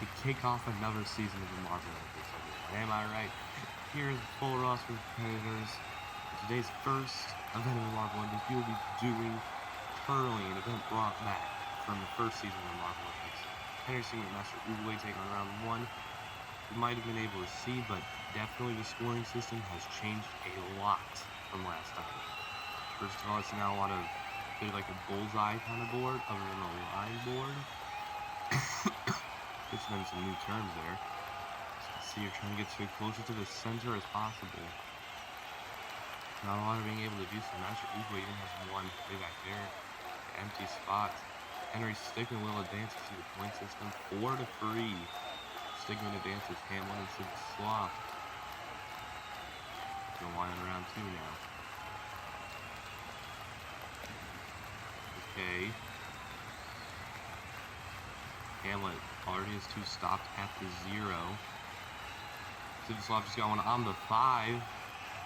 to kick off another season of the Marbolympics. Am I right? Here's the full roster of competitors. For today's first event of the Marbolympics, we will be doing curling, an event brought back from the first season of the Marbolympics. Henderson and Master Uruguay taking on round one. You might have been able to see, but definitely the scoring system has changed a lot from last time. First of all, it's now a lot of like a bullseye kind of board other than a line board. Gets them some new terms there. As you can see, you're trying to get as closer to the center as possible. Not a lot of being able to do so. Master Uruguay even has one way back there. Empty spots. Henry Stickman will advance to the point system 4-3. Stickman advances Hamlin and Sid Sloth. Going on in round two now. Okay. Hamlet already has two stopped at the 0. Sid Sloth just got one on the 5.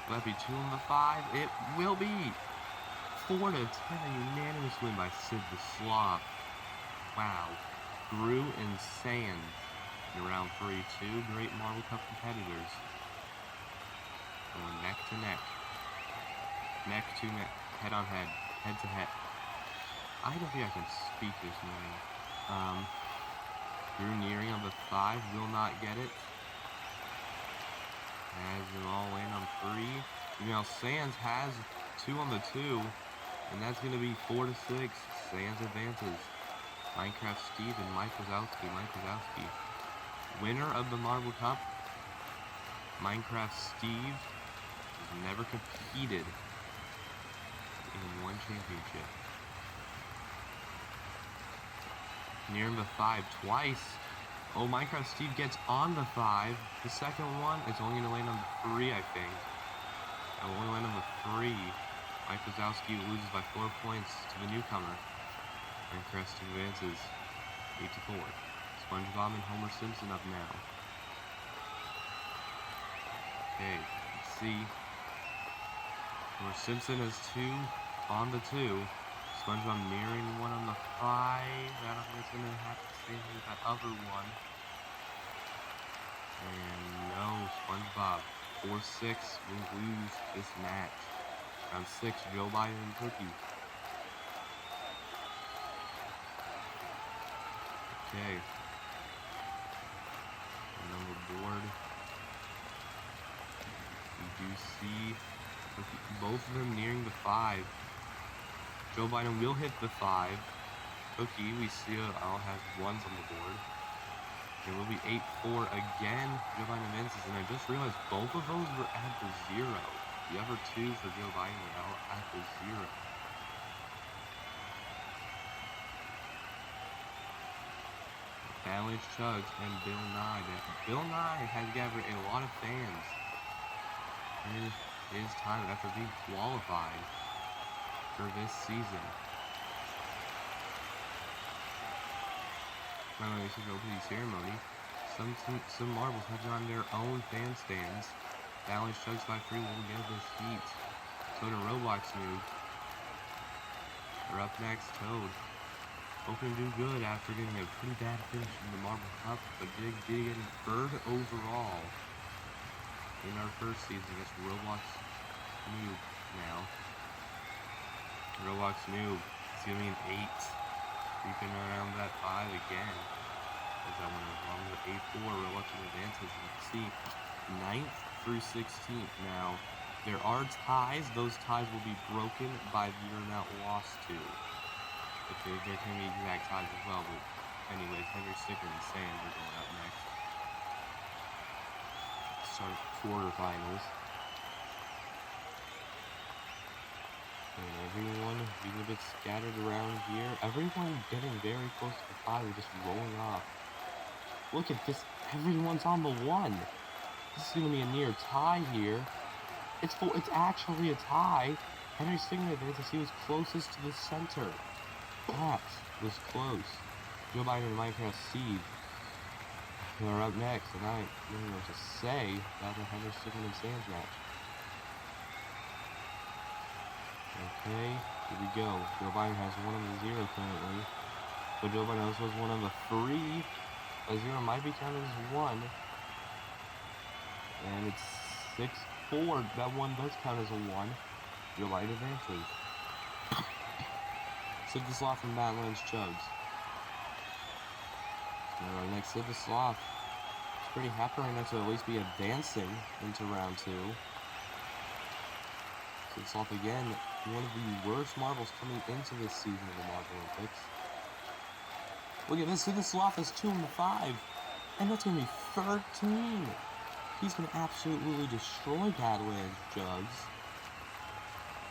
Will that be 2 on the 5? It will be 4-10. A unanimous win by Sid the Sloth. Wow. Drew and Sands in round 3. Two great Marble Cup competitors. Going neck to neck. Neck to neck. Head on head. Head to head. I don't think I can speak this morning. Drew Nearing on the 5 will not get it. Has them all in on 3. Now Sands has 2 on the 2. And that's going to be 4-6. Sands advances. Minecraft Steve and Mike Wazowski. Winner of the Marble Cup. Minecraft Steve has never competed in one championship. Near the 5 twice. Oh, Minecraft Steve gets on the 5. The second one is only going to land on the 3, I think. It will only land on the 3. Mike Wazowski loses by 4 points to the newcomer. Minecraft Steve advances 8-4. SpongeBob and Homer Simpson up now. Okay, let's see. Homer Simpson has 2 on the 2. SpongeBob nearing 1 on the 5. I don't think it's going to have to stay with that other one. And no, SpongeBob 4-6 will lose this match. Round 6, Joe Biden and Cookie. Okay. And on the board, we do see both of them nearing the 5. Joe Biden will hit the 5. Cookie, we see all has 1s on the board. It will be 8-4 again. Joe Biden advances, and I just realized both of those were at the 0. The other 2 for Joe Biden were all at the 0. Balance Chugs and Bill Nye. Bill Nye has gathered a lot of fans in his time after being qualified for this season. Finally, this is the opening ceremony. Some marbles have on their own fan stands. Balance Chugs by 3 will get this heat. Toad and Roblox move. They're up next, Toad. Hoping to do good after getting a pretty bad finish in the Marble Cup, but did get 3rd overall in our first season against Roblox Noob now. Roblox Noob is giving an 8. Creeping around that 5 again. As that one is wrong with 8-4. Roblox advances. You can see 9th through 16th now. There are ties. Those ties will be broken by the amount lost to. But there can be exact ties as well. But anyways, Henry Stickman and Sands are going up next. Start quarterfinals. And everyone being a bit scattered around here. Everyone getting very close to the 5. We're just rolling off. Look at this. Everyone's on the 1. This is going to be a near tie here. It's actually a tie. Henry Stickman advances. He was closest to the center. That was close. Joe Biden and Minecraft Steve are up next. And I don't know what to say about the Henry Stickman and Sands match. Okay, here we go. Joe Biden has 1 on the 0 currently. But Joe Biden also has 1 on the 3. A 0 might be counted as 1. And it's 6-4. That 1 does count as a 1. Your light advances. Sidislav from Badlands chugs. Our next Sidislav is pretty happy right now to at least be advancing into round 2. Sidislav again, one of the worst marbles coming into this season of the Marbolympics. Look at this, Sidislav is 2 and 5, and that's going to be 13. He's going to absolutely destroy Badlands Jugs.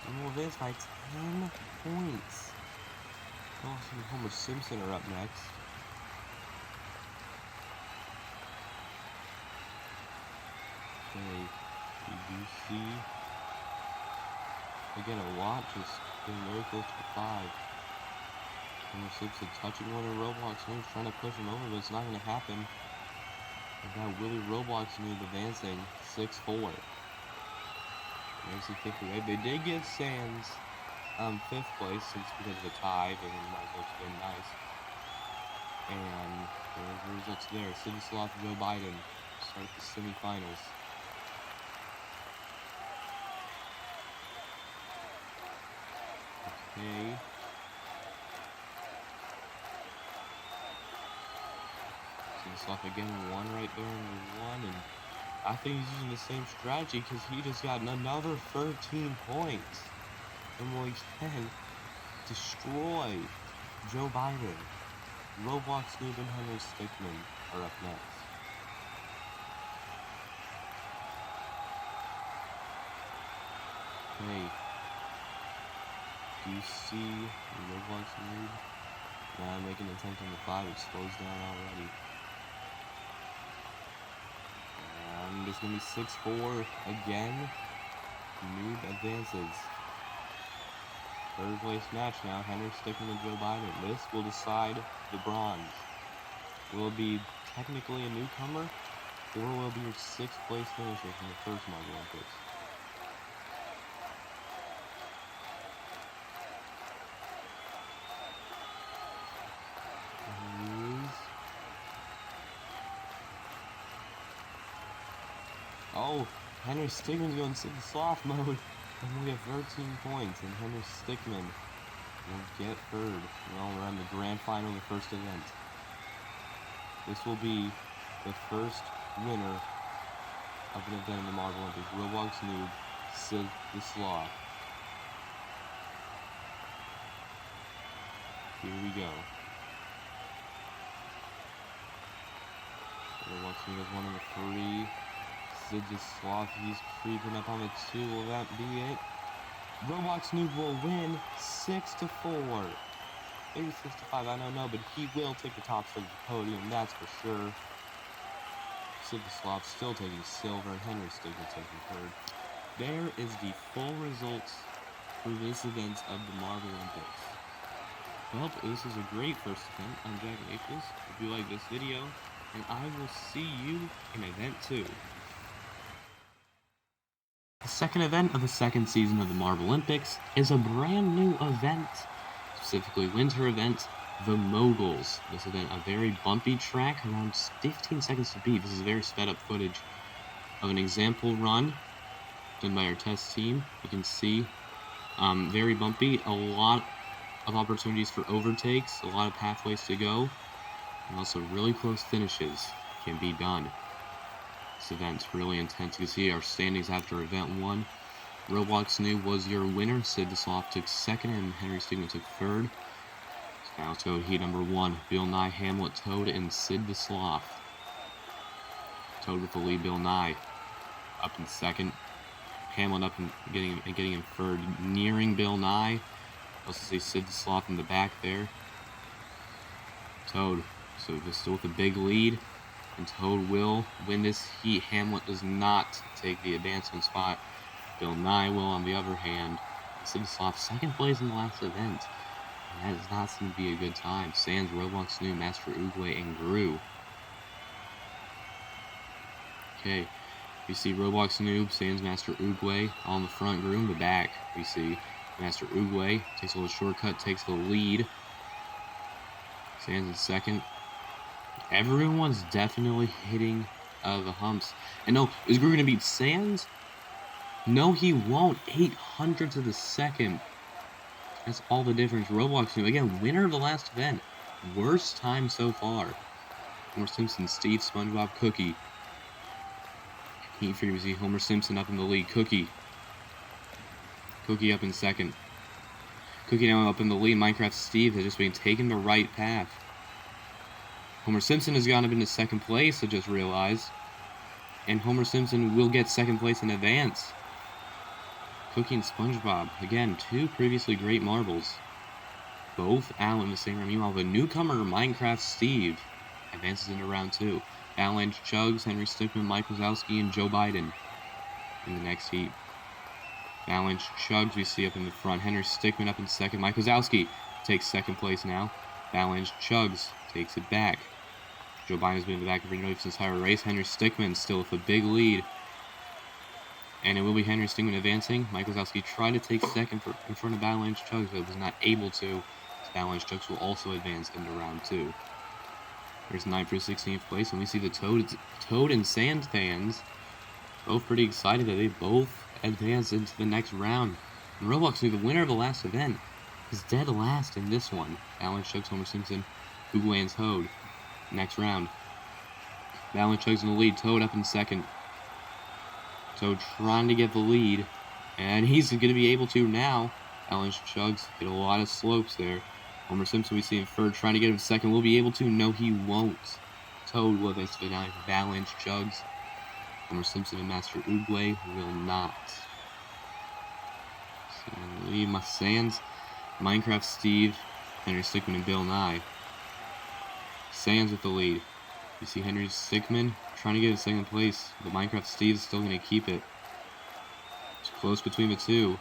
And will advance by 10 points. Dawson and Homer Simpson are up next. Okay, we do see, again, a lot just getting very close to 5. Homer Simpson touching one of Roblox moves, trying to push him over, but it's not going to happen. And now Willie Roblox move advancing 6-4. There's the 50, right? They did get Sands 5th place since because of the tie, but it might as well have been nice. And there's the results there. Sidislav and Joe Biden start the semifinals. Okay. Sidislav again, 1 right there in the 1, and I think he's using the same strategy because he just got another 13 points. And will again destroy Joe Biden. Roblox Noob and Henry Stickman are up next. Okay. Do you see Roblox Noob? Now making an attempt on the 5, it slows down already. And it's going to be 6-4 again. Noob advances. 3rd place match now, Henry Stickman and Joe Biden. This will decide the bronze. Will it be technically a newcomer, or will it be your 6th place finisher from the first Marbolympics? Oh, Henry Stickman's going to Sidislav mode. And we'll get 13 points, and Henry Stickman will get 3rd. Well, we're on the grand final of the first event. This will be the first winner of an event in the Marbolympics. Roblox Noob, Sidislav. Here we go. Roblox Noob is 1 of the 3. Sidislav, he's creeping up on the 2. Will that be it? Roblox Noob will win 6-4. Maybe 6-5, I don't know, but he will take the top of the podium, that's for sure. Sidislav still taking silver, and Henry Stickman taking 3rd. There is the full results for this event of the Marbolympics. Well, this was a great first event. I'm Jack Naples. If you like this video, and I will see you in event 2. The second event of the second season of the Marbolympics is a brand new event, specifically winter event, the Moguls. This event, a very bumpy track, around 15 seconds to beat. This is very sped up footage of an example run done by our test team. You can see very bumpy, a lot of opportunities for overtakes, a lot of pathways to go, and also really close finishes can be done. This event's really intense. You can see our standings after event 1. Roblox Noob was your winner. Sidislav took 2nd, and Henry Stickman took 3rd. So now let's go to heat number 1. Bill Nye, Hamlet, Toad, and Sidislav. Toad with the lead. Bill Nye up in 2nd. Hamlet up and getting in 3rd, nearing Bill Nye. Also see Sidislav in the back there. Toad, so just still with a big lead. And Toad will win this heat. Hamlet does not take the advancement spot. Bill Nye will, on the other hand. Sidislav 2nd place in the last event. And that does not seem to be a good time. Sans, Roblox Noob, Master Oogway, and Gru. Okay, we see Roblox Noob, Sans, Master Oogway on the front. Gru in the back. We see Master Oogway takes a little shortcut, takes the lead. Sans in 2nd. Everyone's definitely hitting the humps. And no, is Gru going to beat Sands? No, he won't. 800ths of a second. That's all the difference. Roblox Noob, again, winner of the last event. Worst time so far. Homer Simpson, Steve, SpongeBob, Cookie. Heat Frequency, Homer Simpson up in the lead. Cookie up in second. Cookie now up in the lead. Minecraft Steve has just been taking the right path. Homer Simpson has gone up into second place, I just realized. And Homer Simpson will get second place in advance. Cookie and SpongeBob, again, two previously great marbles. Both out in the same round. Meanwhile, the newcomer, Minecraft Steve, advances into round 2. Avalanche Chugs, Henry Stickmin, Mike Wazowski, and Joe Biden in the next heat. Avalanche Chugs we see up in the front. Henry Stickmin up in second. Mike Wazowski takes second place now. Avalanche Chugs takes it back. Joe Biden's been in the back of the entire race. Henry Stickmin still with a big lead. And it will be Henry Stickmin advancing. Mike Wazowski tried to take second in front of Avalanche Chugs, but was not able to. Avalanche Chugs will also advance into round 2. There's 9 for 16th place, and we see the Toad and Sand fans both pretty excited that they both advance into the next round. And Roblox, the winner of the last event, is dead last in this one. Avalanche Chugs, Homer Simpson, who lands Toad. Next round. Avalanche Chugs in the lead, Toad up in second. Toad trying to get the lead, and he's going to be able to now. Avalanche Chugs hit a lot of slopes there. Homer Simpson we see in third, trying to get him second. Will be able to? No, he won't. Toad will advance to the finale. Avalanche Chugs. Homer Simpson and Master Oogway will not. So, leave my Sands, Minecraft Steve, Henry Stickmin, and Bill Nye. Sands with the lead. You see Henry Stickmin trying to get in second place, but Minecraft Steve is still going to keep it. It's close between the two.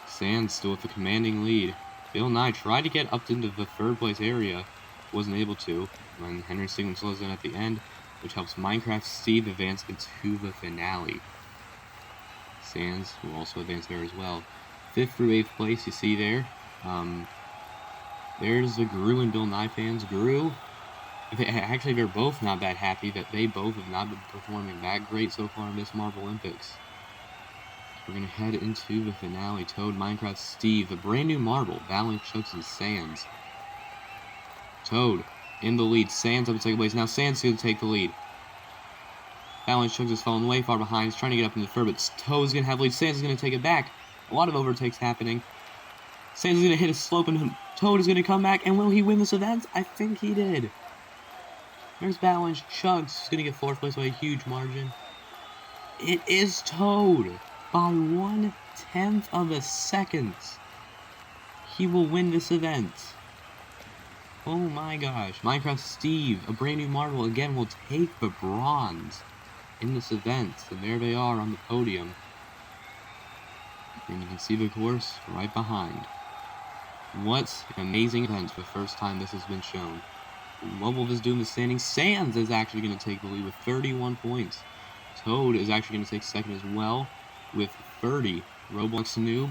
Sands still with the commanding lead. Bill Nye tried to get up into the third place area, wasn't able to, when Henry Stickmin slows down at the end, which helps Minecraft Steve advance into the finale. Sands will also advance there as well. 5th through 8th place, you see there. There's the Gru and Bill Nye fans. Gru, actually they're both not that happy that they both have not been performing that great so far in this Marbolympics. We're going to head into the finale. Toad, Minecraft Steve, the brand new marble, Avalanche Chugs and Sands. Toad in the lead. Sands up in second place. Now Sands going to take the lead. Avalanche Chugs has fallen way far behind. He's trying to get up in the third, but Toad's going to have the lead. Sands is going to take it back. A lot of overtakes happening. Sands is going to hit a slope, and Toad is going to come back. And will he win this event? I think he did. There's Avalanche Chugs. He's going to get 4th place by a huge margin. It is Toad. By 1/10 of a second. He will win this event. Oh my gosh. Minecraft Steve, a brand new marble, again will take the bronze in this event. And there they are on the podium. And you can see the course right behind. What an amazing event for the first time this has been shown. What will this do in the standings? Sands is actually going to take the lead with 31 points. Toad is actually going to take second as well with 30. Roblox Noob,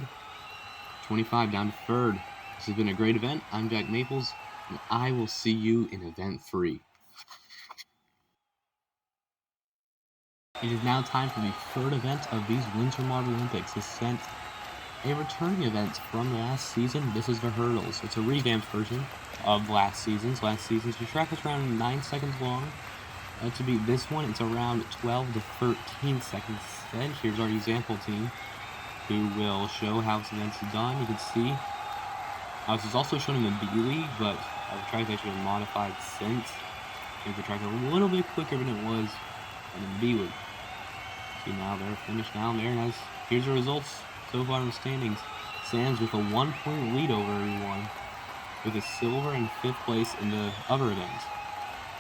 25 down to 3rd. This has been a great event. I'm Jack Maples, and I will see you in event 3. It is now time for the 3rd event of these Winter Marbolympics. This event, a returning event from last season. This is the hurdles. It's a revamped version of last season's. Last season's track was around 9 seconds long. To beat this one, it's around 12 to 13 seconds. Then here's our example team, who will show how this event's done. You can see this is also shown in the B League, but the track's actually been modified since. Make the track a little bit quicker than it was in the B League. See now they're finished down there, and here's the results so far in the standings. Sands with a 1-point lead over everyone, with a silver and 5th place in the other event.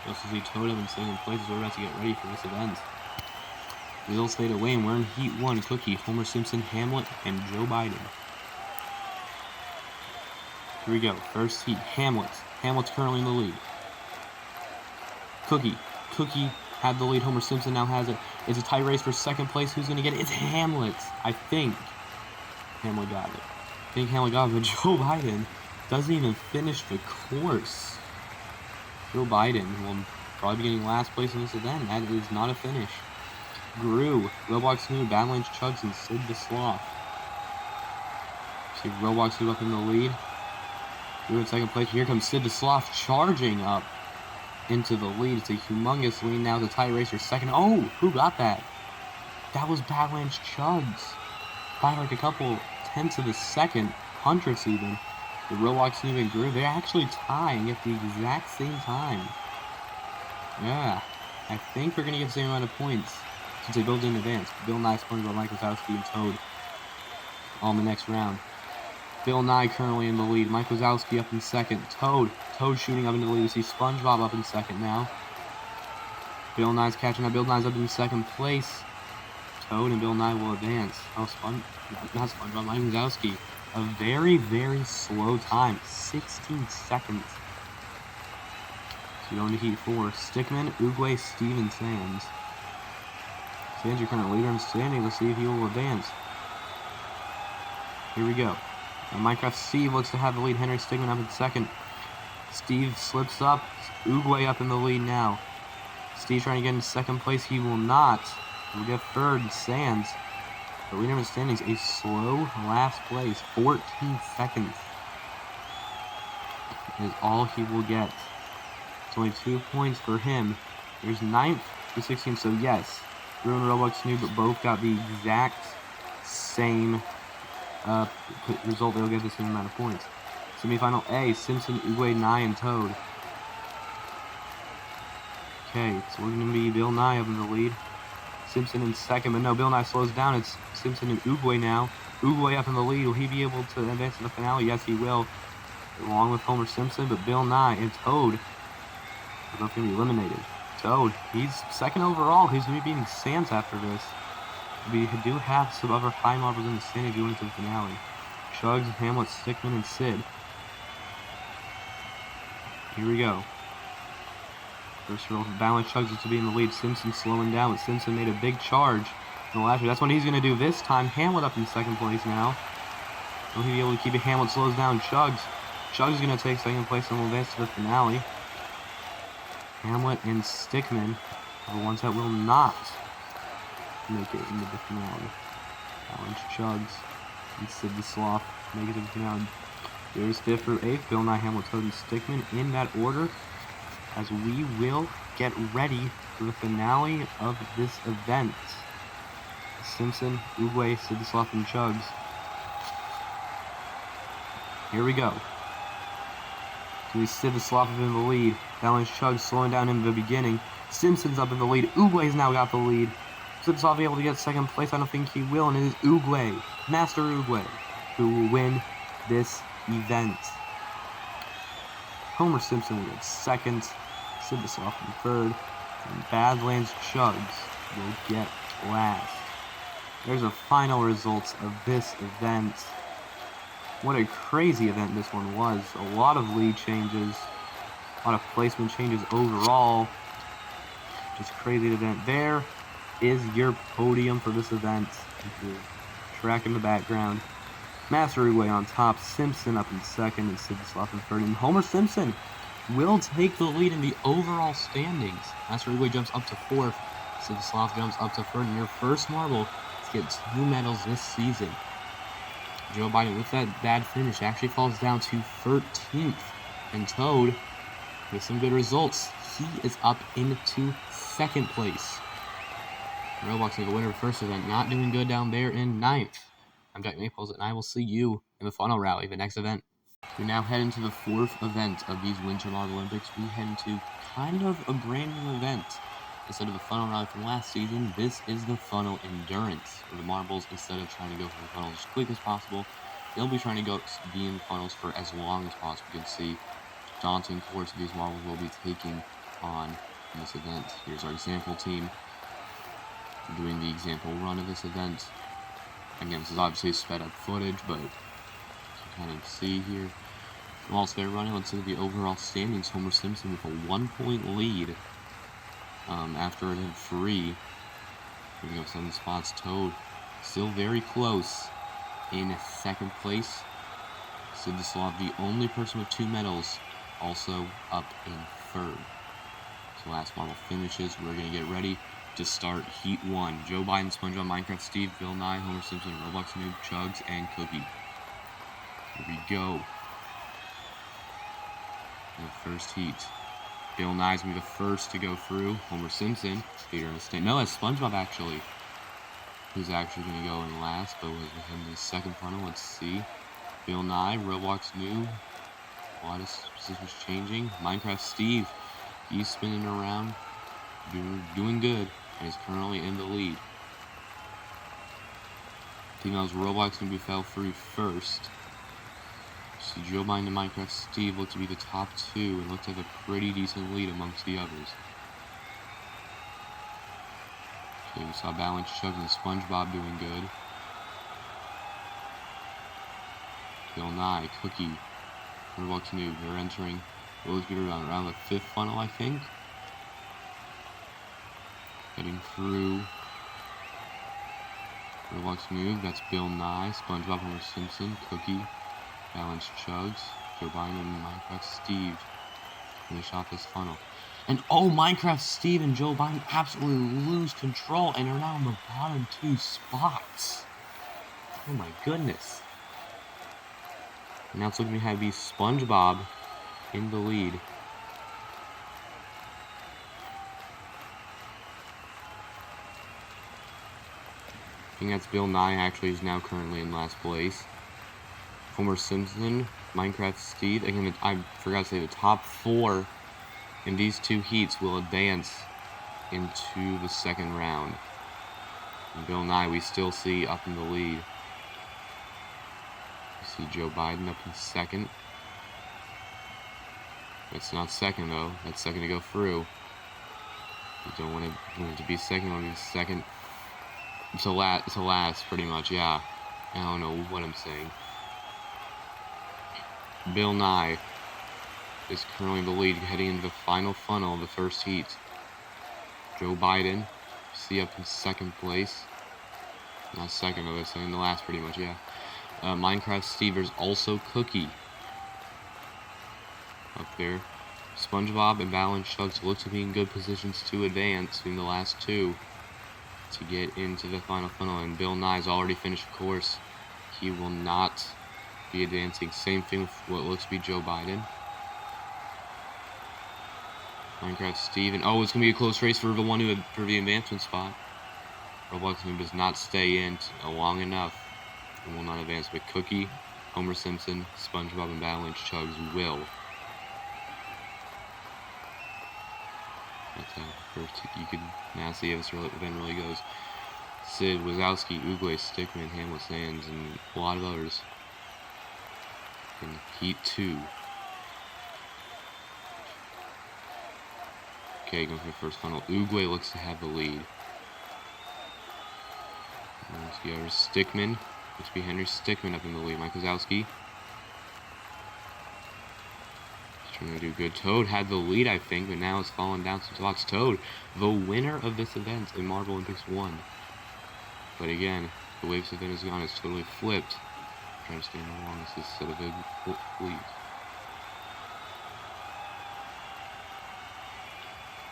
You also see Toad in 2nd place as we're about to get ready for this event. Results fade away, and we're in Heat 1. Cookie, Homer Simpson, Hamlet, and Joe Biden. Here we go. First heat, Hamlet. Hamlet's currently in the lead. Cookie had the lead. Homer Simpson now has it. It's a tie race for 2nd place. Who's going to get it? It's Hamlet. I think Hamlet got it. But Joe Biden doesn't even finish the course. Joe Biden will probably be getting last place in this event. That is not a finish. Grew, Roblox Noob, Avalanche Chugs, and Sid the Sloth. See Roblox Noob up in the lead. Grew in second place. Here comes Sid the Sloth charging up into the lead. It's a humongous lead now. The tight racer second. Oh, who got that? That was Avalanche Chugs. By like a couple tenths of a second, hundredths even. The Roblox Noob and Grew, they're actually tying at the exact same time. Yeah, I think we're going to get the same amount of points since they both didn't advance. Bill Nye, SpongeBob, Mike Wazowski, and Toad all in the next round. Bill Nye currently in the lead. Mike Wazowski up in second. Toad shooting up into the lead. We see SpongeBob up in second now. Bill Nye's catching up. Bill Nye's up in second place. Toad and Bill Nye will advance. Oh, not SpongeBob, Mike Wazowski. A very, very slow time. 16 seconds. So going to Heat 4. Stickman, Uguay, Steven, Sands. Sands, your current leader in standing. Let's see if he will advance. Here we go. Now Minecraft Steve looks to have the lead. Henry Stickman up in second. Steve slips up. Uguay up in the lead now. Steve trying to get in second place. He will not. We'll get third. Sands. The leader in the standings, a slow last place. 14 seconds is all he will get. It's only 2 points for him. There's 9th to 16th, so yes, Drew and Roblox Noob both got the exact same result. They'll get the same amount of points. Semifinal A, Simpson, Uguay, Nye, and Toad. Okay, so we're going to be Bill Nye up in the lead. Simpson in second, but no, Bill Nye slows down. It's Simpson and Uguay now. Uguay up in the lead. Will he be able to advance to the finale? Yes, he will. Along with Homer Simpson, but Bill Nye and Toad are both going to be eliminated. Toad, he's second overall. He's going to be beating Sands after this. We do have some other high marbles in the standings going into the finale. Chugs, Hamlet, Stickman, and Sid. Here we go. First roll for Balance. Chugs is to be in the lead. Simpson slowing down, but Simpson made a big charge in the last year. That's what he's going to do this time. Hamlet up in second place now. Will he be able to keep it? Hamlet slows down Chugs. Chugs is going to take second place and will advance to the finale. Hamlet and Stickman are the ones that will not make it into the finale. Balance, Chugs, and Sid the Sloth make it to the finale. There's 5th through 8th. Bill Nye, Hamlet, Toad, and Stickman in that order, as we will get ready for the finale of this event. Simpson, Uguay, Sid the Sloth, and Chugs. Here we go. So we Sid the Sloth in the lead. Balance Chugs slowing down in the beginning. Simpson's up in the lead. Uguay's now got the lead. Sid the Sloth be able to get second place. I don't think he will, and it is Uguay, Master Uguay, who will win this event. Homer Simpson will get second. Sid the Sloth in third. And Badlands Chugs will get last. There's the final results of this event. What a crazy event this one was. A lot of lead changes. A lot of placement changes overall. Just crazy event. There is your podium for this event. With your track in the background. Master Uguay on top. Simpson up in second. And Sid the Sloth in third. And Homer Simpson will take the lead in the overall standings. Master Uguay jumps up to 4th. Sid the Sloth jumps up to 3rd. And your first marble to get 2 medals this season. Joe Biden, with that bad finish, actually falls down to 13th. And Toad, with some good results, he is up into 2nd place. Roblox is the winner of the first event, not doing good down there in 9th. I'm Jack Maples, and I will see you in the funnel rally, the next event. We now head into the 4th event of these Winter Marbolympics. We head into kind of a brand new event. Instead of the funnel rally from last season, this is the funnel endurance. Where the marbles, instead of trying to go for the funnels as quick as possible, they'll be trying to be in the funnels for as long as possible. You can see daunting course these marbles will be taking on in this event. Here's our example team doing the example run of this event. Again, this is obviously sped up footage, but you can kind of see here. Whilst they're running, let's look at the overall standings. Homer Simpson with a 1-point lead. After it had 3. Here we go, 7 spots. Toad still very close in 2nd place. Sid the Sloth, the only person with 2 medals, also up in third. So last model finishes. We're going to get ready to start Heat 1. Joe Biden, SpongeBob, Minecraft Steve, Bill Nye, Homer Simpson, Roblox Noob, Chugs, and Cookie. Here we go. In the first heat. Bill Nye's going to be the first to go through. Homer Simpson, Peter in the stand. No, that's SpongeBob actually. Who's actually going to go in last, but was with him in the second funnel. Let's see. Bill Nye, Roblox Noob. A lot of positions changing. Minecraft Steve. He's spinning around. Doing good. And is currently in the lead. I think that was Roblox Noob who fell through first. See, Joe Biden and Minecraft Steve look to be the top two and look to have a pretty decent lead amongst the others. Okay, we saw Balance Chugs and SpongeBob doing good. Bill Nye, Cookie, Roblox Noob, they're entering around the fifth funnel, I think. Heading through Roblox Noob, that's Bill Nye, SpongeBob, Homer Simpson, Cookie, Balance Chugs, Joe Biden, and Minecraft Steve finish off this funnel. And oh, Minecraft Steve and Joe Biden absolutely lose control and are now in the bottom two spots. Oh my goodness. And now it's looking to have be SpongeBob in the lead. I think that's Bill Nye actually is now currently in last place. Homer Simpson, Minecraft Steve. Again, I forgot to say the top four in these two heats will advance into the second round. And Bill Nye we still see up in the lead. We see Joe Biden up in second. That's not second though. That's second to go through. You don't want it to be second. You want to be second. It's a last, pretty much. Yeah. I don't know what I'm saying. Bill Nye is currently in the lead, heading into the final funnel of the first heat. Joe Biden, see up in second place. Not second, though, that's in the last, pretty much, yeah. Minecraft Steve, there's also Cookie up there. SpongeBob and Balance Chugs look to be in good positions to advance in the last two to get into the final funnel. And Bill Nye's already finished the course. He will not be advancing. Same thing with what looks to be Joe Biden. Minecraft Steve, and oh, it's gonna be a close race for the one who for the advancement spot. Roblox does not stay in long enough and will not advance. But Cookie, Homer Simpson, SpongeBob, and Balance Chugs will. That's how first you can now see how this event really goes. Sid, Wazowski, Uguay, Stickman, Hamlet Sands, and a lot of others in Heat 2. Okay, going for the first funnel. Uguay looks to have the lead. Let's see, there's Stickman. Looks to be Henry Stickman up in the lead. Mike Wazowski. He's trying to do good. Toad had the lead, I think, but now it's fallen down some spots. Toad, the winner of this event in Marbolympics 1. But again, the Waves event is gone. It's totally flipped. Trying to stay in the longest set of a lead.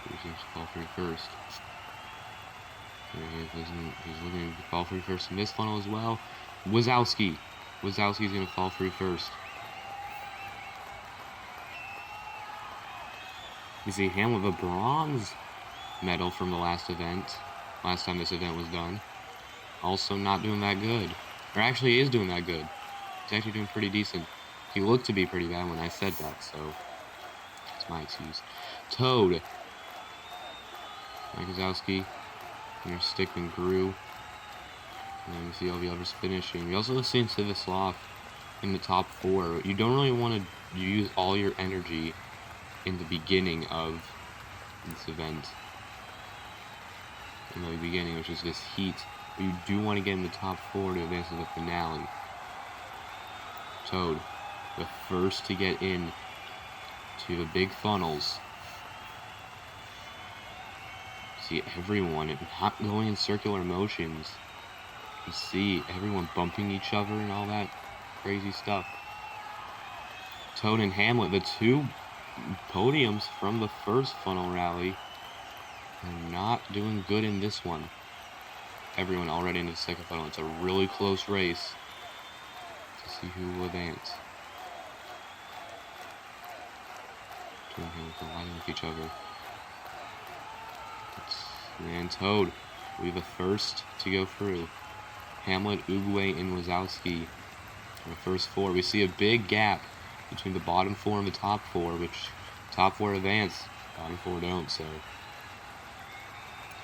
He's going to fall through first. He's looking to fall through first in this funnel as well. Wazowski. Wazowski's going to fall through first. You see Hamlet, the bronze medal from the last event. Last time this event was done. Also not doing that good. Or actually he is doing that good. He's actually doing pretty decent. He looked to be pretty bad when I said that, so that's my excuse. Toad. Mike Wazowski. Henry Stickman grew. And then we see all the others finishing. We also see Sid the Sloth in the top four. You don't really want to use all your energy in the beginning of this event. In the beginning, which is this heat. But you do want to get in the top four to advance to the finale. Toad, the first to get in to the big funnels. See everyone not going in circular motions. You see everyone bumping each other and all that crazy stuff. Toad and Hamlet, the two podiums from the first funnel rally. They're not doing good in this one. Everyone already in the second funnel. It's a really close race to see who will advance. Colliding with each other. And Toad will be the first to go through. Hamlet, Uguay, and Wazowski are the first four. We see a big gap between the bottom four and the top four, which top four advance, bottom four don't. So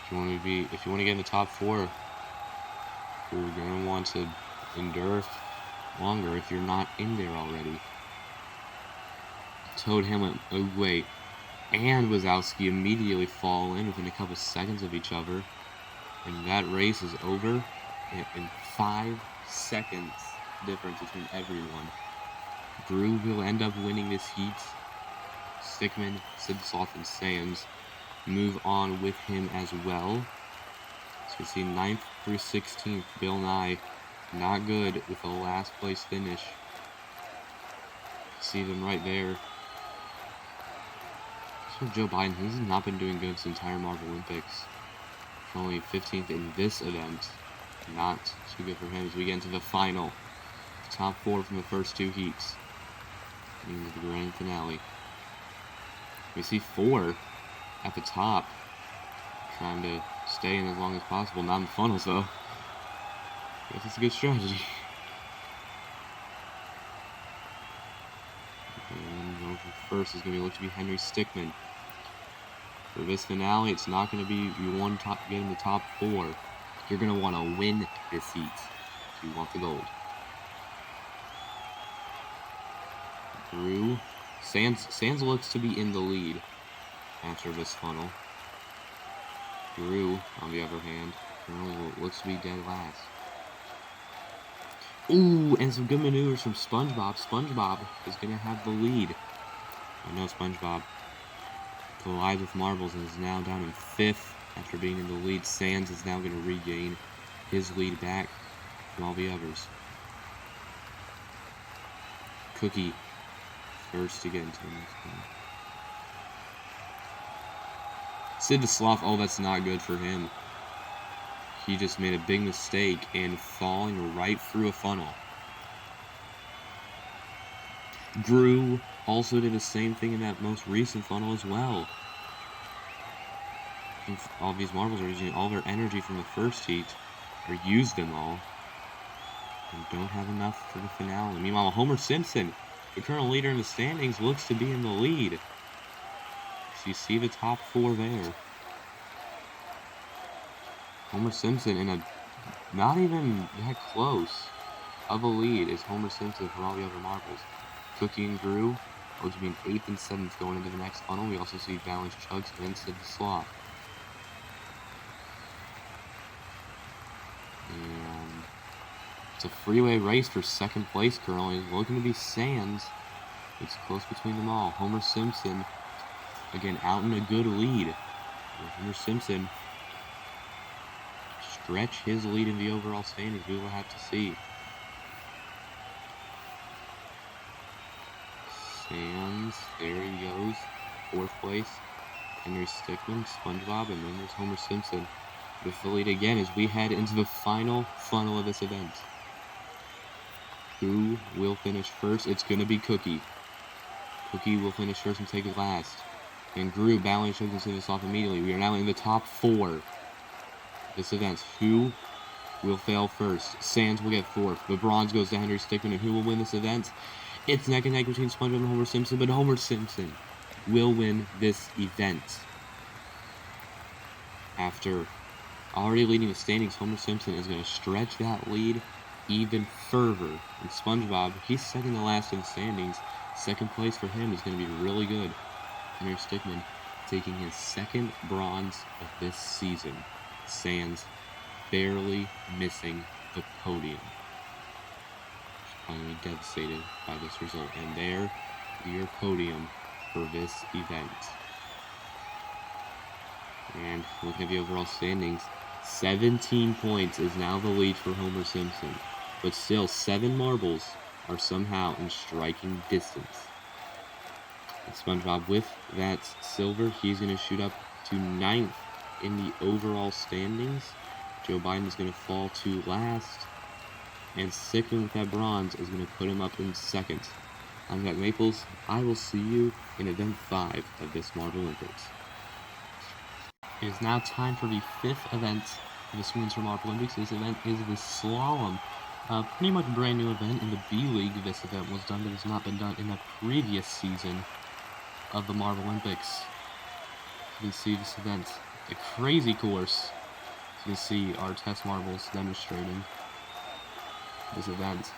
if you want to get in the top four, you're gonna want to endure longer if you're not in there already. Toad, Hamlet, Uguay, and Wazowski immediately fall in within a couple seconds of each other, and that race is over in 5 seconds difference between everyone. Drew will end up winning this heat. Stickman, Sidsoff, and Sands move on with him as well. So we see 9th through 16th, Bill Nye, not good with a last place finish. See them right there. So Joe Biden, he's not been doing good this entire Marbolympics. Only 15th in this event. Not too good for him as we get into the final. Top four from the first two heats. Into the grand finale. We see 4 at the top, trying to stay in as long as possible. Not in the funnels though. I guess it's a good strategy. And going for first is going to look to be Henry Stickman. For this finale, it's not going to be you want to get in the top 4. You're going to want to win this heat if you want the gold. Drew. Sands looks to be in the lead after this funnel. Drew, on the other hand, looks to be dead last. Ooh, and some good maneuvers from SpongeBob. SpongeBob is going to have the lead. I know SpongeBob collides with Marbles and is now down in 5th after being in the lead. Sands is now going to regain his lead back from all the others. Cookie first to get into the next one. Sid the Sloth, oh, that's not good for him. He just made a big mistake in falling right through a funnel. Drew also did the same thing in that most recent funnel as well. I think all these marbles are using all their energy from the first heat, or used them all, and don't have enough for the finale. Meanwhile, Homer Simpson, the current leader in the standings, looks to be in the lead. So you see the top 4 there. Homer Simpson in a not even that close of a lead is Homer Simpson for all the other marbles. Cookie and Drew looks to be in 8th and 7th going into the next funnel. We also see Balance Chugs and Sid the Sloth. And it's a freeway race for second place currently. It's looking to be Sands. It's close between them all. Homer Simpson, again, out in a good lead. Homer Simpson stretch his lead in the overall standings. We will have to see. Sands, there he goes. 4th place. Henry Stickman, SpongeBob, and then there's Homer Simpson with the lead again as we head into the final funnel of this event. Who will finish first? It's going to be Cookie. Cookie will finish first and take it last. And Drew battling Chugs and Sid the Sloth immediately. We are now in the top 4. This event. Who will fail first? Sands will get 4th. The bronze goes to Henry Stickman. And who will win this event? It's neck and neck between SpongeBob and Homer Simpson, but Homer Simpson will win this event. After already leading the standings, Homer Simpson is going to stretch that lead even further. And SpongeBob, he's second to last in the standings. Second place for him is going to be really good. Henry Stickman taking his 2nd bronze of this season. Sands barely missing the podium. Finally devastated by this result. And there, your podium for this event. And looking at the overall standings, 17 points is now the lead for Homer Simpson. But still, 7 marbles are somehow in striking distance And SpongeBob, with that silver, he's going to shoot up to 9th in the overall standings. Joe Biden is going to fall to last. And sticking with that bronze is going to put him up in 2nd. I'm Jack Maples. I will see you in event 5 of this Marbolympics. It is now time for the 5th event of the Winter Marbolympics. This event is the Slalom. Pretty much a brand new event in the B League. This event was done, but has not been done in the previous season of the Marbolympics. You can see this event, a crazy course. You can see our test marbles demonstrating this event.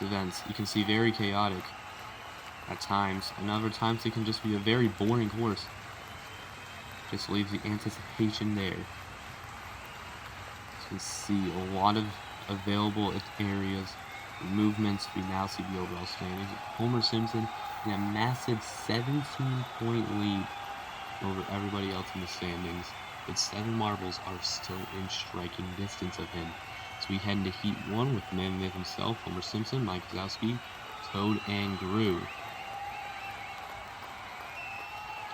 You can see very chaotic at times, and other times it can just be a very boring course. Just leaves the anticipation there. You can see a lot of available areas, movements. We now see the overall standings. Homer Simpson in a massive 17-point lead over everybody else in the standings, but 7 marbles are still in striking distance of him. So we head into Heat 1 with the man myth himself, Homer Simpson, Mike Wazowski, Toad, and Gru.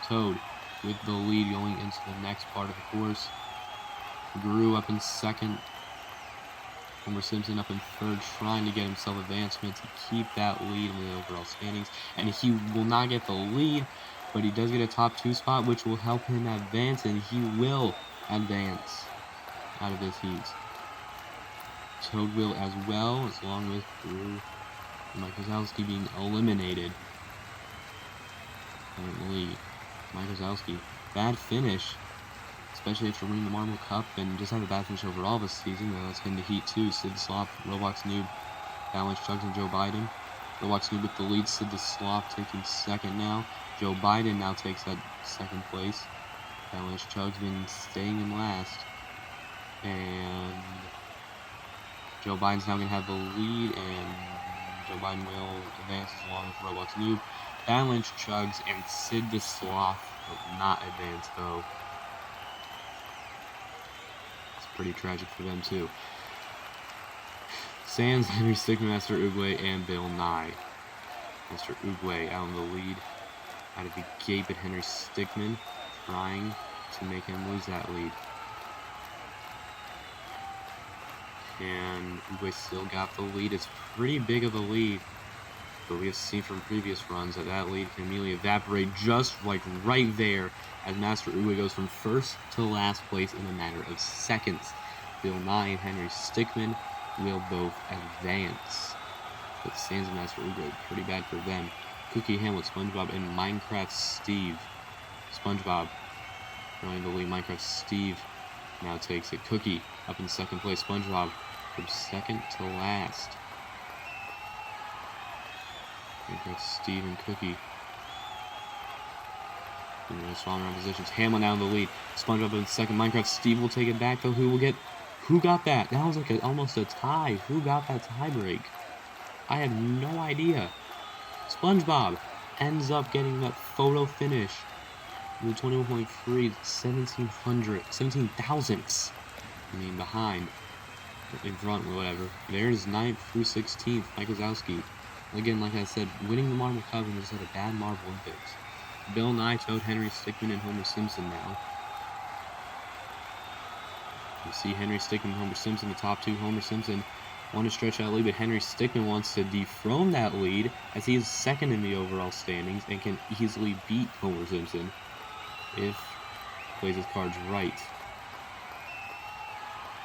Toad with the lead going into the next part of the course. Gru up in 2nd. Homer Simpson up in 3rd, trying to get himself advancement to keep that lead in the overall standings. And he will not get the lead, but he does get a top 2 spot, which will help him advance, and he will advance out of this heat. Toad will as well, as long with Gru and Mike Wazowski being eliminated. Currently, Mike Wazowski, bad finish, especially after winning the Marble Cup, and just had a bad finish overall this season. Now let's get into Heat 2. Sid the Slop, Roblox Noob, Balance Chugs, and Joe Biden. Roblox Noob with the lead, Sid the Slop taking 2nd now. Joe Biden now takes that 2nd place. Balance Chugs been staying in last. And Joe Biden's now going to have the lead, and Joe Biden will advance along with Roblox Noob. Balance Chugs and Sid the Sloth will not advance, though. It's pretty tragic for them, too. Sans, Henry Stickman, Master Oogway, and Bill Nye. Mr. Oogway out in the lead. Out of the gate, but Henry Stickman trying to make him lose that lead. And Oogway still got the lead. It's pretty big of a lead, but we have seen from previous runs that that lead can immediately evaporate just like right there as Master Oogway goes from 1st to last place in a matter of seconds. Bill Nye and Henry Stickman will both advance, but Sans and Master Oogway, pretty bad for them. Cookie Hamlet, SpongeBob, and Minecraft Steve. SpongeBob running the lead. Minecraft Steve now takes it. Cookie up in 2nd place. SpongeBob from 2nd to last. Minecraft Steve and Cookie. Swapping around positions. Hamlet now in the lead. SpongeBob in 2nd. Minecraft Steve will take it back, though. Who got that? That was like almost a tie. Who got that tie break? I have no idea. SpongeBob ends up getting that photo finish with 21.3, 17,000ths. Behind, in front, whatever. There's 9th through 16th, Mike Wazowski. Again, like I said, winning the Marble Cup and just had a bad Marbolympics. Bill Nye, Toad, Henry Stickman, and Homer Simpson now. You see Henry Stickman and Homer Simpson, the top 2. Homer Simpson want to stretch that lead, but Henry Stickman wants to dethrone that lead as he is 2nd in the overall standings and can easily beat Homer Simpson if he plays his cards right.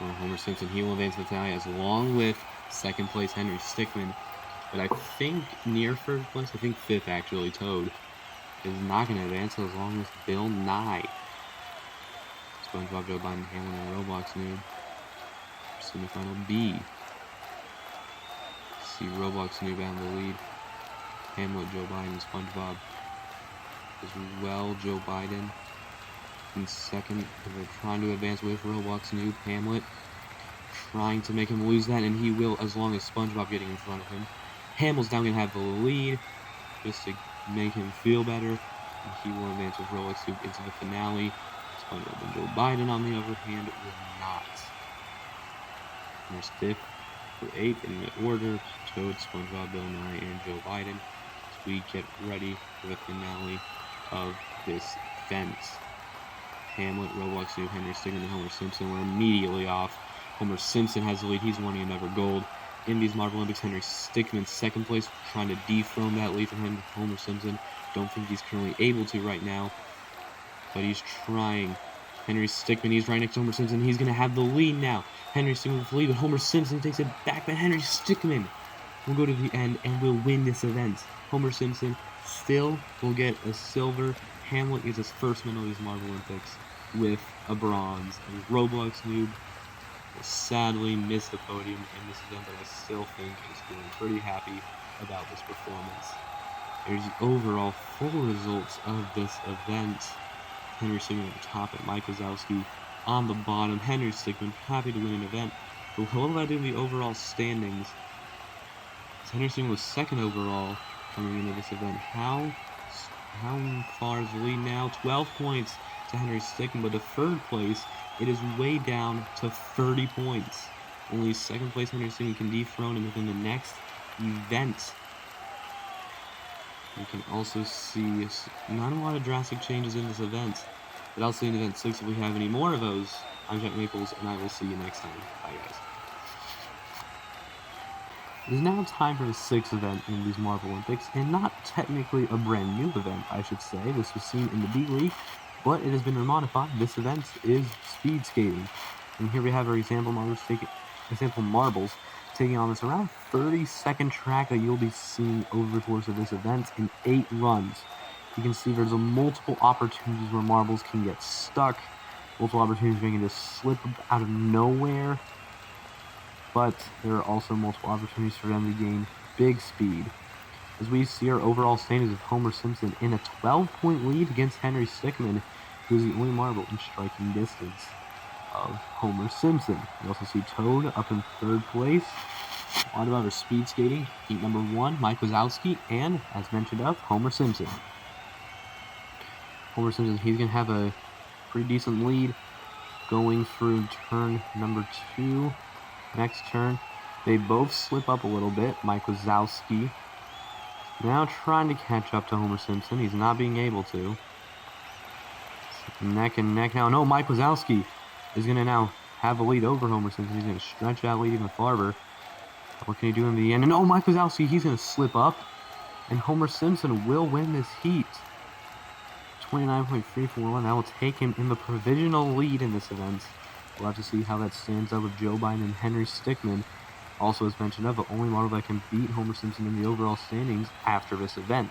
Well, Homer Simpson, he will advance the tie as along with 2nd place Henry Stickman, but I think near 3rd place, I think 5th actually, Toad, is not going to advance as long as Bill Nye. SpongeBob, Joe Biden, Hamlet, and Roblox Noob. Semifinal B. See Roblox Noob out in the lead. Hamlet, Joe Biden, and SpongeBob. As well, Joe Biden in 2nd. They're trying to advance with Roblox Noob. Hamlet trying to make him lose that, and he will as long as SpongeBob getting in front of him. Hamlet's now going to have the lead just to make him feel better. And he will advance with Roblox Noob into the finale. SpongeBob and Joe Biden, on the other hand, will not. There's 5th through 8th in the order. Toad, SpongeBob, Bill Nye, and Joe Biden. we get ready for the finale of this event. Hamlet, Roblox Noob, Henry Stickmin, and Homer Simpson were immediately off. Homer Simpson has the lead. He's winning another gold. In these Marbolympics, Henry Stickmin second place, trying to dethrone that lead from him. Homer Simpson, don't think he's currently able to right now, but he's trying. Henry Stickmin, he's right next to Homer Simpson. He's going to have the lead now. Henry Stickmin with the lead, but Homer Simpson takes it back, but Henry Stickmin will go to the end and will win this event. Homer Simpson still will get a silver. Hamlet gets his first medal of these Marbolympics with a bronze. And Roblox Noob will sadly miss the podium in this event, but I still think he's feeling pretty happy about this performance. There's the overall full results of this event. Henry Stickmin at the top and Mike Wazowski on the bottom. Henry Stickmin happy to win an event. But what will I do in the overall standings? Henry Stickmin was second overall coming into this event. How far is the lead now? 12 points to Henry Stickmin, but the third place, it is way down to 30 points. Only second place Henry Stickmin can dethrone him within the next event. You can also see not a lot of drastic changes in this event, but I'll see in event 6 if we have any more of those. I'm Jack Maples, and I will see you next time. Bye, guys. It is now time for the 6th event in these Marbolympics, and not technically a brand new event, I should say. This was seen in the B League, but it has been remodified. This event is speed skating. And here we have our example marbles taking on this around 30-second track that you'll be seeing over the course of this event in 8 runs. You can see there's multiple opportunities where marbles can get stuck, multiple opportunities where you can just slip out of nowhere, but there are also multiple opportunities for them to gain big speed. As we see our overall standings of Homer Simpson in a 12-point lead against Henry Stickmin, who is the only marble in striking distance of Homer Simpson. We also see Toad up in 3rd place. A lot of other speed skating. Heat number 1, Mike Wazowski, and, as mentioned of, Homer Simpson. Homer Simpson, he's going to have a pretty decent lead going through turn number 2. Next turn, they both slip up a little bit. Mike Wazowski now trying to catch up to Homer Simpson. He's not being able to. Neck and neck now. No, Mike Wazowski is going to now have a lead over Homer Simpson. He's going to stretch that lead even farther. What can he do in the end? And oh, Mike Wazowski, he's going to slip up. And Homer Simpson will win this heat. 29.341. That will take him in the provisional lead in this event. We'll have to see how that stands up with Joe Biden and Henry Stickmin. Also, as mentioned of, the only marble that can beat Homer Simpson in the overall standings after this event.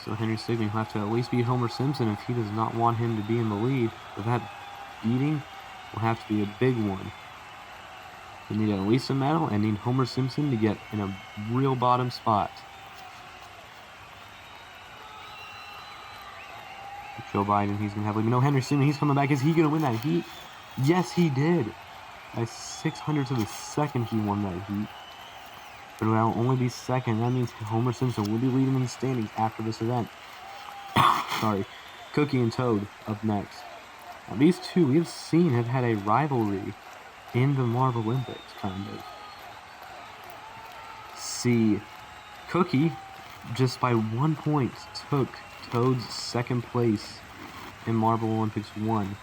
So Henry Stickmin will have to at least beat Homer Simpson if he does not want him to be in the lead. But that beating will have to be a big one. They need at least a medal and need Homer Simpson to get in a real bottom spot. Joe Biden, he's going to have, no, Henry Stickmin, he's coming back. Is he going to win that heat? Yes, he did. By 600 to the second, he won that heat. But it will only be second. That means Homer Simpson will be leading in the standings after this event. Sorry. Cookie and Toad up next. Now, these two, we have seen, have had a rivalry in the Marbolympics, kind of. See, Cookie, just by 1 point, took Toad's 2nd place in Marbolympics 1.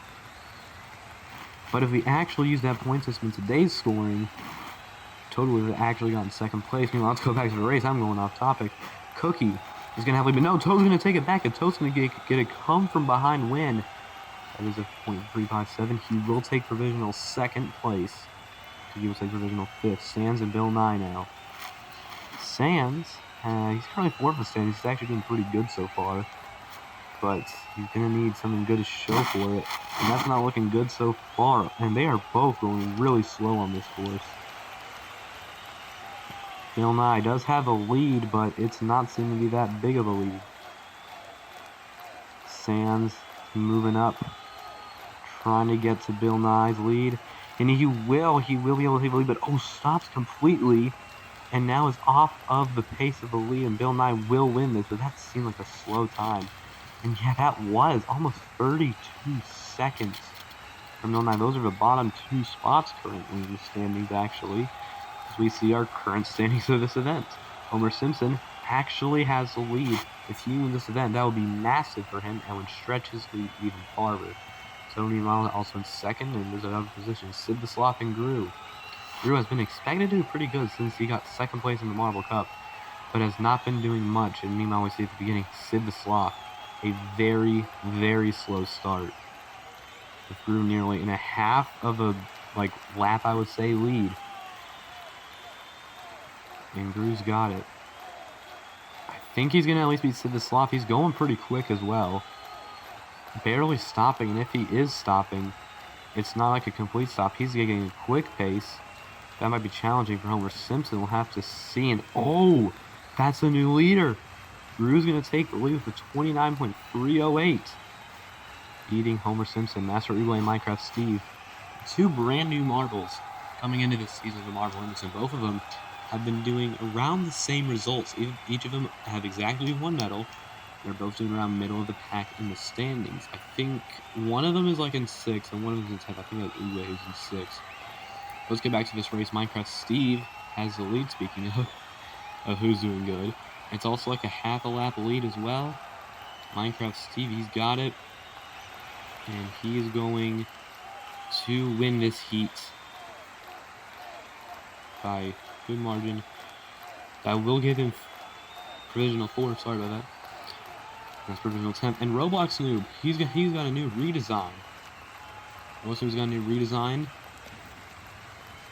But if we actually use that point system in today's scoring, Toad would have actually gotten 2nd place. Meanwhile, let's go back to the race. I'm going off topic. Cookie is going to have lead, but no, Toad's going to take it back, and Toad's going to get a come-from-behind win. That is a .357. He will take provisional 2nd place. He will take provisional 5th. Sands and Bill Nye now. Sands, he's currently 4th in the standings. He's actually doing pretty good so far. But he's going to need something good to show for it. And that's not looking good so far. And they are both going really slow on this course. Bill Nye does have a lead, but it's not seeming to be that big of a lead. Sands moving up, trying to get to Bill Nye's lead. And he will be able to take the lead, but stops completely. And now is off of the pace of the lead, and Bill Nye will win this, but that seemed like a slow time. And yeah, that was almost 32 seconds from Bill Nye. Those are the bottom 2 spots currently in the standings, actually, as we see our current standings of this event. Homer Simpson actually has the lead. If he wins this event, that would be massive for him and would stretch his lead even farther. Tony Miles also in second, and there's another position. Sid the Sloth and Gru. Gru has been expected to do pretty good since he got second place in the Marble Cup, but has not been doing much. And meanwhile, we see at the beginning, Sid the Sloth, a very, very slow start. With Gru nearly in a half of a lap, I would say, lead. And Gru's got it. I think he's going to at least beat Sid the Sloth. He's going pretty quick as well. Barely stopping, and if he is stopping, it's not like a complete stop. He's getting a quick pace. That might be challenging for Homer Simpson. We'll have to see. And oh, that's a new leader. Gru's going to take the lead with a 29.308. Beating Homer Simpson, Master Uwe, and Minecraft Steve. Two brand new marbles coming into this season of the Marbolympics, and both of them have been doing around the same results. Each of them have exactly one medal. They're both doing around middle of the pack in the standings. I think one of them is in 6th and one of them is in 10th. I think that Uwe is in 6th. Let's get back to this race. Minecraft Steve has the lead, speaking of who's doing good. It's also a half a lap lead as well. Minecraft Steve, he's got it. And he is going to win this heat by good margin. That will give him provisional 4. Sorry about that. That's provisional 10th. And Roblox Noob, he's got a new redesign. Roblox got a new redesign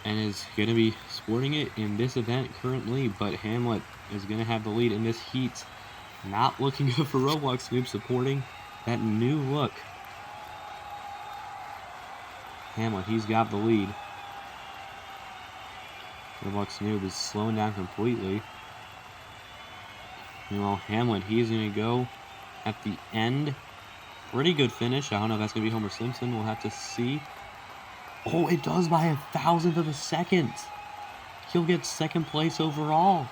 and is going to be sporting it in this event currently. But Hamlet is going to have the lead in this heat. Not looking good for Roblox Noob, supporting that new look. Hamlet, he's got the lead. Roblox Noob is slowing down completely. Meanwhile, Hamlet, he's going to go at the end. Pretty good finish. I don't know if that's going to be Homer Simpson. We'll have to see. Oh, it does by 1,000th of a second. He'll get second place overall.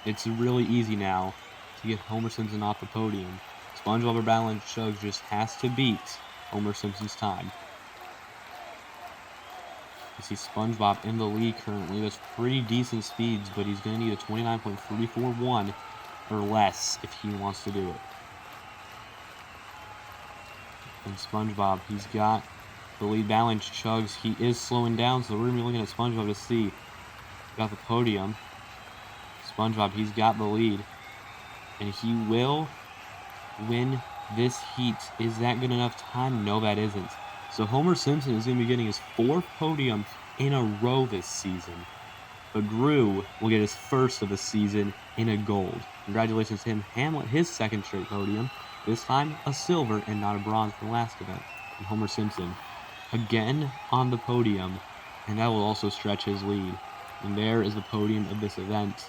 It's really easy now to get Homer Simpson off the podium. SpongeBob or Balance Chugs just has to beat Homer Simpson's time. You see SpongeBob in the lead currently. That's pretty decent speeds, but he's going to need a 29.341 or less if he wants to do it. And SpongeBob, he's got the lead. Balance Chugs, he is slowing down, so we're going to be looking at SpongeBob to see. Got the podium. SpongeBob, he's got the lead. And he will win this heat. Is that good enough time? No, that isn't. So Homer Simpson is going to be getting his 4th podium in a row this season. But Gru will get his 1st of the season in a gold. Congratulations to him. Hamlet, his 2nd straight podium. This time a silver and not a bronze from the last event. And Homer Simpson again on the podium. And that will also stretch his lead. And there is the podium of this event.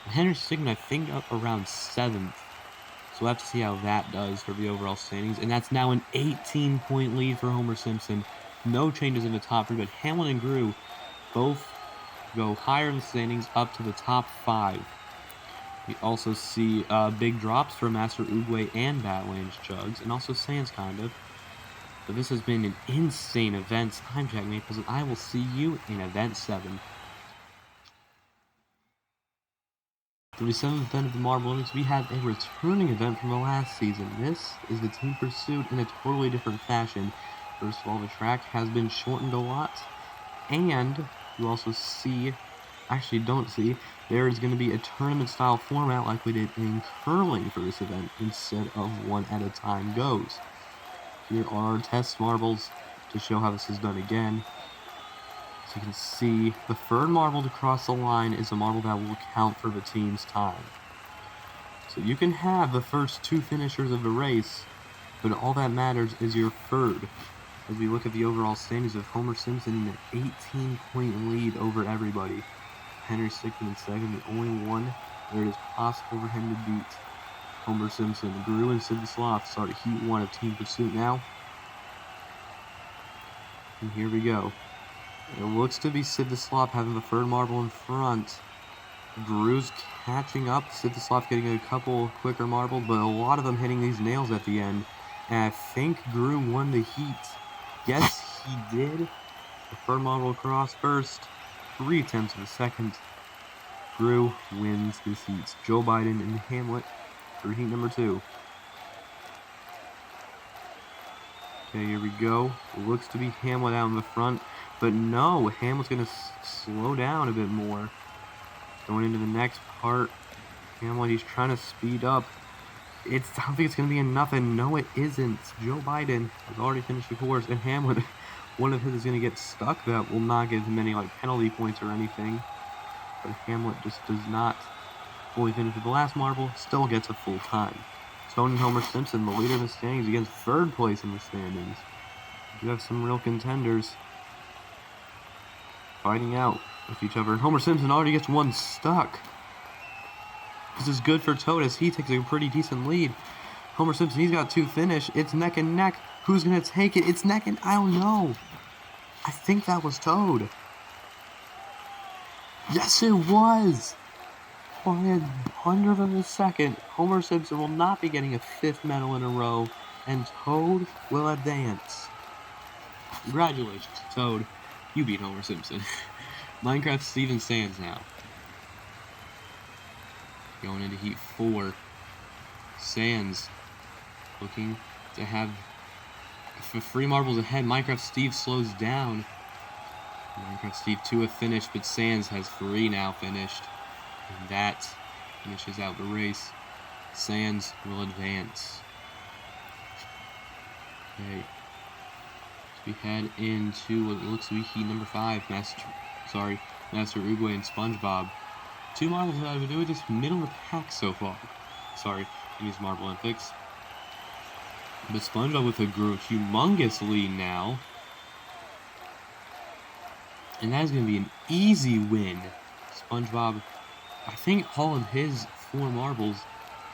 Henry Sigmund, I think, up around 7th. So we'll have to see how that does for the overall standings. And that's now an 18-point lead for Homer Simpson. No changes in the top 3, but Hamlet and Gru both go higher in the standings up to the top 5. We also see big drops for Master Oogway and Badlands Chugs, and also Sans, kind of. But this has been an insane event. I'm Jack Maples, and I will see you in Event 7. For the 7th event of the Marbolympics, we have a returning event from the last season. This is the team pursuit in a totally different fashion. First of all, the track has been shortened a lot, and you also see, actually don't see, there is going to be a tournament-style format like we did in curling for this event, instead of one at a time goes. Here are our test marbles to show how this is done again. So you can see the third marble to cross the line is a marble that will count for the team's time. So you can have the first 2 finishers of the race, but all that matters is your third. As we look at the overall standings of Homer Simpson in an 18-point lead over everybody. Henry Stickman in 2nd, the only one where it is possible for him to beat Homer Simpson. Gru and Sid the Sloth start Heat 1 of Team Pursuit now. And here we go. It looks to be Sid the Sloth having the third marble in front. Gru's catching up. Sid the Sloth getting a couple quicker marbles, but a lot of them hitting these nails at the end. And I think Gru won the heat. Yes, he did. The third marble across first. 3/10 of a second. Grew wins this heat. Joe Biden and Hamlet for heat number 2. Okay, here we go. It looks to be Hamlet out in the front, but no, Hamlet's going to slow down a bit more. Going into the next part, Hamlet, he's trying to speed up. I don't think it's going to be enough, and no, it isn't. Joe Biden has already finished the course, and Hamlet, one of his is going to get stuck. That will not give him any penalty points or anything. But Hamlet just does not fully finish with the last marble, still gets a full time. Stone and Homer Simpson, the leader in the standings, against third place in the standings. You have some real contenders fighting out with each other. And Homer Simpson already gets one stuck. This is good for Toad as he takes a pretty decent lead. Homer Simpson, he's got 2 finish. It's neck and neck. Who's going to take it? It's neck and... I don't know. I think that was Toad. Yes, it was! By a 100th of a second, Homer Simpson will not be getting a 5th medal in a row, and Toad will advance. Congratulations, Toad. You beat Homer Simpson. Minecraft Steven Sands now. Going into Heat 4. Sands looking to have 3 marbles ahead. Minecraft Steve slows down. Minecraft Steve 2 have finished, but Sands has 3 now finished. And that finishes out the race. Sands will advance. Okay. We head into what looks to be heat number 5. Master Uruguay and SpongeBob. 2 marbles that have been just middle of the pack so far. Sorry, in these Marbolympics. But SpongeBob with a humongous lead now. And that is going to be an easy win. SpongeBob, I think all of his 4 marbles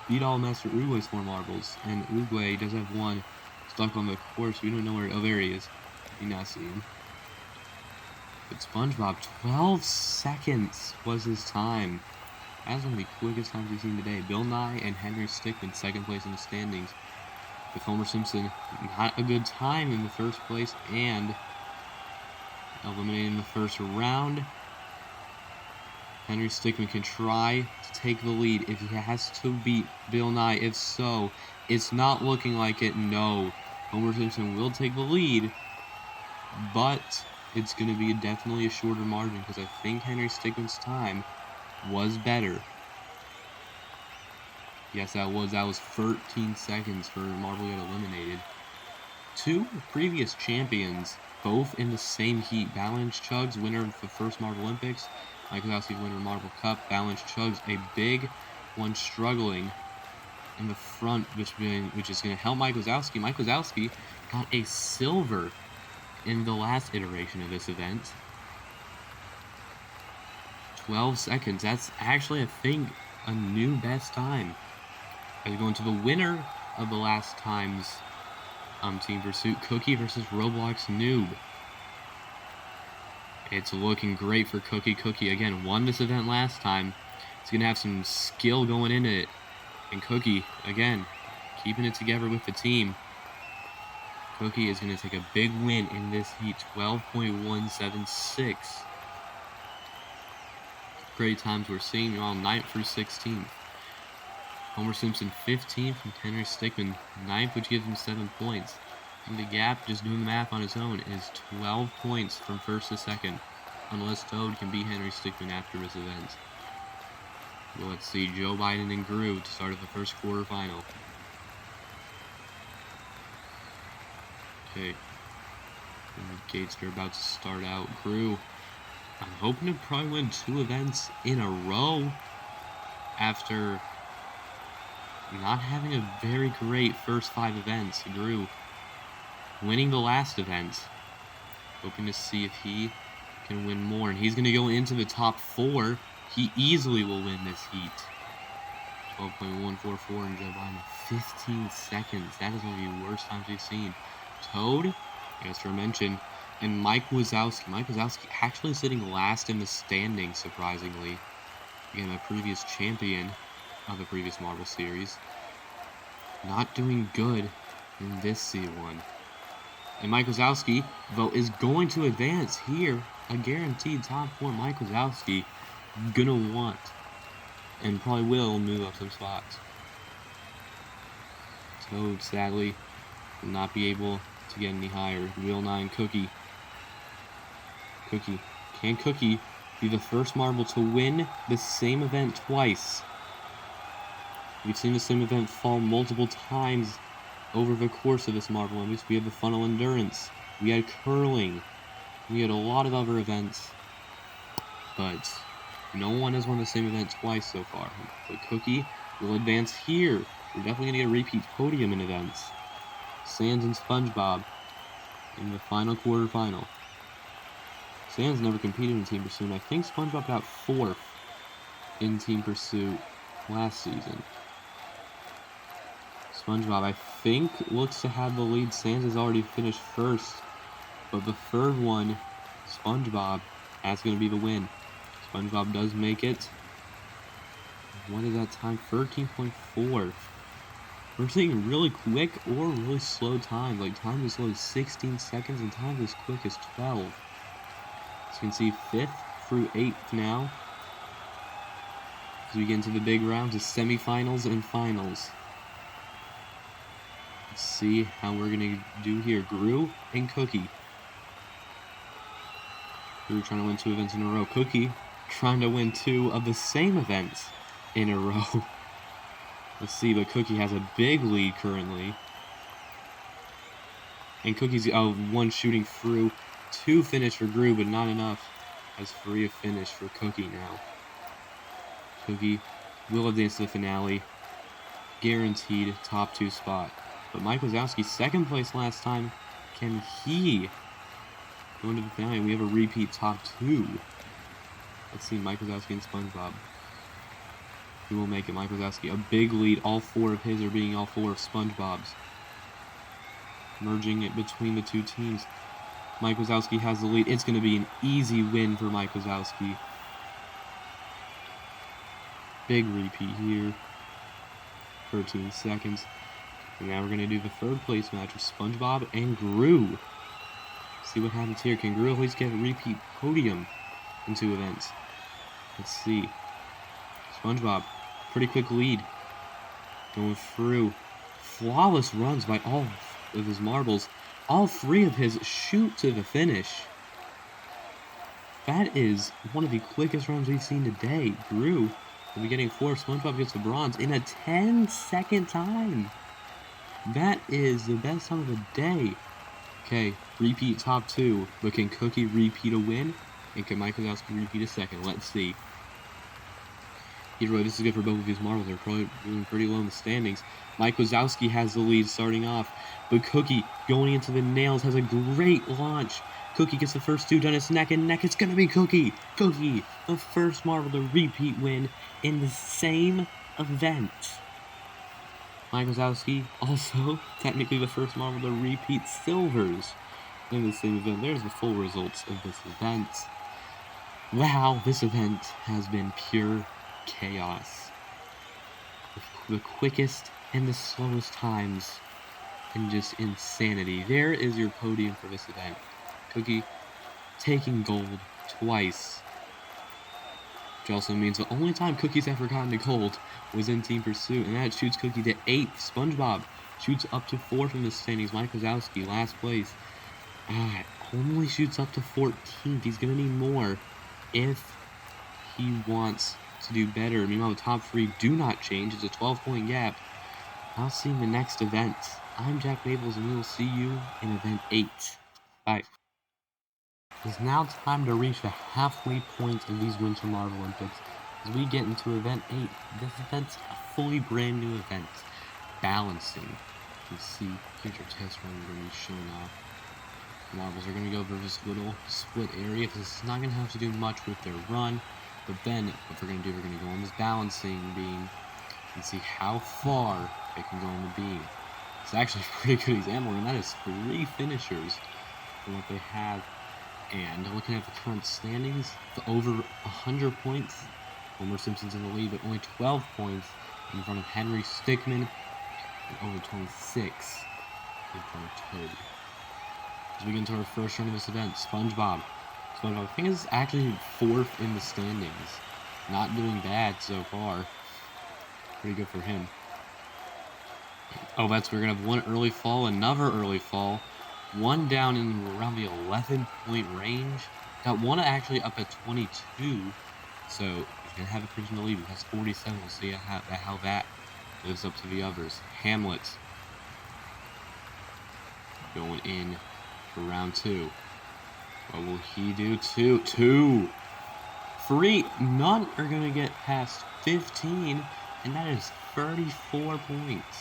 beat all Master Uruguay's 4 marbles. And Uruguay does have 1 stuck on the course. We don't know where. Oh, there he is. You not see him. But SpongeBob, 12 seconds was his time. That's one of the quickest times we've seen today. Bill Nye and Henry Stickmin, 2nd place in the standings. With Homer Simpson, not a good time in the 1st place and eliminated in the 1st round. Henry Stickmin can try to take the lead if he has to beat Bill Nye. If so, it's not looking like it. No, Homer Simpson will take the lead, but it's going to be definitely a shorter margin because I think Henry Stickmin's time was better. Yes, that was 13 seconds for Marble to get eliminated. 2 previous champions, both in the same heat. Balance Chugs, winner of the first Marbolympics. Mike Wazowski, winner of Marble Cup. Balance Chugs, a big one struggling in the front, which is going to help Mike Wazowski. Mike Wazowski got a silver in the last iteration of this event. 12 seconds. That's actually, I think, a new best time. As we go into the winner of the last time's Team Pursuit, Cookie versus Roblox Noob. It's looking great for Cookie. Cookie, again, won this event last time. He's going to have some skill going into it. And Cookie, again, keeping it together with the team. Cookie is going to take a big win in this heat, 12.176. Great times we're seeing. They're all 9th through 16th. Homer Simpson 15th from Henry Stickmin 9th, which gives him 7 points. And the gap, just doing the math on his own, is 12 points from 1st to 2nd, unless Toad can beat Henry Stickmin after this event. Well, let's see, Joe Biden and Gru to start at the 1st quarterfinal. Okay, and the gates are about to start out. Gru, I'm hoping to probably win 2 events in a row after not having a very great first 5 events. Gru winning the last event, hoping to see if he can win more. And he's going to go into the top 4. He easily will win this heat. 12.144 and Joe Biden 15 seconds. That is one of the worst times we've seen. Toad, as for mention, and Mike Wazowski. Mike Wazowski actually sitting last in the standings, surprisingly. Again, a previous champion of the previous Marble Series. Not doing good in this C1. And Mike Wazowski, though, is going to advance here. A guaranteed top 4 Mike Wazowski. Gonna want and probably will move up some spots. Toad, sadly, will not be able to get any higher. Will not, and Cookie. Can Cookie be the first marble to win the same event twice? We've seen the same event fall multiple times over the course of this Marbolympics. We had the funnel endurance, we had curling, we had a lot of other events, but no one has won the same event twice so far. But Cookie will advance here. We're definitely going to get a repeat podium in events. Sans and SpongeBob in the final quarterfinal. Sans never competed in Team Pursuit, and I think SpongeBob got 4th in Team Pursuit last season. SpongeBob, I think, looks to have the lead. Sans has already finished 1st, but the 3rd one, SpongeBob, that's going to be the win. SpongeBob does make it. What is that time? 13.4. We're seeing really quick or really slow times. Like times as slow as 16 seconds and times as quick as 12. As you can see, 5th through 8th now. As we get into the big rounds of semifinals and finals. Let's see how we're going to do here. Gru and Cookie. Gru trying to win 2 events in a row. Cookie trying to win 2 of the same events in a row. Let's see, but Cookie has a big lead currently. And Cookie's one shooting through. 2 finish for Gru, but not enough. As 3 a finish for Cookie now. Cookie will advance to the finale. Guaranteed top 2 spot. But Mike Wazowski, 2nd place last time. Can he go into the finale? We have a repeat top 2. Let's see, Mike Wazowski and SpongeBob. Who will make it? Mike Wazowski, a big lead. All 4 of his are being all 4 of SpongeBob's. Merging it between the 2 teams. Mike Wazowski has the lead. It's going to be an easy win for Mike Wazowski. Big repeat here. 13 seconds. And now we're going to do the 3rd place match with SpongeBob and Gru. See what happens here. Can Gru at least get a repeat podium in 2 events? Let's see. SpongeBob, pretty quick lead. Going through. Flawless runs by all of his marbles. All 3 of his shoot to the finish. That is one of the quickest runs we've seen today. Gru will be getting 4. SpongeBob gets the bronze in a 10-second time. That is the best time of the day. Okay, repeat top 2. But can Cookie repeat a win? And can Mike Wazowski repeat a 2nd? Let's see. Either way, this is good for both of these marbles. They're probably doing pretty low in the standings. Mike Wazowski has the lead starting off. But Cookie, going into the nails, has a great launch. Cookie gets the first 2 done. It's neck and neck. It's going to be Cookie. Cookie, the first marble to repeat win in the same event. Mike Wazowski, also technically the first marble to repeat silvers in the same event. There's the full results of this event. Wow, this event has been pure chaos. The quickest and the slowest times, and just insanity. There is your podium for this event. Cookie taking gold twice. Which also means the only time Cookie's ever gotten to gold was in Team Pursuit, and that shoots Cookie to 8th. SpongeBob shoots up to 4th in the standings. Mike Wazowski, last place. Only shoots up to 14th. He's going to need more if he wants to do better. Meanwhile, the top 3 do not change. It's a 12-point gap. I'll see you in the next event. I'm Jack Maples, and we will see you in event 8. Bye. It's now time to reach the halfway point of these Winter Marbolympics as we get into event 8. This event's a fully brand new event. Balancing. You can see, here's your test run we're going to be showing off. The marbles are going to go over this little split area. This is not going to have to do much with their run. But then, what we're going to do, we're going to go on this balancing beam and see how far they can go on the beam. It's actually a pretty good example, and that is 3 finishers from what they have. And looking at the current standings, over 100 points. Homer Simpson's in the lead, but only 12 points in front of Henry Stickmin, and over 26 in front of Toad. As we get into our first run of this event, SpongeBob. SpongeBob, I think, is actually 4th in the standings. Not doing bad so far. Pretty good for him. Oh, we're going to have one early fall, another early fall. One down in around the 11-point range. Got one actually up at 22. So he's going to have a provisional lead. He has 47. We'll see how that lives up to the others. Hamlet going in for round 2. What will he do? Two. 3. None are going to get past 15. And that is 34 points.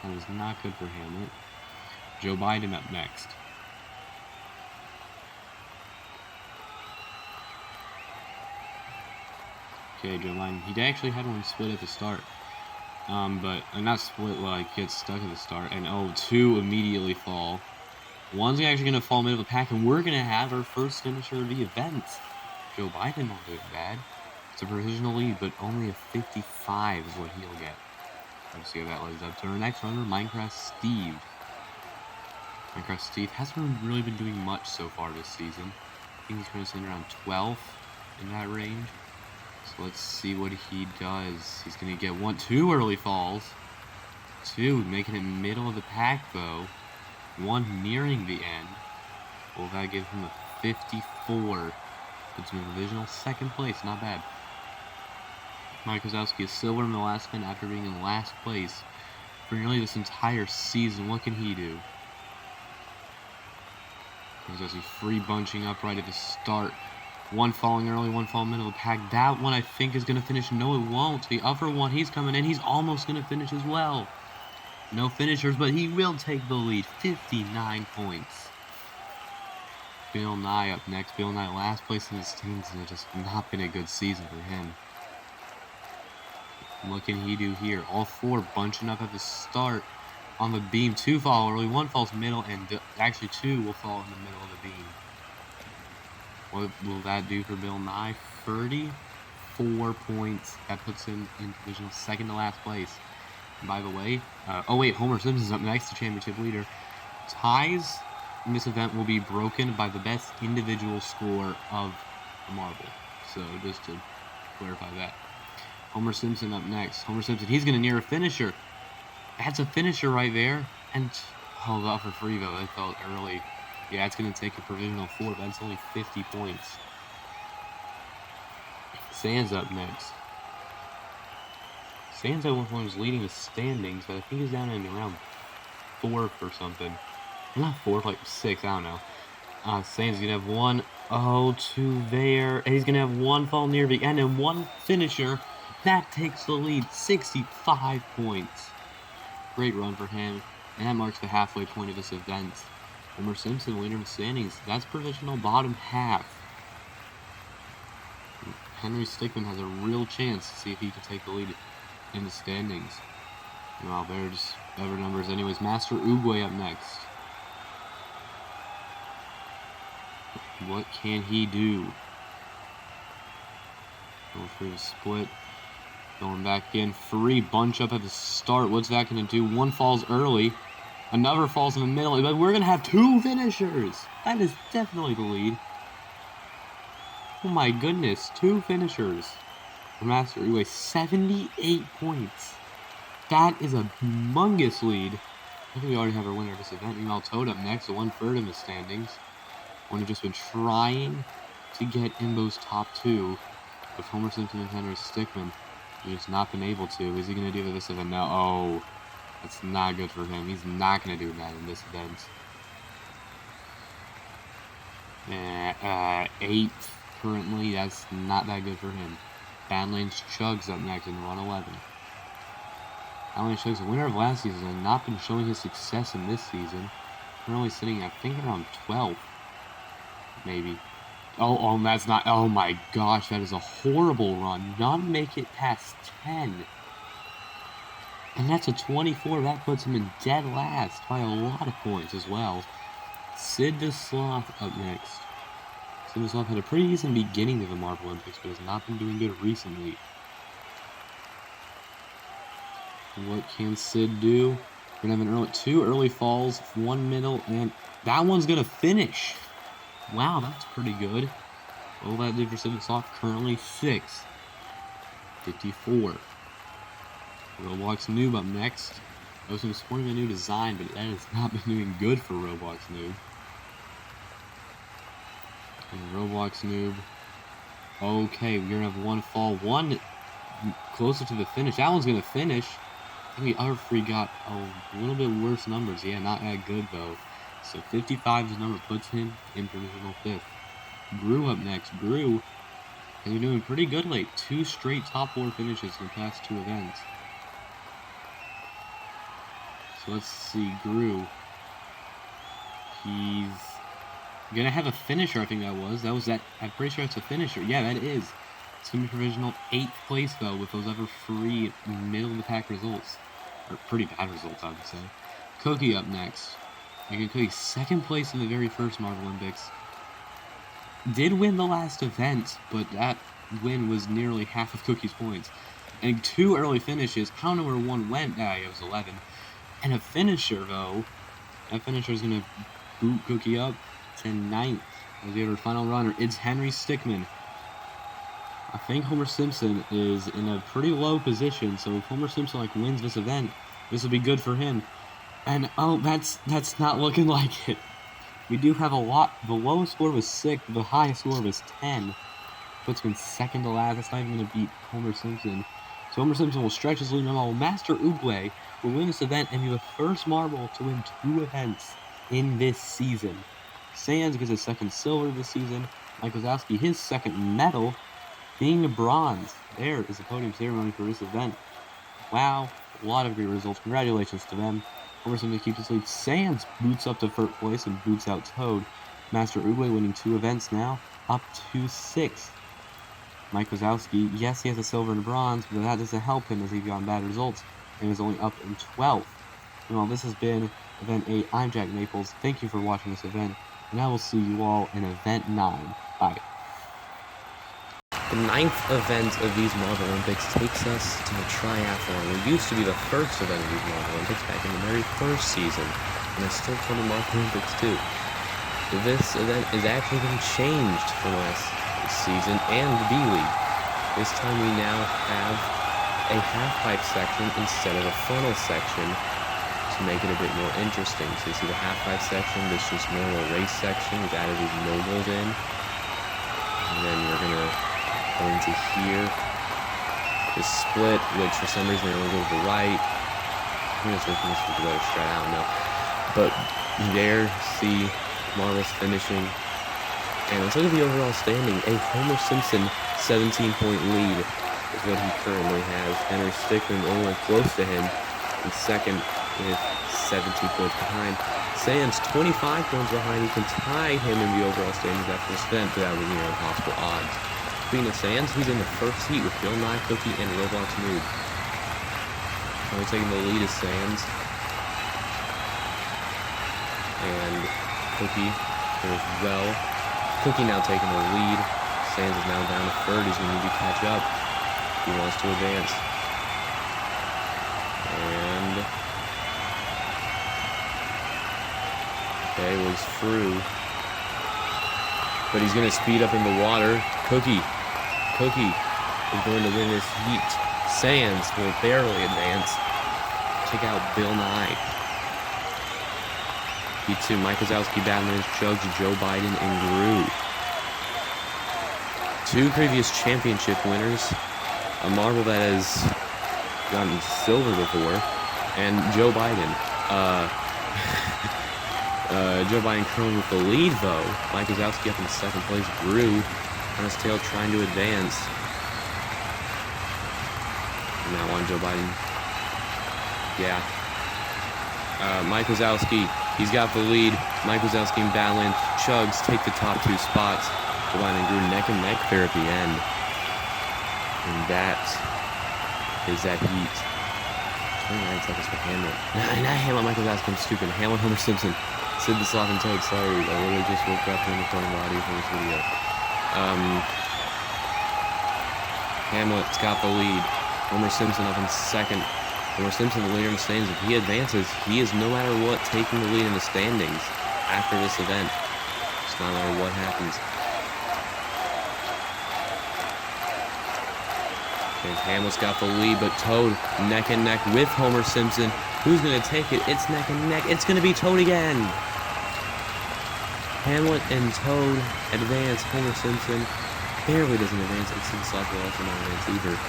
That was not good for Hamlet. Joe Biden up next. Okay, Joe Biden. He actually had one split at the start. But not split, like gets stuck at the start. And 2 immediately fall. One's actually going to fall middle of the pack, and we're going to have our first finisher of the event. Joe Biden not doing bad. It's a provisional lead, but only a 55 is what he'll get. Let's see how that lives up to our next runner, Minecraft Steve. Minecraft Steve hasn't really been doing much so far this season. I think he's finishing around 12th in that range. So let's see what he does. He's going to get 2 early falls. 2, making it middle of the pack though. 1 nearing the end. Will that give him a 54? Puts him in provisional second place, not bad. Mike Kozowski is silver in the last spin after being in last place for nearly this entire season. What can he do? Kozowski free bunching up right at the start. 1 falling early, 1 falling middle of the pack. That one I think is going to finish. No, it won't. The other one, he's coming in. He's almost going to finish as well. No finishers, but he will take the lead. 59 points. Bill Nye up next. Bill Nye last place in his teams, and it's just not been a good season for him. What can he do here? All 4 bunching up at the start on the beam. 2 fall early, 1 falls middle, and actually 2 will fall in the middle of the beam. What will that do for Bill Nye? 34 points. That puts him in provisional second to last place. And by the way, Homer Simpson's up next, the championship leader. Ties in this event will be broken by the best individual score of the marble. So just to clarify that. Homer Simpson up next. Homer Simpson, he's going to near a finisher. That's a finisher right there. And hold up for free though. I felt early. Yeah, it's going to take a provisional 4. That's only 50 points. Sands up next. Sands at one point was leading the standings, but I think he's down in around 4th or something. Not 4th, like 6th, I don't know. Sands is going to have 2 there. And he's going to have 1 fall near the end and 1 finisher. That takes the lead, 65 points. Great run for him. And that marks the halfway point of this event. Homer Simpson, leader in the standings. That's provisional bottom half. Henry Stickman has a real chance to see if he can take the lead in the standings. Well, there's other numbers. Anyways, Master Uguay up next. What can he do? Going for the split. Going back in. 3 bunch up at the start. What's that going to do? 1 falls early. Another falls in the middle. But we're going to have 2 finishers. That is definitely the lead. Oh my goodness. 2 finishers. For Master Uguay. 78 points. That is a humongous lead. I think we already have our winner of this event. Meanwhile, Toad up next. The 1/3 in the standings. One who's just been trying to get in those top 2 with Homer Simpson and Henry Stickman. He's just not been able to. Is he going to do this event now? Oh, that's not good for him. He's not going to do that in this event. 8th currently. That's not that good for him. Badlands Chugs up next in run 11. Badlands Chugs, the winner of last season, has not been showing his success in this season. Currently sitting, I think, around 12th. Maybe. Oh, that's not. Oh my gosh, that is a horrible run. Not make it past 10. And that's a 24. That puts him in dead last by a lot of points as well. Sid the Sloth up next. Sid the Sloth had a pretty decent beginning of the Marbolympics, but has not been doing good recently. What can Sid do? We're going to have 2 early falls, 1 middle, and that one's going to finish. Wow, that's pretty good. All that did for Civic Soft, currently 6:54. Roblox Noob up next. I was supporting a new design, but that has not been doing good for Roblox Noob. And Roblox Noob. Okay, we're gonna have one fall, one closer to the finish. That one's gonna finish. I think the other three got a little bit worse numbers. Yeah, not that good though. So 55's number puts him in provisional 5th. Brew up next. Brew has been doing pretty good late. 2 straight top 4 finishes in the past 2 events. So let's see, Brew. He's gonna have a finisher, I think that was. I'm pretty sure it's a finisher. Yeah, that is. It's gonna be provisional 8th place though, with those other 3 middle of the pack results. Or pretty bad results, I would say. Cookie up next. Making Cookie 2nd place in the very first Marbolympics. Did win the last event, but that win was nearly half of Cookie's points. And 2 early finishes. I don't know where one went. It was 11. And a finisher, though. That finisher is going to boot Cookie up to 9th. As the other final runner, it's Henry Stickman. I think Homer Simpson is in a pretty low position, so if Homer Simpson wins this event, this will be good for him. And oh, that's not looking like it. We do have a lot. The lowest score was 6. The highest score was 10. Puts him in 2nd to last. That's not even going to beat Homer Simpson. So Homer Simpson will stretch his lead. Meanwhile, Master Oogway will win this event and be the first Marble to win 2 events in this season. Sands gets his 2nd silver this season. Mike Wazowski, his 2nd medal, being a bronze. There is the podium ceremony for this event. Wow, a lot of great results. Congratulations to them. Homer Simpson keeps his lead. Sands boots up to 3rd place and boots out Toad. Master Oogway winning 2 events now, up to 6th. Mike Wazowski, yes, he has a silver and a bronze, but that doesn't help him as he's gotten bad results and is only up in 12th. Well, this has been Event 8. I'm Jack Maples. Thank you for watching this event, and I will see you all in Event 9. Bye. The 9th event of these Marbolympics takes us to the Triathlon. It used to be the first event of these Marbolympics back in the very first season, and it's still called the Marbolympics too. This event is actually been changed from last season and the B-League. This time we now have a halfpipe section instead of a funnel section to make it a bit more interesting. So you see the halfpipe section, this just normal race section. We've added these Moguls in, and then we're gonna go into here. This split, which for some reason they only go to the right. I think it's looking to go straight. I don't know. But there, see Marbles finishing. And let's look at the overall standing. A Homer Simpson 17-point lead is what he currently has. Henry Stickman only close to him in 2nd with 17 points behind. Sands 25 points behind. He can tie him in the overall standings after this event, but that would be near impossible odds. Speaking of Sands, he's in the 1st heat with Bill Nye, Cookie, and Roblox Noob. Only taking the lead is Sands. And Cookie there as well. Cookie now taking the lead. Sands is now down to 3rd. He's going to need to catch up. He wants to advance. And okay, well, he's through. But he's going to speed up in the water. Cookie is going to win this heat. Sands will barely advance. Check out Bill Nye. P2, Mike Wazowski battling his Chugs, Joe Biden, and Gru. 2 previous championship winners. A Marble that has gotten silver before. And Joe Biden. Joe Biden currently with the lead, though. Mike Wazowski up in 2nd place. Gru on his tail trying to advance. And that one, Joe Biden. Yeah. Mike Wazowski, he's got the lead. Mike Wazowski and battling. Chugs take the top 2 spots. Joe Biden and Gru neck and neck there at the end. And that is that heat. 29 seconds for Hamlet. Not Hamlet, Mike Wazowski, I'm stupid. Hamlet, Homer Simpson. Sid the Sloth and Toad, sorry. I literally just woke up and recording the audio for this video. Hamlet's got the lead. Homer Simpson up in 2nd. Homer Simpson, the leader in the standings. If he advances, he is no matter what taking the lead in the standings after this event. Just no matter what happens. And Hamlet's got the lead, but Toad neck and neck with Homer Simpson. Who's going to take it? It's neck and neck. It's going to be Toad again. Hamlet and Toad advance. Homer Simpson barely doesn't advance. It seems like will also not advance either.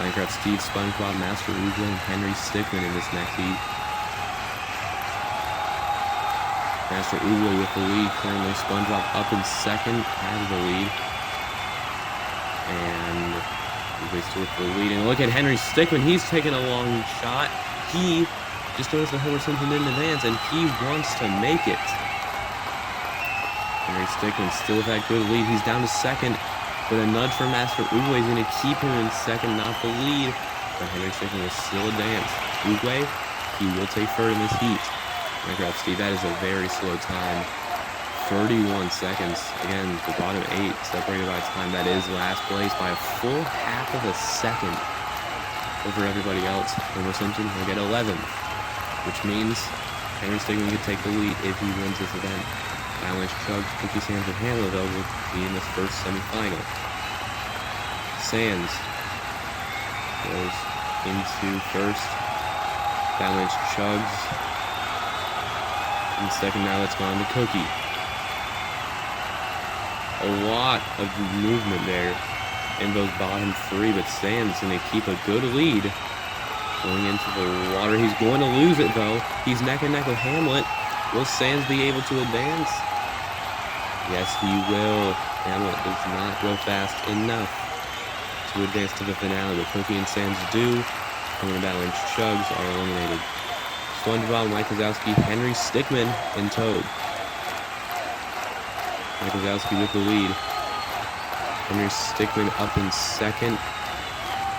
Minecraft Steve, SpongeBob, Master Ugo, and Henry Stickmin in this next heat. Master Ugo with the lead currently. SpongeBob up in second, has the lead. And Ugo's still with the lead. And look at Henry Stickmin. He's taking a long shot. He just noticed that Homer Simpson didn't advance, and he wants to make it. Henry Stickmin still with that good lead. He's down to second, but a nudge from Master Uguay is going to keep him in second, not the lead. But Henry Stickmin will still advance. Uguay, he will take third in this heat. Minecraft Steve, that is a very slow time. 31 seconds. Again, the bottom 8 separated by time. That is last place by a full half of a second over everybody else. Homer Simpson will get 11, which means Henry Stickmin could take the lead if he wins this event. Avalanche Chug, Cookie Sands, and Hamlet will be in this first semifinal. Sands goes into first. Avalanche Chugs in second. Now it's gone to Cookie. A lot of movement there in those bottom 3, but Sands going to keep a good lead. Going into the water. He's going to lose it, though. He's neck and neck with Hamlet. Will Sands be able to advance? Yes, he will. Hamlet does not go fast enough to advance to the finale, but Cookie and Sands do. Coming to battle, and Chugs are eliminated. SpongeBob, Mike Wazowski, Henry Stickmin, and Toad. Mike Wazowski with the lead. Henry Stickmin up in second.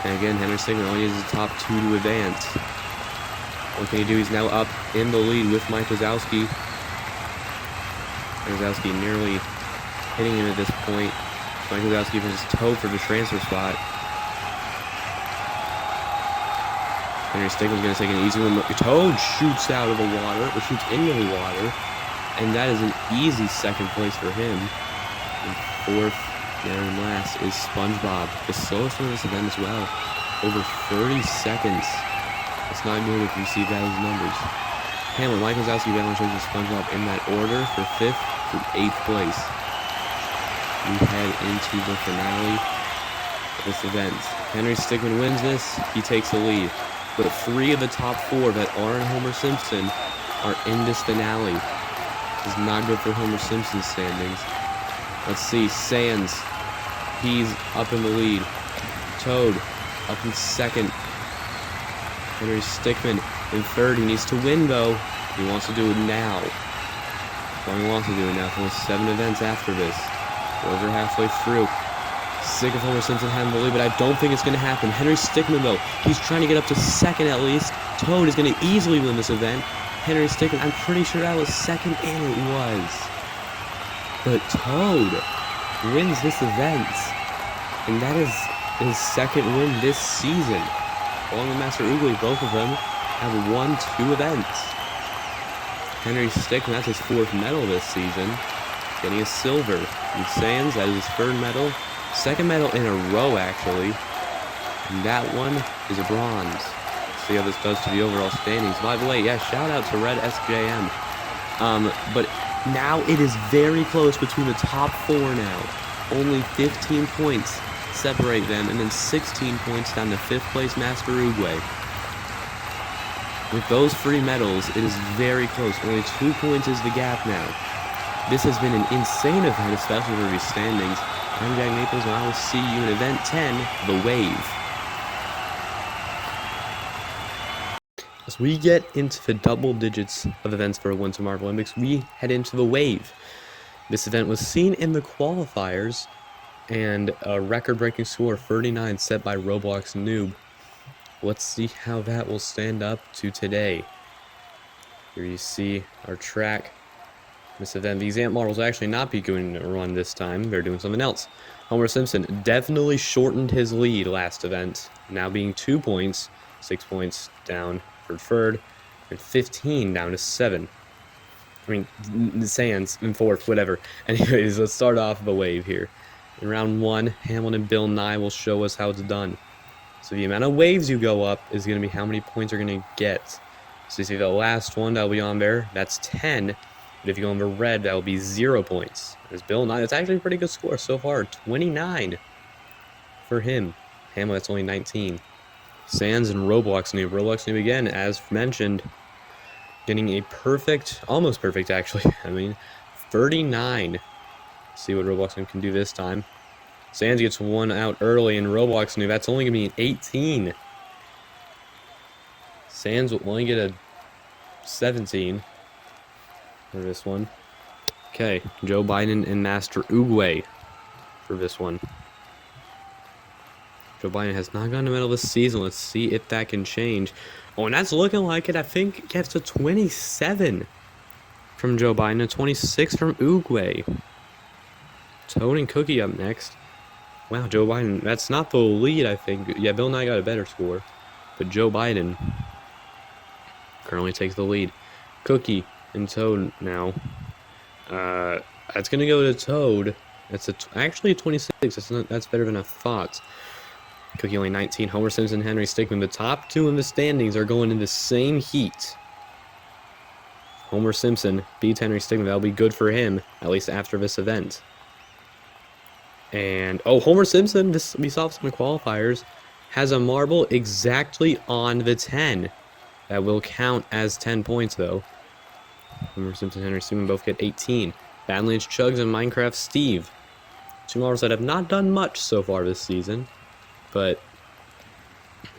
And again, Henry Stickmin only uses the top 2 to advance. What can he do? He's now up in the lead with Mike Wazowski. Wazowski nearly hitting him at this point. Mike Wazowski versus Toad for the transfer spot. Henry Stickmin's going to take an easy one. Toad shoots out of the water, or shoots into the water. And that is an easy second place for him. And fourth, and last, is SpongeBob. The slowest one of this event as well. Over 30 seconds. It's not good if you see those numbers. Hamlet, Mike Wazowski, Valentine, and SpongeBob in that order for 5th through 8th place. We head into the finale of this event. Henry Stickmin wins this. He takes the lead. But 3 of the top 4 that are in Homer Simpson are in this finale. This is not good for Homer Simpson's standings. Let's see. Sands. He's up in the lead. Toad up in second. Henry Stickmin in third. He needs to win, though. He wants to do it now. Well, he wants to do it now. For 7 events after this. We're over halfway through. Sick of Homer Simpson having the lead, but I don't think it's going to happen. Henry Stickmin, though, he's trying to get up to second at least. Toad is going to easily win this event. Henry Stickmin, I'm pretty sure that was second, and it was. But Toad wins this event. And that is his second win this season. Along with Master Oogly, both of them have won 2 events. Henry Stickmin, that's his 4th medal this season. Getting a silver. And Sands, that is his 3rd medal. 2nd medal in a row, actually. And that one is a bronze. Let's see how this does to the overall standings. By the way, yeah, shout out to Red SJM. But now it is very close between the top 4 now. Only 15 points separate them, and then 16 points down to 5th place Master Uruguay. With those 3 medals, it is very close. Only 2 points is the gap now. This has been an insane event, especially for these standings. I'm Jack Naples, and I will see you in Event 10, The Wave. As we get into the double digits of events for Winter Marbolympics, we head into The Wave. This event was seen in the qualifiers, and a record-breaking score, 39, set by Roblox Noob. Let's see how that will stand up to today. Here you see our track. This event, these ant marbles will actually not be going to run this time. They're doing something else. Homer Simpson definitely shortened his lead last event, now being 2 points, 6 points down for third, and 15 down to 7. I mean, Sands in 4th, whatever. Anyways, let's start off the wave here. In round 1, Hamlet and Bill Nye will show us how it's done. So the amount of waves you go up is going to be how many points you're going to get. So you see the last one that will be on there, that's 10. But if you go on the red, that will be 0 points. There's Bill Nye. That's actually a pretty good score so far. 29 for him. Hamlet's only 19. Sands and Roblox Noob. Roblox Noob again, as mentioned, getting a perfect, almost perfect actually. 39. See what Roblox Noob can do this time. Sands gets one out early, and Roblox Noob, that's only going to be an 18. Sands will only get a 17 for this one. Okay, Joe Biden and Master Uguay for this one. Joe Biden has not gotten a medal this season. Let's see if that can change. Oh, and that's looking like it. I think it gets to 27 from Joe Biden and 26 from Uguay. Toad and Cookie up next. Wow, Joe Biden, that's not the lead, I think. Yeah, Bill Nye got a better score. But Joe Biden currently takes the lead. Cookie and Toad now. That's going to go to Toad. That's actually a 26. That's better than I thought. Cookie only 19. Homer Simpson, Henry Stickmin. The top two in the standings are going in the same heat. Homer Simpson beats Henry Stickmin. That'll be good for him, at least after this event. And, oh, Homer Simpson, we saw this in the qualifiers, has a marble exactly on the 10. That will count as 10 points, though. Homer Simpson and Henry Stickmin both get 18. Badlands Chugs and Minecraft Steve. Two marbles that have not done much so far this season. But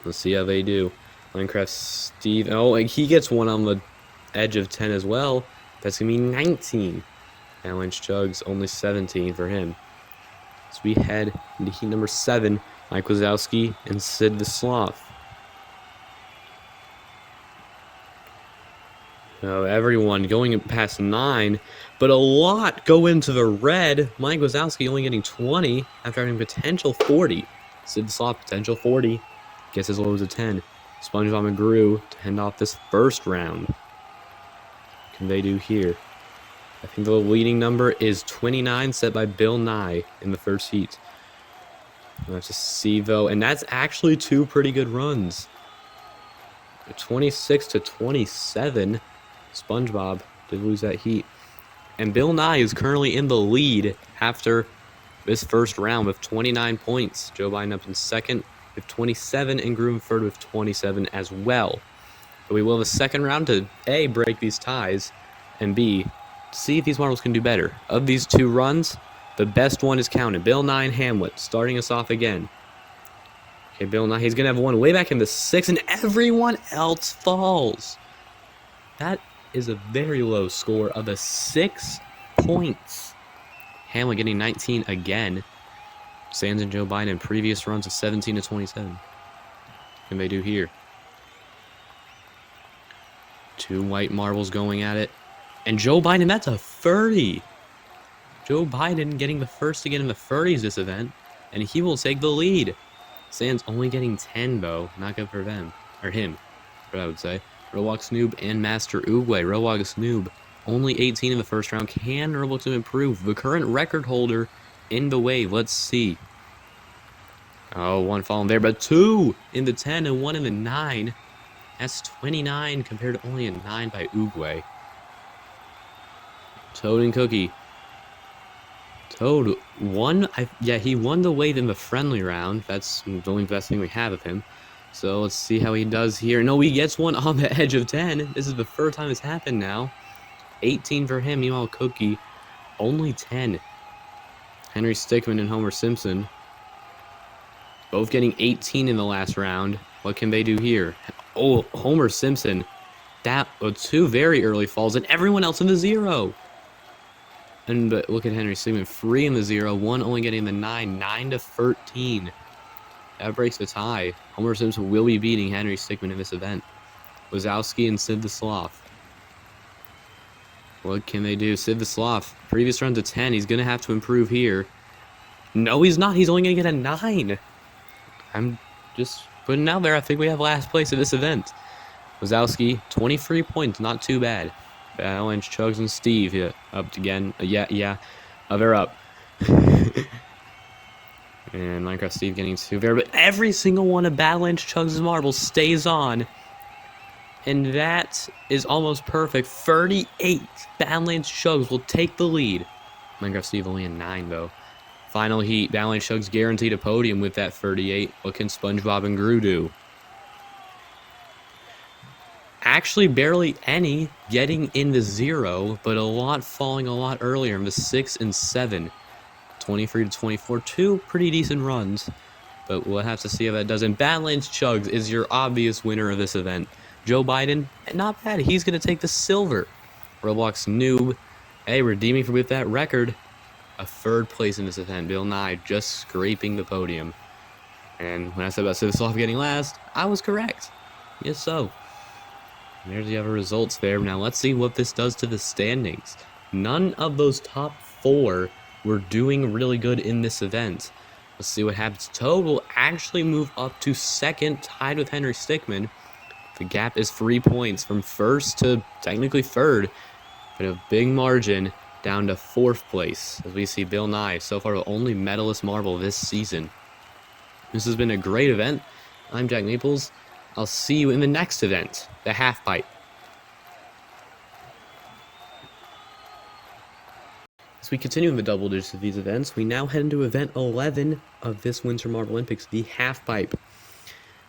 let's see how they do. Minecraft Steve. Oh, and he gets one on the edge of 10 as well. That's going to be 19. Badlands Chugs, only 17 for him. So we head into heat number 7. Mike Wazowski and Sid the Sloth. So everyone going past 9, but a lot go into the red. Mike Wazowski only getting 20 after having potential 40. Sid the Sloth, potential 40. Gets as low as a 10. SpongeBob and Gru to end off this first round. What can they do here? I think the leading number is 29, set by Bill Nye in the first heat. We'll have to see, though. And that's actually two pretty good runs. 26 to 27. SpongeBob did lose that heat. And Bill Nye is currently in the lead after this first round with 29 points. Joe Biden up in second with 27 and Groom third with 27 as well. But we will have a second round to A, break these ties, and B, see if these marbles can do better. Of these two runs, the best one is counted. Bill Nye and Hamlet starting us off again. Okay, Bill Nye, he's going to have one way back in the 6, and everyone else falls. That is a very low score of a 6 points. Hamlet getting 19 again. Sands and Joe Biden previous runs of 17 to 27. What can they do here? Two white marbles going at it. And Joe Biden, that's a 30. Joe Biden getting the first again in the 30s this event. And he will take the lead. Sands only getting 10, though. Not good for them. Or him, what I would say. Roblox Noob and Master Uguay. Roblox Noob only 18 in the first round. Can Roblox Noob improve? The current record holder in the wave. Let's see. Oh, one falling there, but 2 in the 10 and 1 in the 9. That's 29 compared to only a 9 by Uguay. Toad and Cookie. Toad won. He won the wave in the friendly round. That's the only best thing we have of him. So let's see how he does here. No, he gets one on the edge of 10. This is the third time it's happened now. 18 for him. Meanwhile, Cookie only 10. Henry Stickmin and Homer Simpson both getting 18 in the last round. What can they do here? Oh, Homer Simpson. That 2 very early falls, and everyone else in the 0. But look at Henry Stickmin, 3 in the 0, 1 only getting the 9, 9 to 13. That breaks the tie. Homer Simpson will be beating Henry Stickmin in this event. Wazowski and Sid the Sloth. What can they do? Sid the Sloth, previous run to 10. He's going to have to improve here. No, he's not. He's only going to get a 9. I'm just putting it out there. I think we have last place at this event. Wazowski, 23 points. Not too bad. Balance, Chugs, and Steve up again. They're up. And Minecraft Steve getting 2 there, but every single one of Battlelands Chugs' marbles stays on. And that is almost perfect. 38 Battlelands Chugs will take the lead. Minecraft Steve only a 9 though. Final heat, Battlelands Chugs guaranteed a podium with that 38. What can SpongeBob and Gru do? Actually, barely any getting in the 0, but a lot falling a lot earlier in the 6 and 7. 23 to 24, 2 pretty decent runs, but we'll have to see how that does. And Battlelands Chugs is your obvious winner of this event. Joe Biden, not bad. He's going to take the silver. Roblox Noob, hey, redeeming with that record. A 3rd place in this event. Bill Nye just scraping the podium. And when I said about Civisoft getting last, I was correct. Yes, so. There's the other results there. Now let's see what this does to the standings. None of those top 4 were doing really good in this event. Let's see what happens. Toad will actually move up to 2nd, tied with Henry Stickmin. The gap is 3 points from 1st to technically 3rd, but a big margin down to 4th place. As we see Bill Nye, so far the only medalist marble this season. This has been a great event. I'm Jack Naples. I'll see you in the next event, the Halfpipe. As we continue in the double digits of these events, we now head into event 11 of this Winter Marbolympics, the Halfpipe.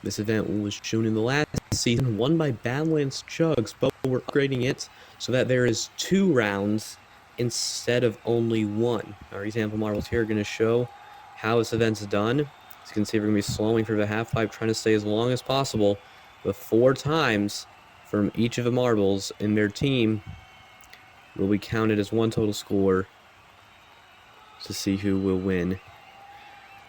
This event was shown in the last season, won by Battlelands Chugs, but we're upgrading it so that there is 2 rounds instead of only 1. Our example marbles here are going to show how this event's done. As you can see, we're going to be slowing through the Halfpipe, trying to stay as long as possible, but 4 times from each of the marbles in their team will be counted as 1 total score to see who will win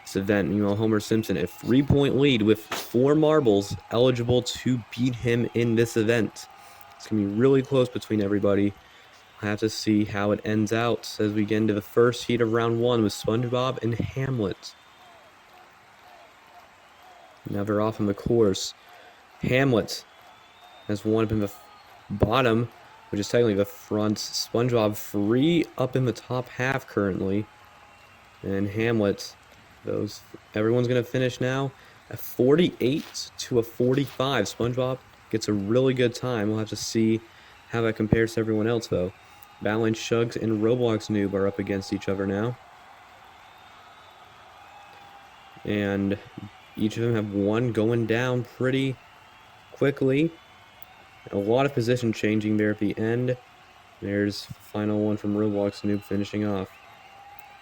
this event. Meanwhile, Homer Simpson, a 3-point lead with 4 marbles eligible to beat him in this event. It's going to be really close between everybody. I have to see how it ends out as we get into the first heat of round 1 with SpongeBob and Hamlet. Now they're off on the course. Hamlet has one up in the bottom, which is technically the front. SpongeBob 3 up in the top half currently. And Hamlet, everyone's going to finish now at 48 to a 45. SpongeBob gets a really good time. We'll have to see how that compares to everyone else, though. Battlelands Chugs and Roblox Noob are up against each other now. And each of them have one going down pretty quickly. A lot of position changing there at the end. There's the final one from Roblox Noob finishing off.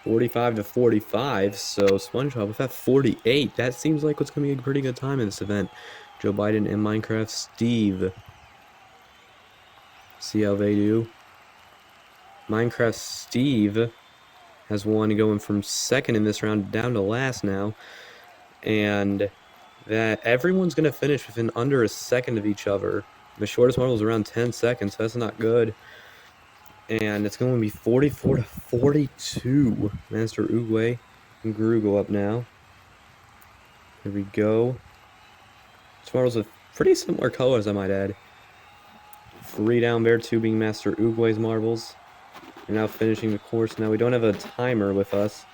45 to 45, so SpongeBob with that 48. That seems like what's going to be a pretty good time in this event. Joe Biden and Minecraft Steve. See how they do. Minecraft Steve has one going from 2nd in this round down to last now. And that everyone's going to finish within under a 2nd of each other. The shortest marble is around 10 seconds, so that's not good. And it's going to be 44 to 42. Master Oogway and Gru go up now. Here we go. This marble's a pretty similar colors, I might add. 3 down there, 2 being Master Oogway's marbles. We're now finishing the course. Now we don't have a timer with us.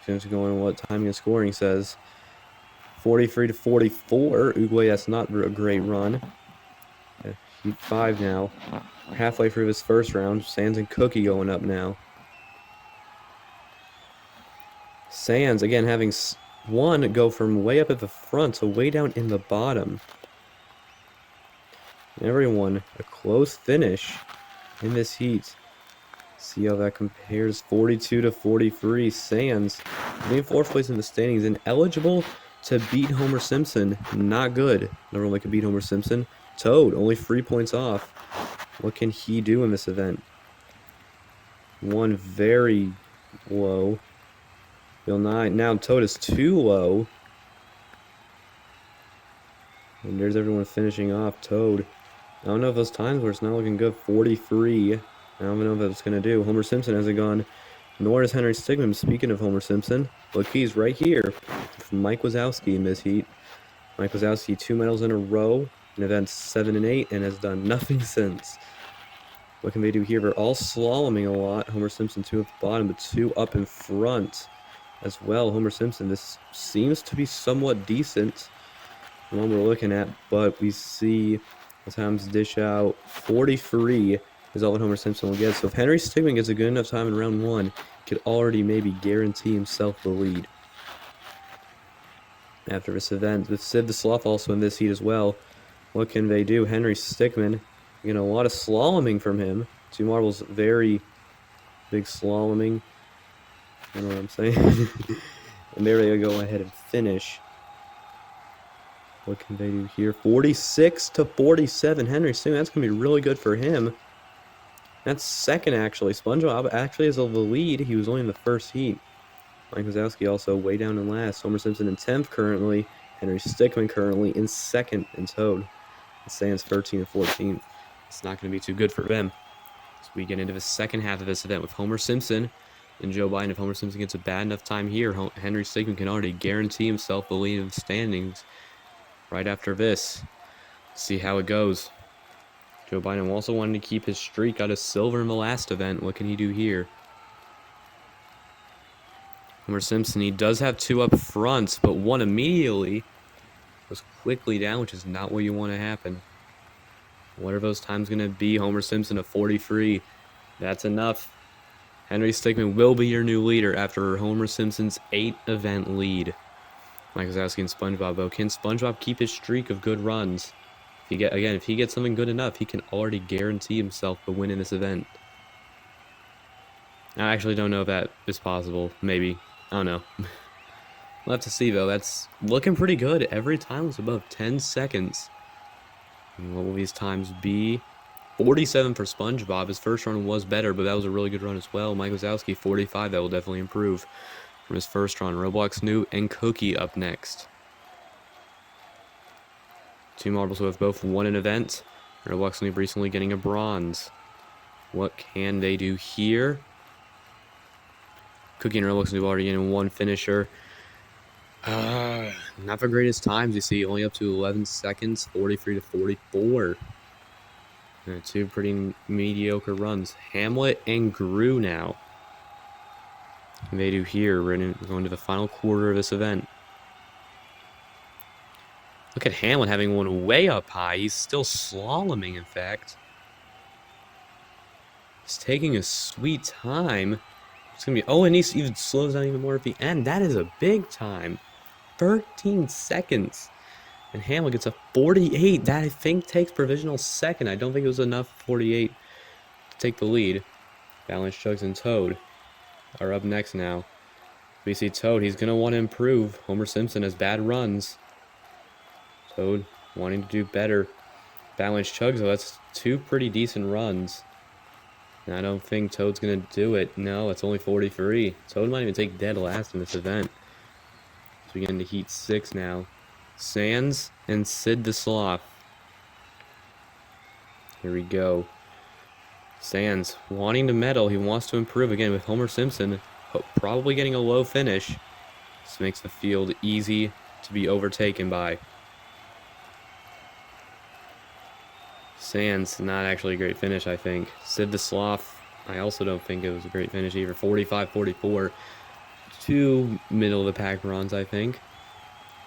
Just going on what timing and scoring says. 43 to 44. Oogway, that's not a great run. Heat 5 now. We're halfway through this first round. Sans and Cookie going up now. Sans, again, having one go from way up at the front to way down in the bottom. Everyone, a close finish in this heat. See how that compares. 42 to 43. Sans, being 4th place in the standings and eligible to beat Homer Simpson. Not good. Never only could beat Homer Simpson. Toad, only 3 points off. What can he do in this event? One very low. Bill Nye. Now Toad is 2 low. And there's everyone finishing off. Toad. I don't know if those times where it's not looking good. 43. I don't know what it's going to do. Homer Simpson hasn't gone. Nor is Henry Stigman. Speaking of Homer Simpson, look, he's right here. Mike Wazowski in this heat. Mike Wazowski, 2 medals in a row in events 7 and 8 and has done nothing since. What can they do here? They're all slaloming a lot. Homer Simpson 2 at the bottom, but 2 up in front. as well. Homer Simpson, this seems to be somewhat decent, the one we're looking at, but we see the times dish out. 43 is all that Homer Simpson will get. So if Henry Stigman gets a good enough time in round 1, he could already maybe guarantee himself the lead after this event. With Sid the Sloth also in this heat as well. What can they do? Henry Stickmin, a lot of slaloming from him. 2 marbles, very big slaloming. You know what I'm saying? And there they go ahead and finish. What can they do here? 46 to 47. Henry Stickmin, that's going to be really good for him. That's second, actually. SpongeBob actually has the lead. He was only in the first heat. Mike Wazowski also way down in last. Homer Simpson in 10th currently. Henry Stickmin currently in second, and Toad stands 13 and 14th. It's not going to be too good for them. So we get into the second half of this event with Homer Simpson and Joe Biden. If Homer Simpson gets a bad enough time here, Henry Stickmin can already guarantee himself the lead in the standings right after this. See how it goes. Joe Biden also wanted to keep his streak out of silver in the last event. What can he do here? Homer Simpson, he does have 2 up front, but 1 immediately was quickly down, which is not what you want to happen. What are those times going to be? Homer Simpson at 43. That's enough. Henry Stickmin will be your new leader after Homer Simpson's 8-event lead. Mike Wazowski and SpongeBob, though. Can SpongeBob keep his streak of good runs? If he gets something good enough, he can already guarantee himself the win in this event. I actually don't know if that is possible. Maybe. I don't know. We'll have to see, though. That's looking pretty good. Every time was above 10 seconds. And what will these times be? 47 for SpongeBob. His first run was better, but that was a really good run as well. Mike Wazowski, 45. That will definitely improve from his first run. Roblox New and Cookie up next. 2 marbles who have both won an event. Roblox New recently getting a bronze. What can they do here? Cookie and Roblox New already in 1 finisher. Not the greatest times, you see. Only up to 11 seconds, 43 to 44. 2 pretty mediocre runs. Hamlet and Gru now. What can they do here? We're going to the final quarter of this event. Look at Hamlet having one way up high. He's still slaloming, in fact. He's taking a sweet time. It's going to be... Oh, and he even slows down even more at the end. That is a big time. 13 seconds. And Hamlet gets a 48. That, I think, takes provisional second. I don't think it was enough 48 to take the lead. Balance Chugs and Toad are up next now. We see Toad. He's going to want to improve. Homer Simpson has bad runs. Toad wanting to do better. Balance Chugs, though, that's 2 pretty decent runs. And I don't think Toad's going to do it. No, it's only 43. Toad might even take dead last in this event. So we get into Heat 6 now. Sans and Sid the Sloth. Here we go. Sans wanting to medal. He wants to improve again with Homer Simpson. Probably getting a low finish. This makes the field easy to be overtaken by. Sans, not actually a great finish, I think. Sid the Sloth, I also don't think it was a great finish either. 45-44. 2 middle-of-the-pack runs, I think.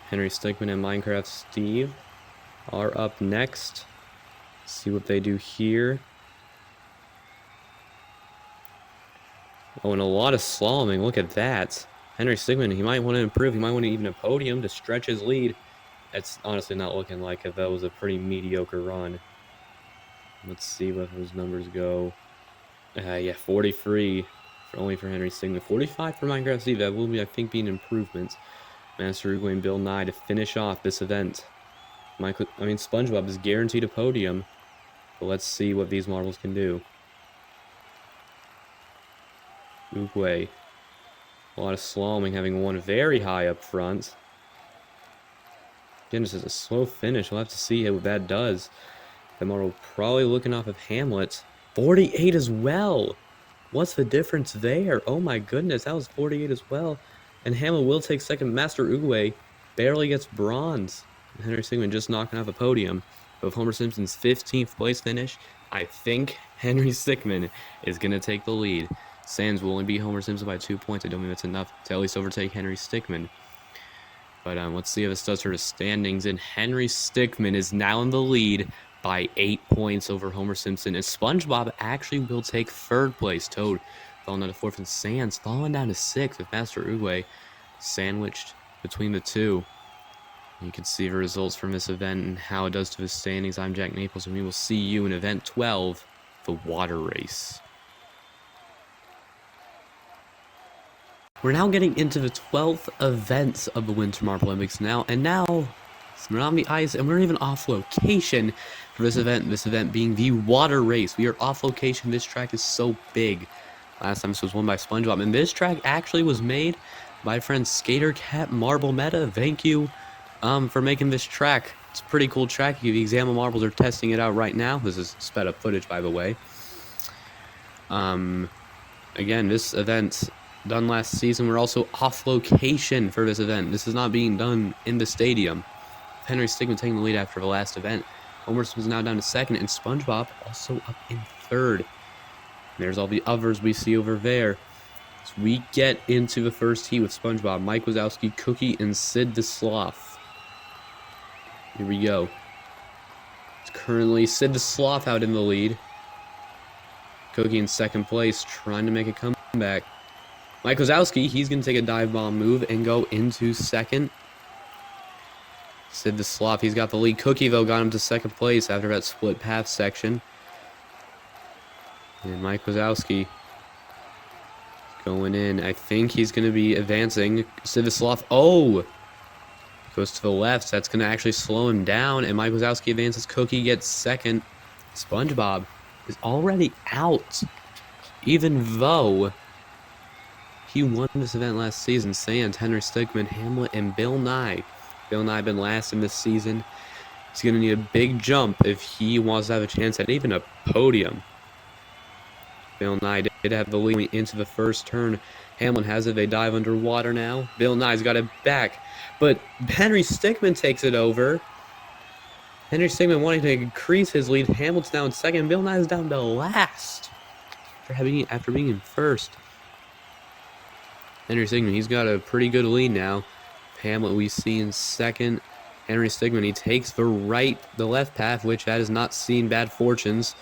Henry Stickmin and Minecraft Steve are up next. See what they do here. Oh, and a lot of slaloming. Look at that. Henry Stickmin, he might want to improve. He might want to even a podium to stretch his lead. It's honestly not looking like it. That was a pretty mediocre run. Let's see what those numbers go. Yeah, 43 only for Henry Stickmin. 45 for Minecraft Steve. That will be, I think, be an improvement. Master Uruguay and Bill Nye to finish off this event. SpongeBob is guaranteed a podium. But let's see what these marbles can do. Uruguay. A lot of slaloming, having one very high up front. Again, this is a slow finish. We'll have to see what that does. The marble probably looking off of Hamlet. 48 as well. What's the difference there? Oh my goodness, that was 48 as well. And Hamlet will take second. Master Uruguay barely gets bronze. Henry Stickmin just knocking off a podium. But with Homer Simpson's 15th place finish, I think Henry Stickmin is going to take the lead. Sands will only beat Homer Simpson by 2 points. I don't think that's enough to at least overtake Henry Stickmin. But let's see if this does for the standings. And Henry Stickmin is now in the lead by 8 points over Homer Simpson. And SpongeBob actually will take 3rd place. Toad falling down to 4th, and Sands falling down to 6th with Master Uguay sandwiched between the two. You can see the results from this event and how it does to the standings. I'm Jack Naples, and we will see you in event 12, the Water Race. We're now getting into the 12th event of the Winter Marbolympics now, and now we're on the ice, and we're even off location for this event being the Water Race. We are off location. This track is so big. Last time this was won by SpongeBob, and this track actually was made by friend Skater Cat Marble Meta. Thank you for making this track. It's a pretty cool track. The Example Marbles are testing it out right now. This is sped up footage, by the way. Again, this event done last season. We're also off location for this event. This is not being done in the stadium. Henry Stickmin taking the lead after the last event. Homer is now down to 2nd, and SpongeBob also up in 3rd. There's all the others we see over there. So we get into the first heat with SpongeBob, Mike Wazowski, Cookie, and Sid the Sloth. Here we go. It's currently Sid the Sloth out in the lead. Cookie in 2nd place, trying to make a comeback. Mike Wazowski, he's going to take a dive bomb move and go into 2nd. Sid the Sloth, he's got the lead. Cookie, though, got him to 2nd place after that split path section. And Mike Wazowski going in. I think he's going to be advancing. Sid the Sloth, oh! Goes to the left. That's going to actually slow him down. And Mike Wazowski advances. Cookie gets 2nd. SpongeBob is already out. Even though he won this event last season. Sands, Henry Stickmin, Hamlet, and Bill Nye. Bill Nye been last in this season. He's going to need a big jump if he wants to have a chance at even a podium. Bill Nye did have the lead into the first turn. Hamlin has it. They dive underwater now. Bill Nye's got it back. But Henry Stickmin takes it over. Henry Stickmin wanting to increase his lead. Hamlin's now in 2nd. Bill Nye's down to last after being in 1st. Henry Stickmin, he's got a pretty good lead now. Hamlet we see in 2nd. Henry Stickmin, he takes the left path, which that has not seen bad fortunes.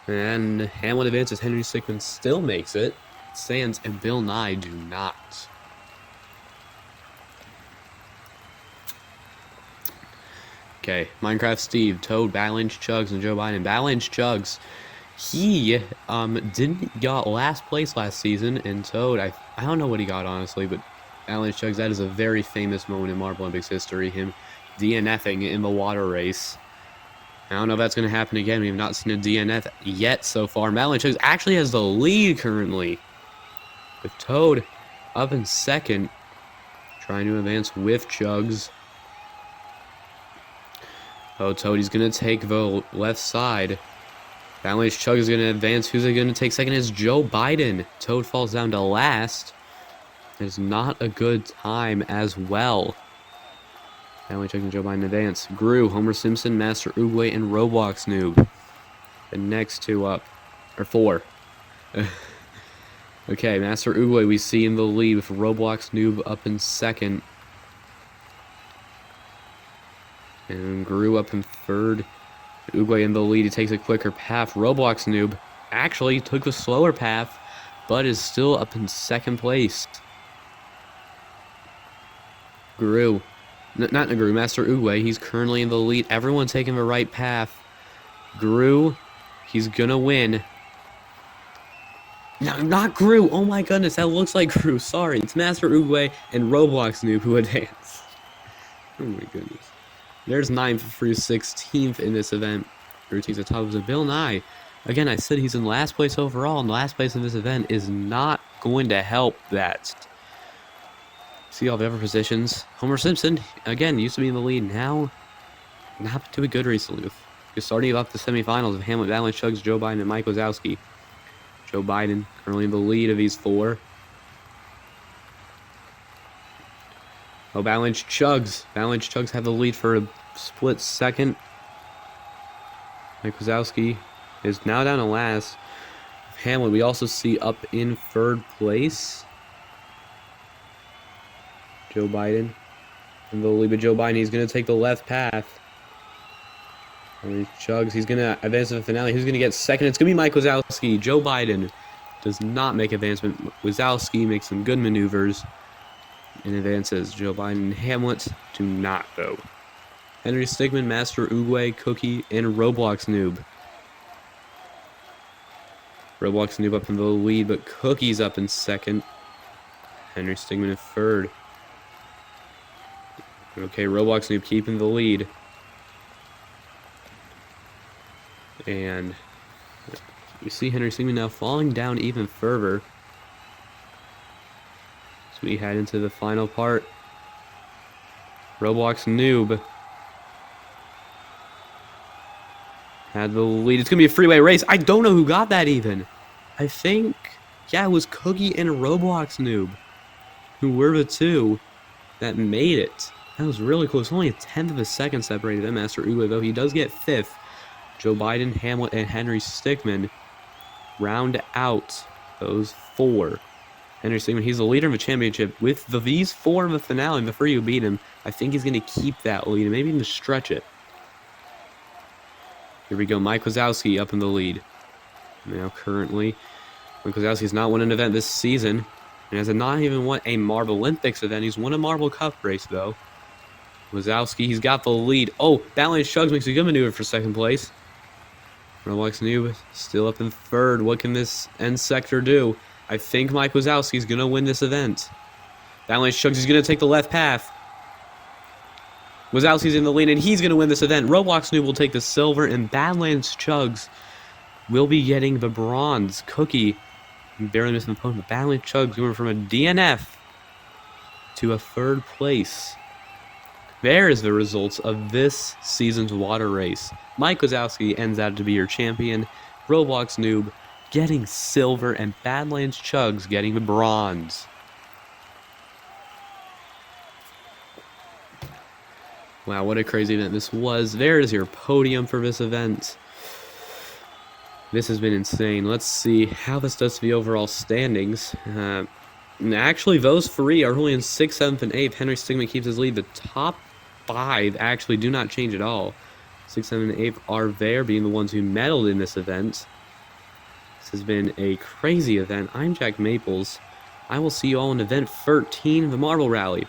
And Hamlet advances. Henry Stickmin still makes it. Sands and Bill Nye do not. Okay, Minecraft Steve, Toad, Balance Chugs, and Joe Biden. Balance Chugs, he didn't got last place last season, and Toad, I don't know what he got honestly, but Balance Chugs, that is a very famous moment in Marbolympics history, him DNFing in the water race. I don't know if that's going to happen again. We have not seen a DNF yet so far. Balance Chugs actually has the lead currently, with Toad up in 2nd, trying to advance with Chugs. Oh, Toad's going to take the left side. Balance Chug is going to advance. Who's going to take 2nd? It's Joe Biden. Toad falls down to last. It's not a good time as well. Balance Chug and Joe Biden advance. Gru, Homer Simpson, Master Uguay, and Roblox Noob. The next two up. Or 4. Okay, Master Uguay we see in the lead with Roblox Noob up in 2nd. And Gru up in 3rd. Uguay in the lead. He takes a quicker path. Roblox Noob actually took the slower path, but is still up in 2nd place. Gru. Not Gru. Master Uguay. He's currently in the lead. Everyone taking the right path. Gru. He's gonna win. No, not Gru. Oh my goodness. That looks like Gru. Sorry. It's Master Uguay and Roblox Noob who advance. Oh my goodness. There's 9th through 16th in this event. Gru takes the top of Bill Nye. Again, I said he's in last place overall, and last place in this event is not going to help that. See all the other positions. Homer Simpson, again, used to be in the lead. Now, not doing good recently. Just starting off the semifinals of Hamlet, Balance Chugs, Joe Biden, and Mike Wazowski. Joe Biden currently in the lead of these 4. Oh, Balance Chugs. Balance Chugs have the lead for a split 2nd. Mike Wazowski is now down to last. Hamlet, we also see up in third place. Joe Biden. And the lead, but Joe Biden, he's going to take the left path. And he chugs. He's going to advance to the finale. Who's going to get second? It's going to be Mike Wazowski. Joe Biden does not make advancement. Wazowski makes some good maneuvers and advances. Joe Biden and Hamlet do not, though. Henry Stigman, Master Uguay, Cookie, and Roblox Noob. Roblox Noob up in the lead, but Cookie's up in second. Henry Stigman in third. Okay, Roblox Noob keeping the lead. And we see Henry Stigman now falling down even further. So we head into the final part. Roblox Noob had the lead. It's going to be a freeway race. I don't know who got that even. I think, yeah, it was Cookie and Roblox Noob who were the two that made it. That was really close. Only a tenth of a second separated them. Master Uwe, though, he does get fifth. Joe Biden, Hamlet, and Henry Stickmin round out those four. Henry Stickmin, he's the leader of the championship. With these four in the finale, before you beat him, I think he's going to keep that lead and maybe even stretch it. Here we go. Mike Wazowski up in the lead. Now, currently, Mike Wazowski's not won an event this season. And has not even won a Marbolympics event. He's won a Marble Cup race, though. Wazowski, he's got the lead. Oh, Balance Chugs makes a good maneuver for second place. Roblox Noob still up in third. What can this end sector do? I think Mike Wazowski's going to win this event. Balance Chugs is going to take the left path. Wazowski's in the lead, and he's going to win this event. Roblox Noob will take the silver, and Badlands Chugs will be getting the bronze. Cookie barely missing the podium. Badlands Chugs going from a DNF to a third place. There is the results of this season's water race. Mike Wazowski ends out to be your champion. Roblox Noob getting silver, and Badlands Chugs getting the bronze. Wow, what a crazy event this was. There is your podium for this event. This has been insane. Let's see how this does to the overall standings. Actually, those three are only in 6th, 7th, and 8th. Henry Stigman keeps his lead. The top 5 actually do not change at all. 6th, 7th, and 8th are there, being the ones who medaled in this event. This has been a crazy event. I'm Jack Maples. I will see you all in event 13 of the Marble Rally.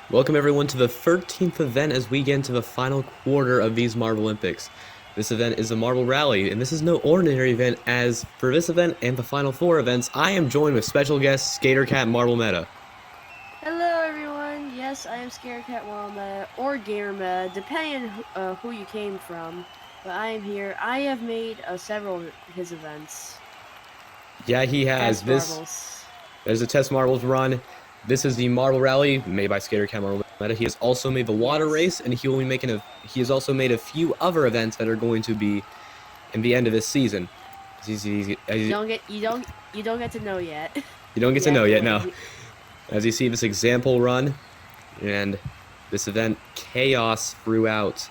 Welcome everyone to the 13th event as we get into the final quarter of these Marbolympics. This event is the Marble Rally, and this is no ordinary event, as for this event and the final 4 events, I am joined with special guest Skater Cat Marble Meta. Hello everyone, yes I am Skater Cat Marble Meta, or Gamer Meta, depending on who you came from, but I am here. I have made several of his events. Yeah, he has. There's a Test Marbles run. This is the Marble Rally made by Skater Cat Marble Meta. He has also made the Water Race, and he will be making he has also made a few other events that are going to be in the end of this season. You don't get to know yet. You don't get to know yet, no. As you see, this example run and this event, chaos throughout.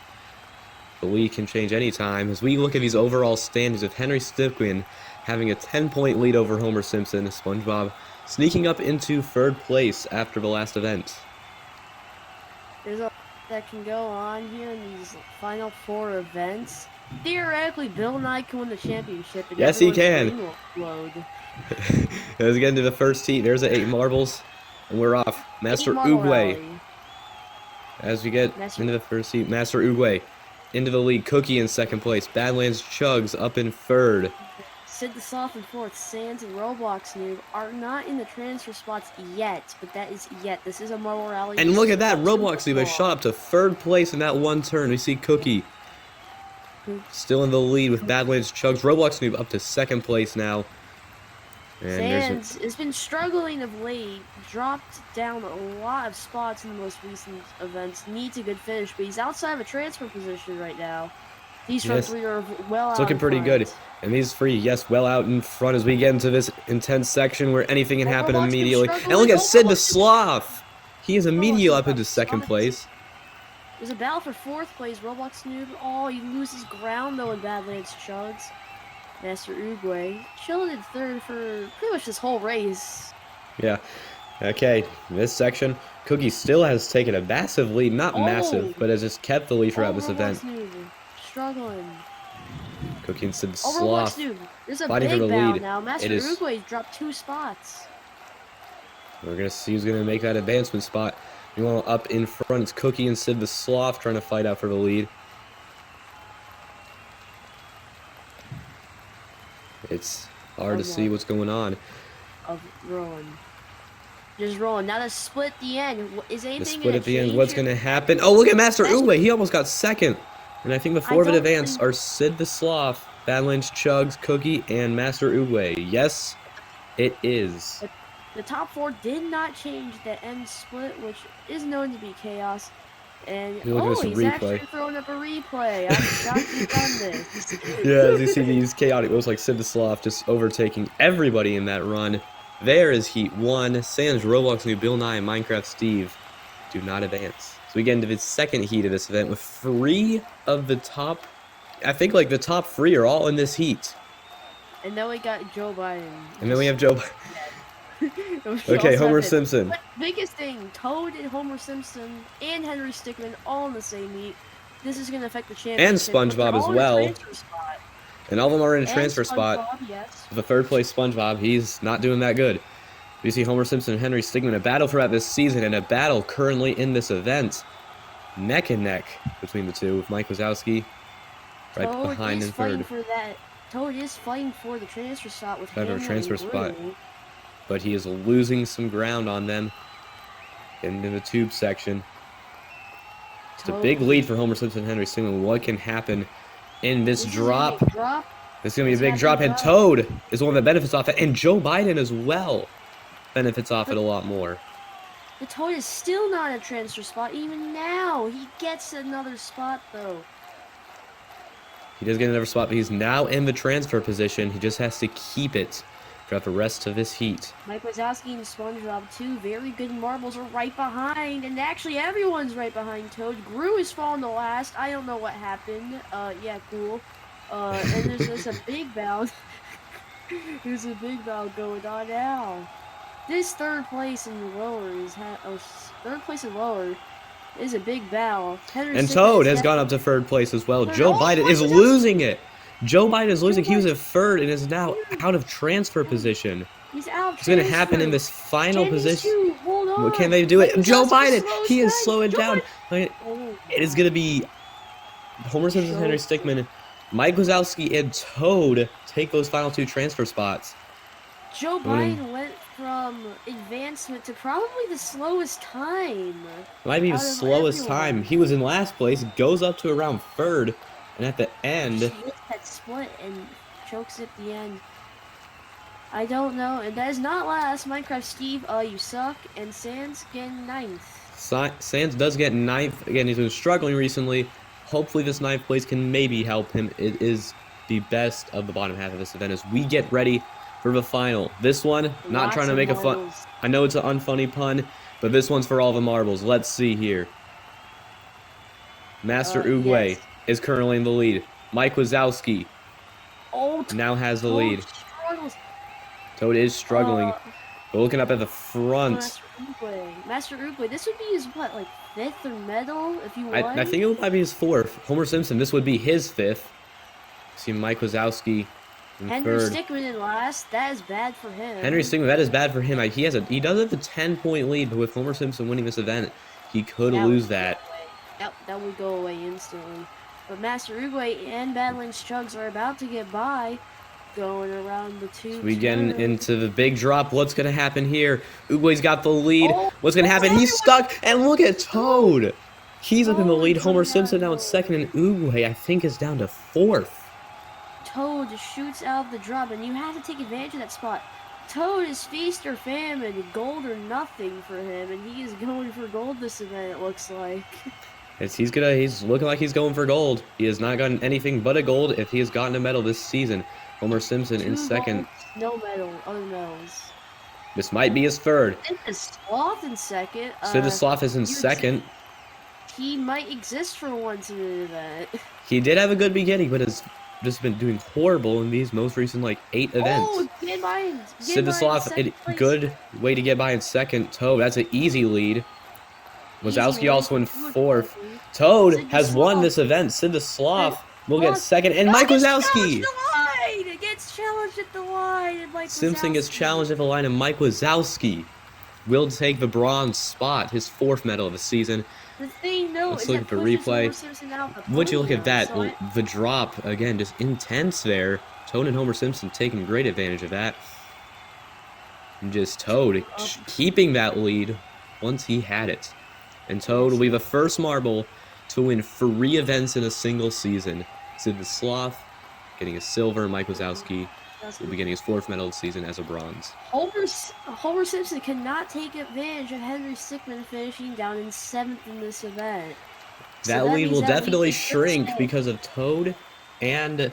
The lead can change anytime. As we look at these overall standings, with Henry Stickmin having a 10-point lead over Homer Simpson, SpongeBob sneaking up into 3rd place after the last event. There's a lot that can go on here in these final 4 events. Theoretically, Bill Nye can win the championship. Yes, he can. Load. Let's get into the first heat. There's the 8 marbles, and we're off. Master Uguay. As we get into the first heat, Master Uguay into the lead. Cookie in 2nd place. Badlands Chugs up in 3rd. Sid the Soft in 4th, Sands and Roblox Noob are not in the transfer spots yet, but that is yet. This is a Marble Rally. And look at that, Roblox Noob has shot up to 3rd place in that one turn. We see Cookie still in the lead with Badlands Chugs. Roblox Noob up to 2nd place now. And Sands has been struggling of late, dropped down a lot of spots in the most recent events, needs a good finish, but he's outside of a transfer position right now. These front 3 are well out. It's looking pretty good. And these 3, yes, well out in front as we get into this intense section where anything can happen immediately. And look at Sid the Sloth. He is immediately up into 2nd place. There's a battle for 4th place. Roblox Noob. Oh, he loses ground though in Badlands Chugs. Master Uruguay chilling in 3rd for pretty much this whole race. Yeah. Okay, this section, Cookie still has taken a massive lead. Not massive, but has just kept the lead throughout this event. Noob struggling. Cookie and Sid Roblox Sloth Noob. There's a fighting for the big battle lead. now. Master Uruguay dropped 2 spots. We're gonna see who's gonna make that advancement spot. Meanwhile, up in front, it's Cookie and Sid the Sloth trying to fight out for the lead. It's hard to see what's going on. Of rolling. Just rolling. Now the split at the end. Is anything The split at the end. What's going to happen? Oh, look at Master Uwe. He almost got 2nd. And I think the 4 of it advanced are Sid the Sloth, Badlands Chugs, Cookie, and Master Uwe. Yes, it is. The top 4 did not change the end split, which is known to be chaos. And he's actually throwing up a replay. I'm shocked he's done this. Yeah, as you see these chaotic, it was like Sid the Sloth just overtaking everybody in that run. There is Heat 1. Sans, Roblox Noob, Bill Nye, and Minecraft Steve do not advance. So we get into the second heat of this event with 3 of the top, I think like the top 3 are all in this heat. And then we got Joe Biden. And then we have Joe Biden. Okay, Homer Simpson. But biggest thing, Toad and Homer Simpson and Henry Stickmin all in the same heat. This is going to affect the championship. And SpongeBob as well. And all of them are in a transfer spot. Yes. The 3rd place SpongeBob, he's not doing that good. You see Homer Simpson and Henry Stickmin, a battle throughout this season and a battle currently in this event. Neck and neck between the two with Mike Wazowski right behind in 3rd. Toad is fighting for the transfer spot with Better transfer spot. But he is losing some ground on them. Getting into the tube section. Just a big lead for Homer Simpson and Henry Stickmin. What can happen in this drop? This is going to be a big drop. And Toad is one that benefits off it. And Joe Biden as well benefits off it a lot more. The Toad is still not a transfer spot. Even now, he gets another spot, though. He does get another spot, but he's now in the transfer position. He just has to keep it throughout the rest of his heat. Mike Wazowski and SpongeBob, 2 very good marbles, are right behind. And actually, everyone's right behind Toad. Gru is falling to last. I don't know what happened. Yeah, cool. And there's just a big bout. There's a big bout going on now. This 3rd place and lower is 3rd place and lower is a big battle. And Toad has gone up to 3rd place as well. Joe Biden is losing it. Joe Biden is losing. He was at 3rd and is now out of transfer position. He's out. What's going to happen in this final position? What can they do? It. Joe Biden. He is slowing down. It is going to be Homer Simpson, Henry Stickmin, Mike Wazowski, and Toad take those final 2 transfer spots. Joe Biden went from advancement to probably the slowest time. Might be the slowest time. He was in last place, goes up to around 3rd, and at the end, he hits that split and chokes at the end. I don't know, and that is not last. Minecraft Steve, you suck, and Sans getting 9th. Sans does get 9th. Again, he's been struggling recently. Hopefully this 9th place can maybe help him. It is the best of the bottom half of this event as we get ready for the final. This one, not trying to make a fun. I know it's an unfunny pun, but this one's for all the marbles. Let's see here. Master Uguay is currently in the lead. Mike Wazowski now has the lead. Toad is struggling. But looking up at the front. Master Uguay. This would be his, what, like 5th or medal if you won? I think it might be his 4th. Homer Simpson, this would be his 5th. See Mike Wazowski in Henry 3rd. Stickmin in last. That is bad for him. Henry Stickmin, that is bad for him. He does have a 10-point lead, but with Homer Simpson winning this event, he could lose that. That would go away instantly. But Master Uguay and Badlands Chugs are about to get by, going around the 2. So we get into the big drop. What's going to happen here? Uguay's got the lead. What's going to happen? He's stuck, and look at Toad. He's up in the lead. Homer Simpson now in 2nd, and Uguay, I think, is down to 4th. Toad shoots out the drop, and you have to take advantage of that spot. Toad is feast or famine, gold or nothing for him, and he is going for gold this event, it looks like. He's looking like he's going for gold. He has not gotten anything but a gold if he has gotten a medal this season. Homer Simpson in 2nd. No medal, other medals. This might be his 3rd. Sid the Sloth in 2nd. Sid the Sloth is in 2nd. he might exist for once in an event. He did have a good beginning, but has just been doing horrible in these most recent, like, 8 events. Oh, get mine. Sidislav, a good way to get by in second. Toad, that's an easy lead. Wazowski also in fourth. Toad has won this event. Sidislav will get second. And Mike Wazowski! It gets challenged at the line. And Mike Simpson gets Wazowski. challenged at the line, and Mike Wazowski will take the bronze spot, his 4th medal of the season. The thing, though, Let's is look that at the pushes replay. Homer Simpson out the Would you look at podium, that? so The drop, again, just intense there. Toad and Homer Simpson taking great advantage of that. And just Toad keeping that lead once he had it. And Toad will be the first marble to win 3 events in a single season. Sid the Sloth getting a silver. Mike Wazowski will be getting his 4th medal of the season as a bronze. Homer Simpson cannot take advantage of Henry Stickmin finishing down in 7th in this event. That lead will definitely shrink because of Toad and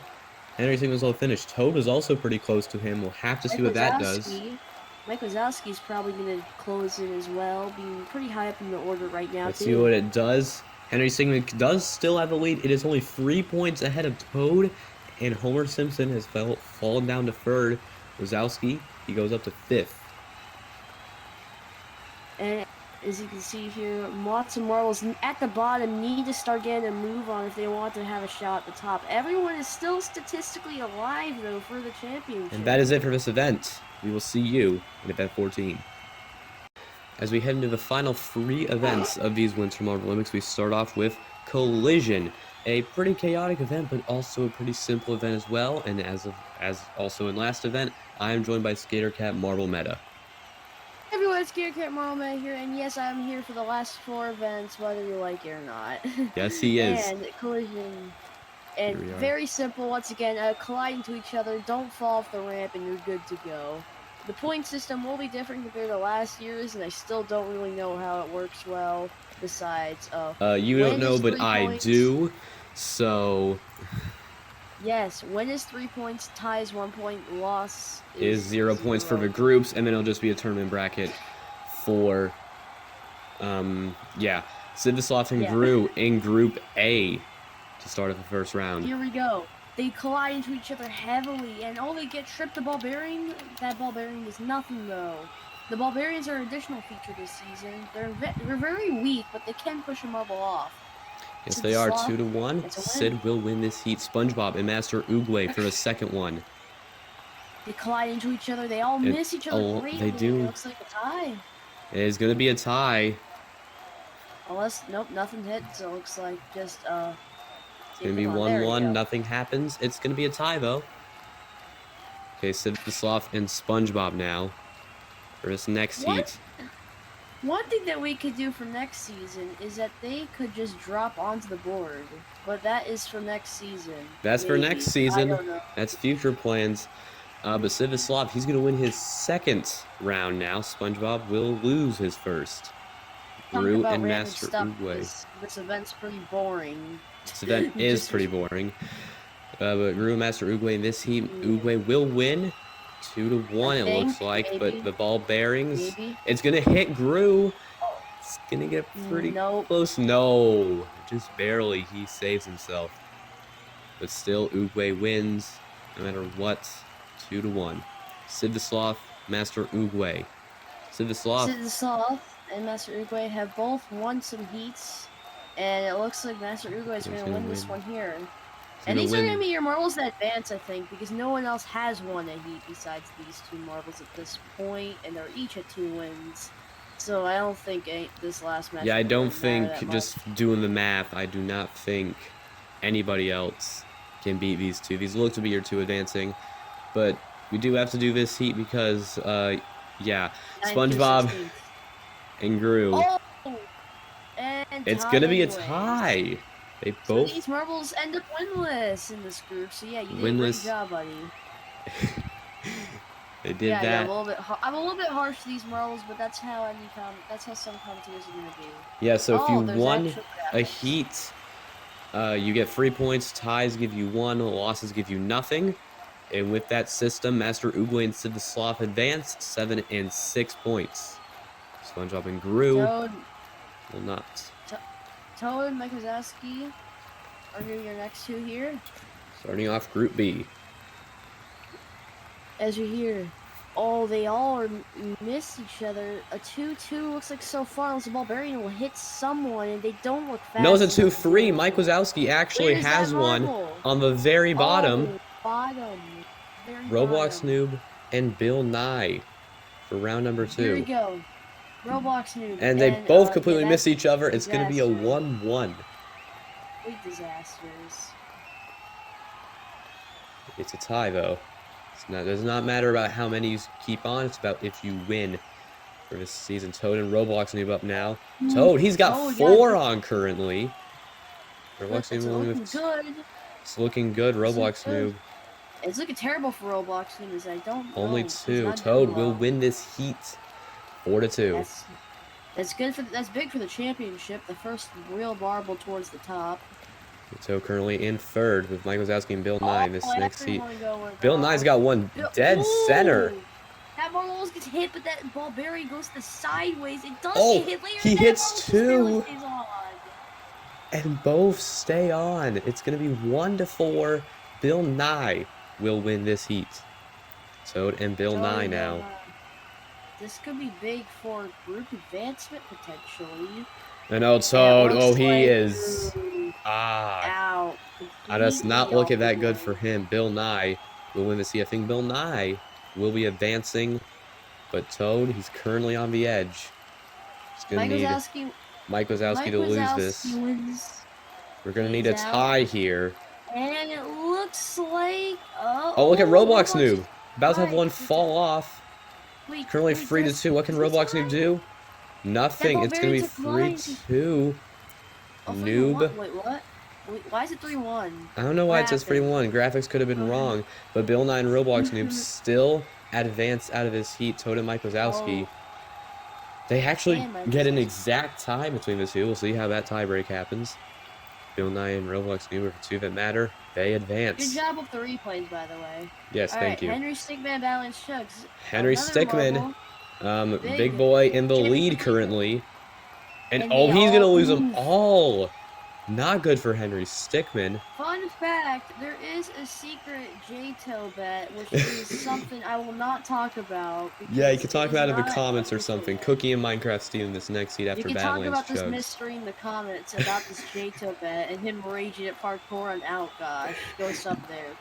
Henry Stickmin's low finish. Toad was also pretty close to him. We'll have to see what that does. Mike Wazowski's probably going to close in as well, being pretty high up in the order right now. Let's see what it does. Henry Stickmin does still have the lead. It is only 3 points ahead of Toad, and Homer Simpson has fallen down to 3rd. Wazowski, he goes up to 5th. And as you can see here, lots of marbles at the bottom need to start getting a move on if they want to have a shot at the top. Everyone is still statistically alive, though, for the championship. And that is it for this event. We will see you in event 14. As we head into the final 3 events of these Winter Marbolympics, we start off with Collision. A pretty chaotic event, but also a pretty simple event as well. And as also in last event, I am joined by Skater Cat Marble Meta. Everyone, it's Skater Cat Marble Meta here, and yes, I'm here for the last 4 events, whether you like it or not. Yes, he is. And Collision. And very simple, once again, colliding to each other, don't fall off the ramp, and you're good to go. The point system will be different compared to last year's, and I still don't really know how it works well, besides, you don't know, but I do, so... Yes, win is 3 points, tie is 1 point, loss is 0 points for the groups, and then it'll just be a tournament bracket for, yeah, Sidislav and Gru in Group A to start off the first round. Here we go. They collide into each other heavily, and they get tripped the ball bearing. That ball bearing is nothing, though. The ball bearings are an additional feature this season. They're very weak, but they can push a marble off. Yes, they are 2-1. Sid will win this heat. SpongeBob and Master Oogway for the second one. They collide into each other. They all miss each other greatly. They do. It looks like a tie. It is going to be a tie. Unless, nope, nothing hits. It looks like just, it's going to be 1-1. Nothing happens. It's going to be a tie, though. Okay, Sidislav and SpongeBob now for this next heat. One thing that we could do for next season is that they could just drop onto the board. But that is for next season. That's for next season. That's future plans. But Sidislav, he's going to win his 2nd round now. SpongeBob will lose his 1st. Gru and Master Oogway. This event's pretty boring. This event is pretty boring. But Gru and Master Oogway in this heat, Oogway will win. 2-1 it looks like, but the ball bearings, it's gonna hit Gru. It's gonna get pretty close. No, just barely. He saves himself, but still Oogway wins no matter what. 2-1. Sidislav, Master Oogway. Sidislav and Master Oogway have both won some heats, and it looks like Master Oogway is gonna win this one here. And these are going to be your marbles that advance, I think, because no one else has won a heat besides these 2 marbles at this point, and they're each at 2 wins. So I don't think this last match... Yeah, I don't think, just doing the math, I do not think anybody else can beat these 2. These look to be your 2 advancing, but we do have to do this heat because, yeah, SpongeBob and Gru. Oh! And it's going to be a tie. They both. So these marbles end up winless in this group. So yeah, you did a great job, buddy. They did that. Yeah, I'm a little bit harsh to these marbles, but that's how some commentators are gonna be. Yeah. So if you won a heat, you get 3 points. Ties give you 1. Losses give you nothing. And with that system, Master Oogway and Sidislav advance 7 and 6 points. SpongeBob and Gru will not. Toad and Mike Wazowski are doing your next two here. Starting off Group B. As you hear, oh, they all are miss each other. A 2-2 looks like so far unless the ball buried will hit someone, and they don't look fast. No, it's a enough to 2-3. do Mike it. Wazowski actually Where's has that one marble? on the very bottom. Oh, bottom. Very Roblox bottom. Noob and Bill Nye for round number 2. Here we go. Roblox Noob. And they both completely yeah, miss each other. It's going to be a disaster. 1-1. Complete disasters. It's a tie, though. It does not matter about how many you keep on. It's about if you win for this season. Toad and Roblox Noob up now. Toad, he's got Toad, 4 on currently. It's Roblox looking Noob, good. it's looking good. Roblox Noob. It's looking terrible for Roblox Noob. As I don't know. Only He's 2. not Toad doing will well. win this heat. 4-2. That's good for that's big for the championship. The first real marble towards the top. Toad currently in 3rd with Mike Wazowski and Bill Nye in this next heat. everyone going Bill off. Nye's got one dead Ooh! center. That marble almost gets hit, but that ball berry goes the sideways. It does Oh, get hit later. he That hits marble 2. just barely stays on. And both stay on. It's going to be 1-4. Bill Nye will win this heat. Toad and Bill Nye now. This could be big for group advancement potentially. I know Toad. It looks Oh, he like- is. Ah. Out. Does not completely look at off that the good line. for him. Bill Nye will win this heat. I think Bill Nye will be advancing. But Toad, he's currently on the edge. He's going to need Mike Wazowski to lose this. Wins, We're going to need a He's out. tie here. and it looks like Oh, look at Roblox Noob. About to have Right. one fall off. Wait, Currently wait, 3-2. What can that's Roblox Noob right. do? Nothing. ball It's going to be very took line. 3-2. Oh, Noob. 3-1. Wait, what? Wait, why is it 3-1? I don't know why it says Graphic. 3-1. Graphics could have been Okay. wrong. But Bill Nye and Roblox Noob still advance out of this heat. Toad and Mike Wazowski. Oh. They actually And Mike get an Wazowski. exact tie between the two. We'll see how that tie break happens. Bill Nye and Roblox Noob are the two that matter. They Good advance. job with the replays, by the way. Yes, All thank right, you. Henry Stickman Balance Chugs. Henry Another Stickman, marble. big boy in the lead championship. currently. And And oh, they he's going to all lose them move. all. Not good for Henry Stickman. Fun fact, there is a secret JTO bet, which is something I will not talk about. Yeah, you because can talk it about it is in the not comments or official something. yet. Cookie and Minecraft Steve in this next heat You after can talk Badlands about this Chugs. mystery in the comments about this JTO bet and him raging at parkour and out, gosh. Go sub there.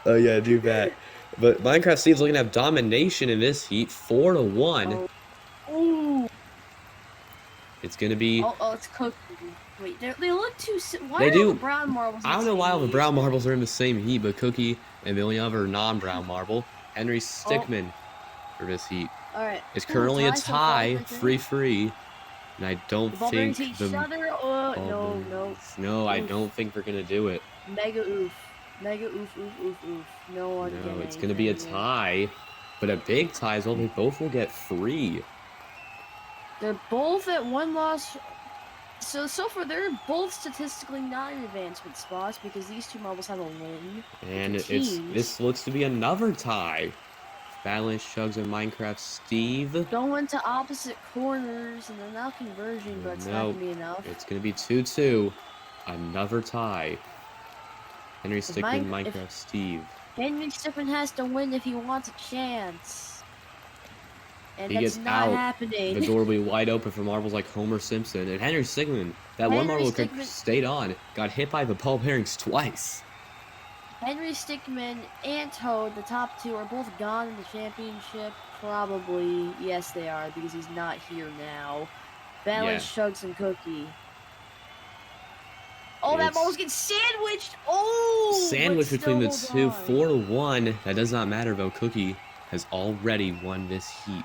Oh yeah, do that. But Minecraft Steve's looking to have domination in this heat, 4-1. Oh. Ooh. It's gonna be. Oh, it's Cookie. Wait, they look too. Why They are all do. the brown marbles? I don't know why all the brown marbles are in the same heat, but Cookie and the only other non-brown marble, Henry Stickman, for this heat. All right. It's currently a tie, 3-3, and I don't The ball think to each the. other. Oh, no. No, I Oof. don't think we're gonna do it. Mega oof. Mega oof, oof, oof, oof. No one No, getting it's gonna be a anything here. tie, but a big tie as well. They both will get 3. They're both at one loss. So far, they're both statistically not in advancement spots because these two marbles have a win. And teams. this looks to be another tie. Balance Chugs and Minecraft Steve. Going to opposite corners and they're not converging, but it's not Nope. gonna be enough. It's gonna be 2-2. Another tie. Henry Stickman, Minecraft Steve. Henry Stickman has to win if he wants a chance. And He that's gets not out. happening. The door will be wide open for marbles like Homer Simpson. And Henry Stickman, that one Henry marble Stickman- stayed on, got hit by the ball bearings twice. Henry Stickman and Toad, the top two, are both gone in the championship. Probably, yes, they are because he's not here now. Balance Chugs and Cookie. Oh, that It's- ball was getting sandwiched. Oh, Sandwich but between the still two, hold on. 4-1. That does not matter though. Cookie has already won this heat.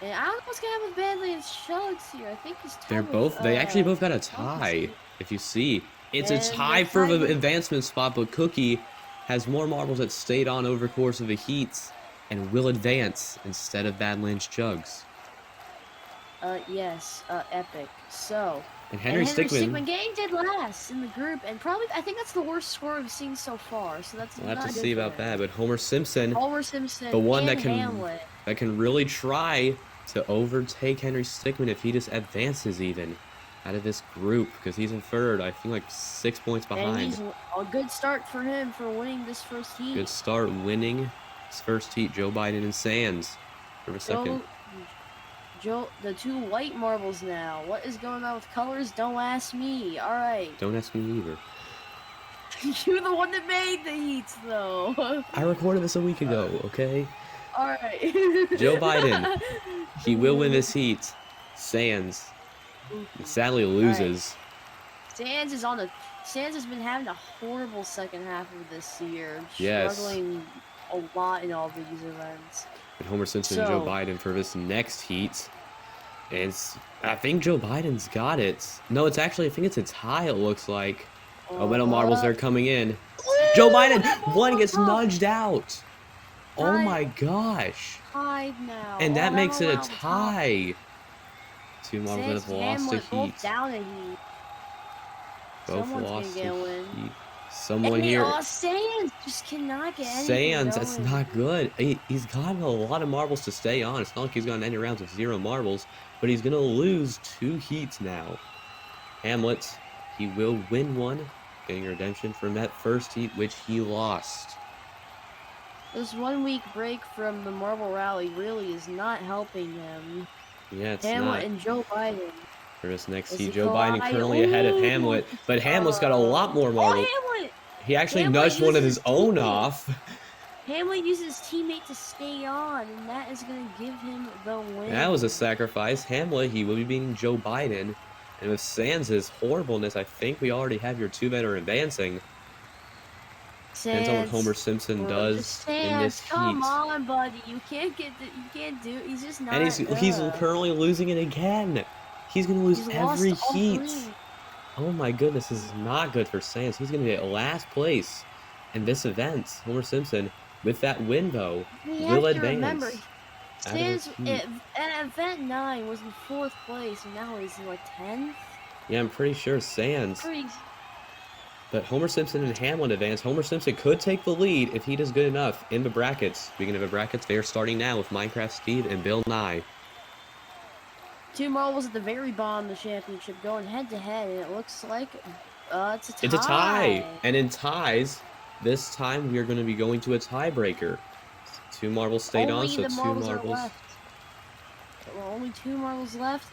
And I don't know what's gonna happen with Badlands Chugs here. I think he's tied They're with, both. They actually both got a Chunky. tie. If you see, it's a And tie they're for tied the with- advancement spot. But Cookie has more marbles that stayed on over the course of the heats and will advance instead of Badlands Chugs. Yes, epic. So, And Henry Stickman. getting dead last in the group, and probably I think that's the worst score we've seen so far. So that's We'll not have to good see for about him. that. But Homer Simpson, Homer Simpson, the one and that can Hamlet. really try to overtake Henry Stickman if he just advances even. out of this group because he's in third. I think like 6 points And behind. he's a good start for him for winning this first heat. Good start winning his first heat. Joe Biden and Sands for a second. Joe, the 2 white marbles now. What is going on with colors? Don't ask me. All right. Don't ask me either. You're the one that made the heats, though. I recorded this a week ago, okay? All right. Joe Biden. He will win this heat. Sands sadly loses. Sands has been having a horrible second half of this year. Yes. Struggling a lot in all these events. And Homer Simpson and Joe Biden for this next heat. And I think Joe Biden's got it. No, I think it's a tie, it looks like. Oh, metal marbles are coming in. Joe Biden! One gets nudged out. Oh my gosh. Tied now. And that makes it a tie. 2 marbles that have lost a heat. Both down a heat. Both lost a heat. Someone and here. Sands just cannot get anything Sands, going. that's not good. He's gotten a lot of marbles to stay on. It's not like he's gotten any rounds with 0 marbles, but he's going to lose 2 heats now. Hamlet, he will win one, getting redemption from that first heat, which he lost. This 1 week break from the Marble Rally really is not helping him. Yeah, it's Hamlet not. and Joe Biden. For this next heat, Joe Biden currently ahead of Hamlet, but Hamlet's got a lot more marbles. Hamlet! He actually nudged one of his own off. Hamlet uses his teammate to stay on, and that is going to give him the win. That was a sacrifice. Hamlet, he will be beating Joe Biden. And with Sands' horribleness, I think we already have your 2 that are advancing. Depends on what Homer Simpson does in this heat. Come on, buddy. You can't do it. He's just not. And he's currently losing it again. He's going to lose every heat. Oh my goodness, this is not good for Sands. He's going to get last place in this event. Homer Simpson, with that win though, will advance. Remember, Sands at event 9 was in 4th place, and now he's in like 10th. Yeah, I'm pretty sure Sands. But Homer Simpson and Hamlin advance. Homer Simpson could take the lead if he does good enough in the brackets. Speaking of the brackets, they are starting now with Minecraft Steve and Bill Nye. 2 marbles at the very bottom of the championship going head to head, and it looks like it's a tie. It's a tie. And in ties, this time we are going to be going to a tiebreaker. 2 marbles stayed on, so 2 marbles. Only 2 marbles left.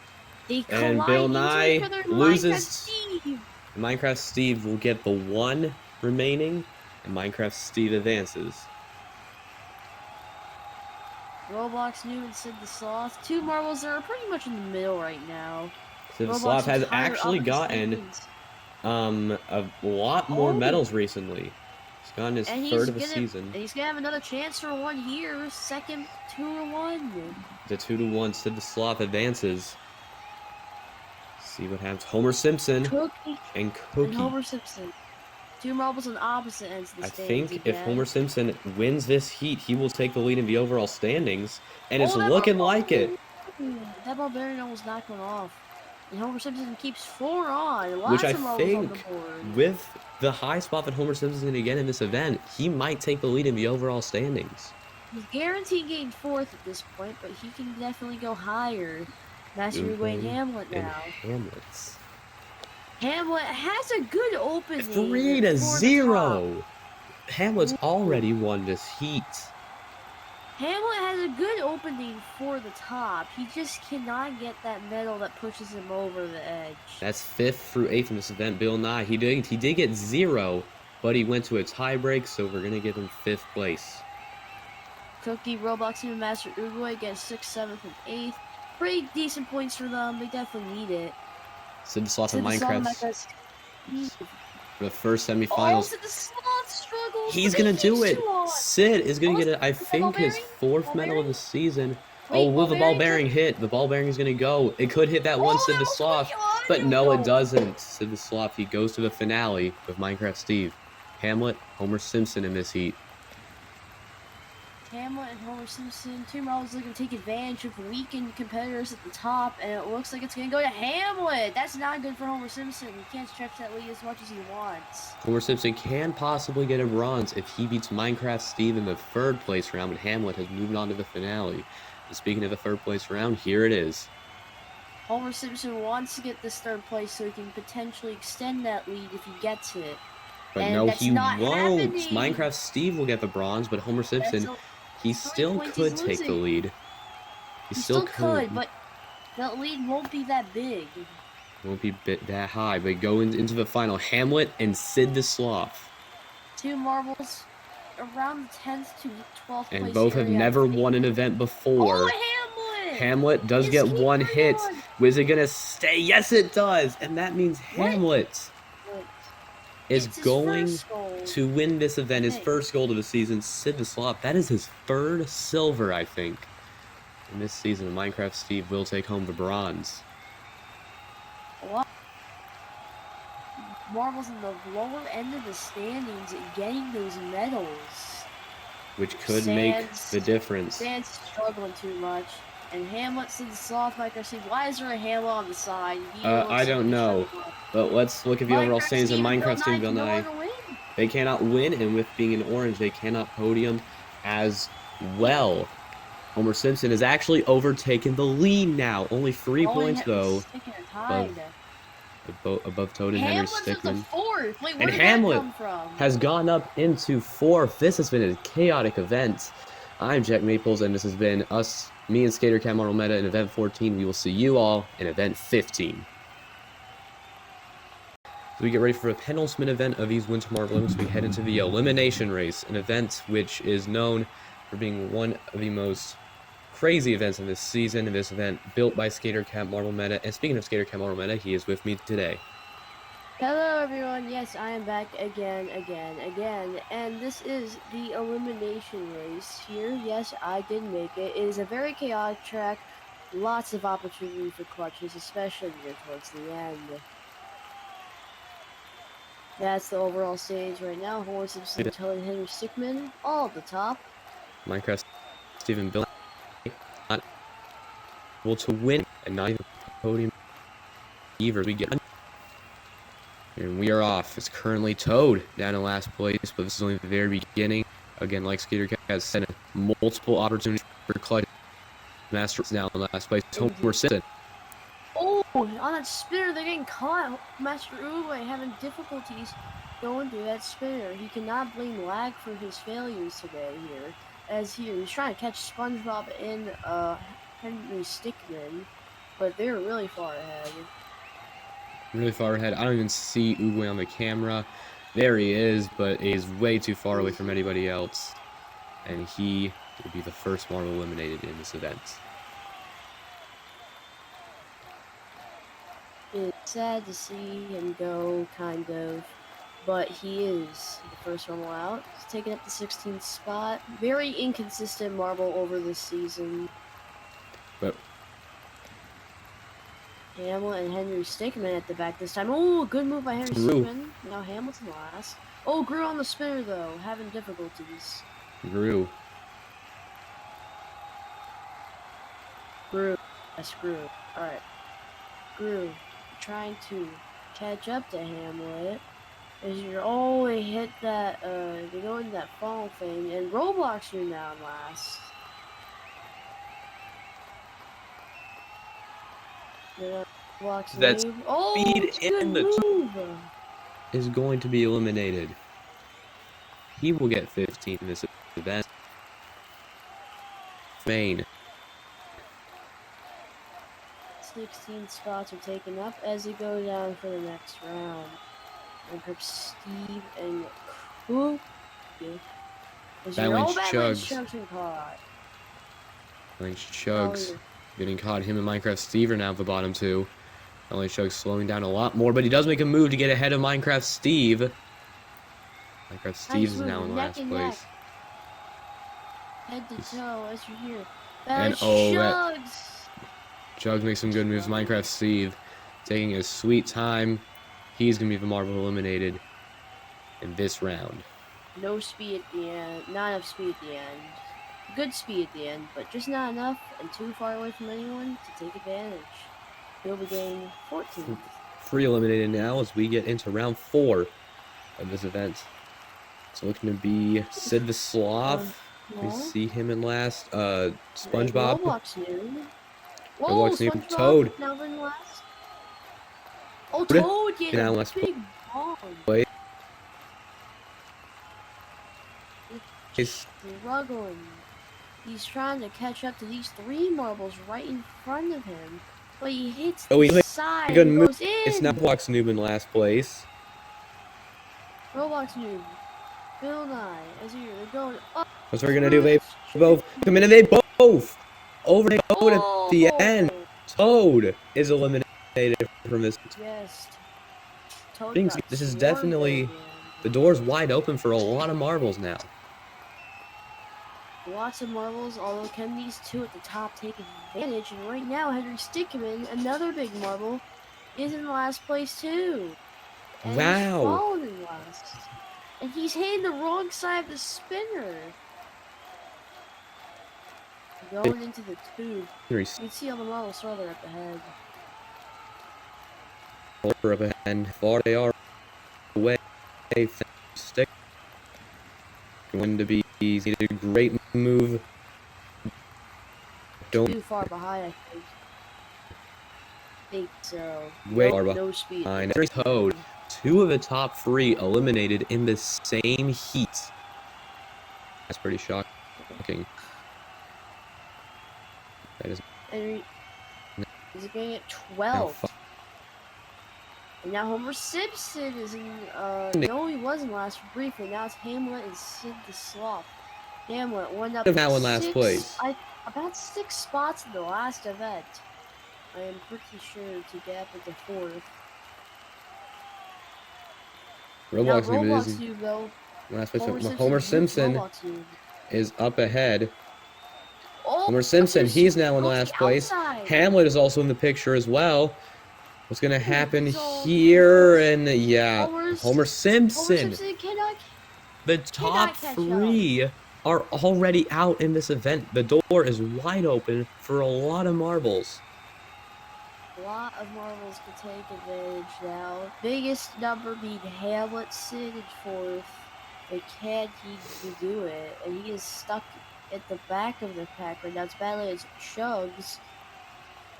And Bill Nye loses. Minecraft Steve will get the 1 remaining, and Minecraft Steve advances. Roblox Newman Sid the Sloth. 2 marbles are pretty much in the middle right now. Sid the Sloth has actually gotten a lot more medals recently. He's gotten his 3rd of a season. And he's gonna have another chance for 1 here. Second 2-1. The 2-1. Sid the Sloth advances. See what happens. Homer Simpson and Cookie. And Homer Simpson. 2 marbles on opposite ends of the standings. I think if Homer Simpson wins this heat, he will take the lead in the overall standings, and it's looking like it. That ball bearing almost knocked one off. And Homer Simpson keeps 4 on. Lots Which I of marbles think, on the board. with the high spot that Homer Simpson's going to get in this event, he might take the lead in the overall standings. He's guaranteed getting 4th at this point, but he can definitely go higher. That's your way Hamlet now. Hamlet has a good opening. 3-0. Hamlet's already won this heat. Hamlet has a good opening for the top. He just cannot get that medal that pushes him over the edge. That's 5th through 8th in this event. Bill Nye, he did get 0, but he went to a tiebreak, so we're gonna give him 5th place. Cookie, Roblox, and Master Uruguay get 6th, 7th, and 8th. Pretty decent points for them. They definitely need it. Sid the Sloth in Minecraft. The first semifinals. Sid the Sloth struggles. He's gonna do it. Sid is gonna get, I think, his 4th medal of the season. Oh, will the ball bearing hit? The ball bearing is gonna go. It could hit that one Sid the Sloth, but no, it doesn't. Sid the Sloth, he goes to the finale with Minecraft Steve. Hamlet, Homer Simpson in this heat. Hamlet and Homer Simpson, 2 marbles looking to take advantage of weakened competitors at the top, and it looks like it's going to go to Hamlet. That's not good for Homer Simpson. He can't stretch that lead as much as he wants. Homer Simpson can possibly get a bronze if he beats Minecraft Steve in the 3rd place round, but Hamlet has moved on to the finale. And speaking of the 3rd place round, here it is. Homer Simpson wants to get this third place so he can potentially extend that lead if he gets it. But And no, that's he not won't. happening. Minecraft Steve will get the bronze, but Homer Simpson, he That's 3 still points could he's take the losing. lead. He He still still could, but that lead won't be that big. Won't be that high, but going into the final, Hamlet and Sid the Sloth. 2 marbles around the 10th to 12th And place both have area, I never think. won an event before. Oh, Hamlet! Hamlet does Is get he 1 hit. on? Was it gonna stay? Yes, it does. And that means Hamlet is It's his going first goal. to win this event. His Okay. first goal of the season. Sid the Sloth. That is his 3rd silver, I think. In this season, Minecraft Steve will take home the bronze. What? Marbles in the lower end of the standings getting those medals. Which could make the difference. Sands struggling too much. And Hamlet Sid the Sloth, Minecraft Steve. Why is there a Hamlet on the side? I don't know. But let's look at the overall standings of Minecraft Steve Bill Nye. They cannot win, and with being in orange, they cannot podium as well. Homer Simpson has actually overtaken the lead now. Only 3 points, though, above Toad and Henry Stickmin. And Hamlet has gone up into 4th. This has been a chaotic event. I'm Jack Maples, and this has been me and Skater Cat Marble Meta in Event 14. We will see you all in Event 15. So we get ready for a penultimate event of these Winter Marbolympics. We head into the Elimination Race, an event which is known for being one of the most crazy events in this season. This event built by Skater Cat Marble Meta. And speaking of Skater Cat Marble Meta, he is with me today. Hello everyone, yes, I am back again, and this is the Elimination Race here. Yes, I did make it. It is a very chaotic track, lots of opportunity for clutches, especially near towards the end. That's the overall stage right now. Homer Simpson, Toad, and Henry Stickmin, all at the top. Minecraft Stephen Bill not able to win, and not even podium either. We get. And we are off. It's currently Toad down in last place, but this is only the very beginning. Again, like Skater Cat has said, multiple opportunities for clutch. Masters down in last place. Homer Simpson. Oh, on that spinner, they're getting caught. Master Uruguay having difficulties going through that spinner. He cannot blame lag for his failures today here. As he's trying to catch SpongeBob and Henry Stickmin, but they're really far ahead. Really far ahead. I don't even see Uruguay on the camera. There he is, but he is way too far away from anybody else. And he will be the first marble eliminated in this event. It's sad to see him go, kind of, but he is the first marble out. He's taking up the 16th spot. Very inconsistent marble over this season. But Hamlet and Henry Stickmin at the back this time. Oh, good move by Henry Stickmin. Now Hamilton last. Oh, Grew on the spinner, though, having difficulties. Grew. Yes, Grew. Alright. Grew trying to catch up to Hamlet. As you're, oh, they hit that, they go into that fall thing, and Roblox are now last. That speed in the move is going to be eliminated. He will get 15 in this event. Main. 16 spots are taken up as they go down for the next round. And perhaps Steve and Cook. Balance Chugs. Chugs. Getting caught. Him and Minecraft Steve are now at the bottom two. Only Chugs slowing down a lot more, but he does make a move to get ahead of Minecraft Steve. Minecraft Steve is now in last place. Head to toe as you're here. And Chugs. Chugs makes some good moves. Minecraft Steve taking his sweet time. He's going to be the marble eliminated in this round. No speed at the end. Not enough speed at the end. Good speed at the end, but just not enough and too far away from anyone to take advantage. He'll be getting 14. 3 eliminated now as we get into round 4 of this event. It's looking to be Sid the Sloth. We see him in last. SpongeBob. Whoa, Roblox Noob. SpongeBob Toad. now in last. Oh, Toad Toad getting now a last big bomb. place. Struggling. He's trying to catch up to these 3 marbles right in front of him, but he hits Oh, the he's making side a good and move. goes It's now in. Roblox Noob in last place. Roblox Noob, Bill Nye, as you're going up What's we're gonna do? through They the both come in and they both overtake Toad at the end. Oh! Toad is eliminated from this. Yes, Toad got This is swarmed there definitely again. the door's wide open for a lot of marbles now. Lots of marbles, although can these 2 at the top take advantage? And right now, Henry Stickman, another big marble, is in last place too. And he's Wow. fallen in last. And he's hitting the wrong side of the spinner. Going into the tube. You can see all the marbles further up ahead. Further up ahead, far they are away. Stick going to be easy. A great move. Don't Too far behind, I think so. way Nope, far no speed. behind. Toad. 2 of the top 3 eliminated in the same heat. That's pretty shocking. That is And he's going at 12. And now Homer Simpson is in, no, he was in last briefly. Now it's Hamlet and Sid the Sloth. Hamlet won up now in last place. About 6 spots in the last event. I am pretty sure to get up into 4th. Roblox Noob, though. last place. Homer Simpson is up ahead. Oh, Homer Simpson, he's now in last place. Hamlet is also in the picture as well. What's going to happen here? And yeah, Homer Simpson. The top 3 are already out in this event. The door is wide open for a lot of marbles. A lot of marbles to take advantage now. Biggest number being Hamlet, Sid in 4th. But can he do it? And he is stuck at the back of the pack right now. It's battling as Chugs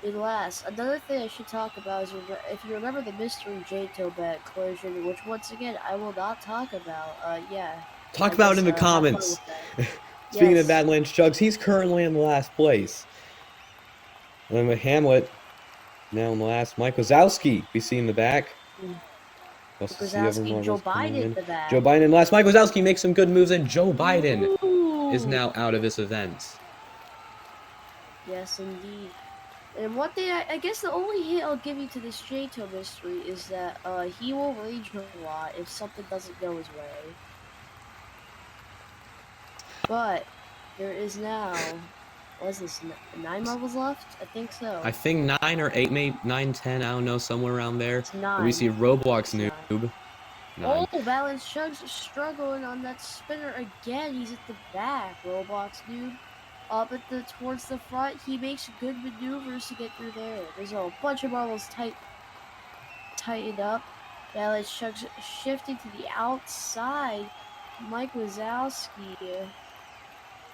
in last. Another thing I should talk about is if you remember the mystery J-Tobat collision, which once again I will not talk about. Yeah. Talk about it in the comments. Speaking of Badlands Chugs, he's currently in last place. And with Hamlet now in last. Mike Wazowski, we see in the back. Wazowski, Joe Biden in the back. Joe Biden last. Mike Wazowski makes some good moves, and Joe Biden is now out of this event. Yes, indeed. And one thing, I guess the only hint I'll give you to this J-To mystery is that he will rage a lot if something doesn't go his way. But there is now, what is this, 9 marbles left? I think so. I think 9 or 8, maybe 9, 10, I don't know, somewhere around there. It's 9. We see Roblox Noob. 9. Oh, Balance Chugs is struggling on that spinner again. He's at the back. Roblox Noob up at towards the front. He makes good maneuvers to get through there. There's a bunch of marbles tightened up. Balance Chugs shifting to the outside. Mike Wazowski.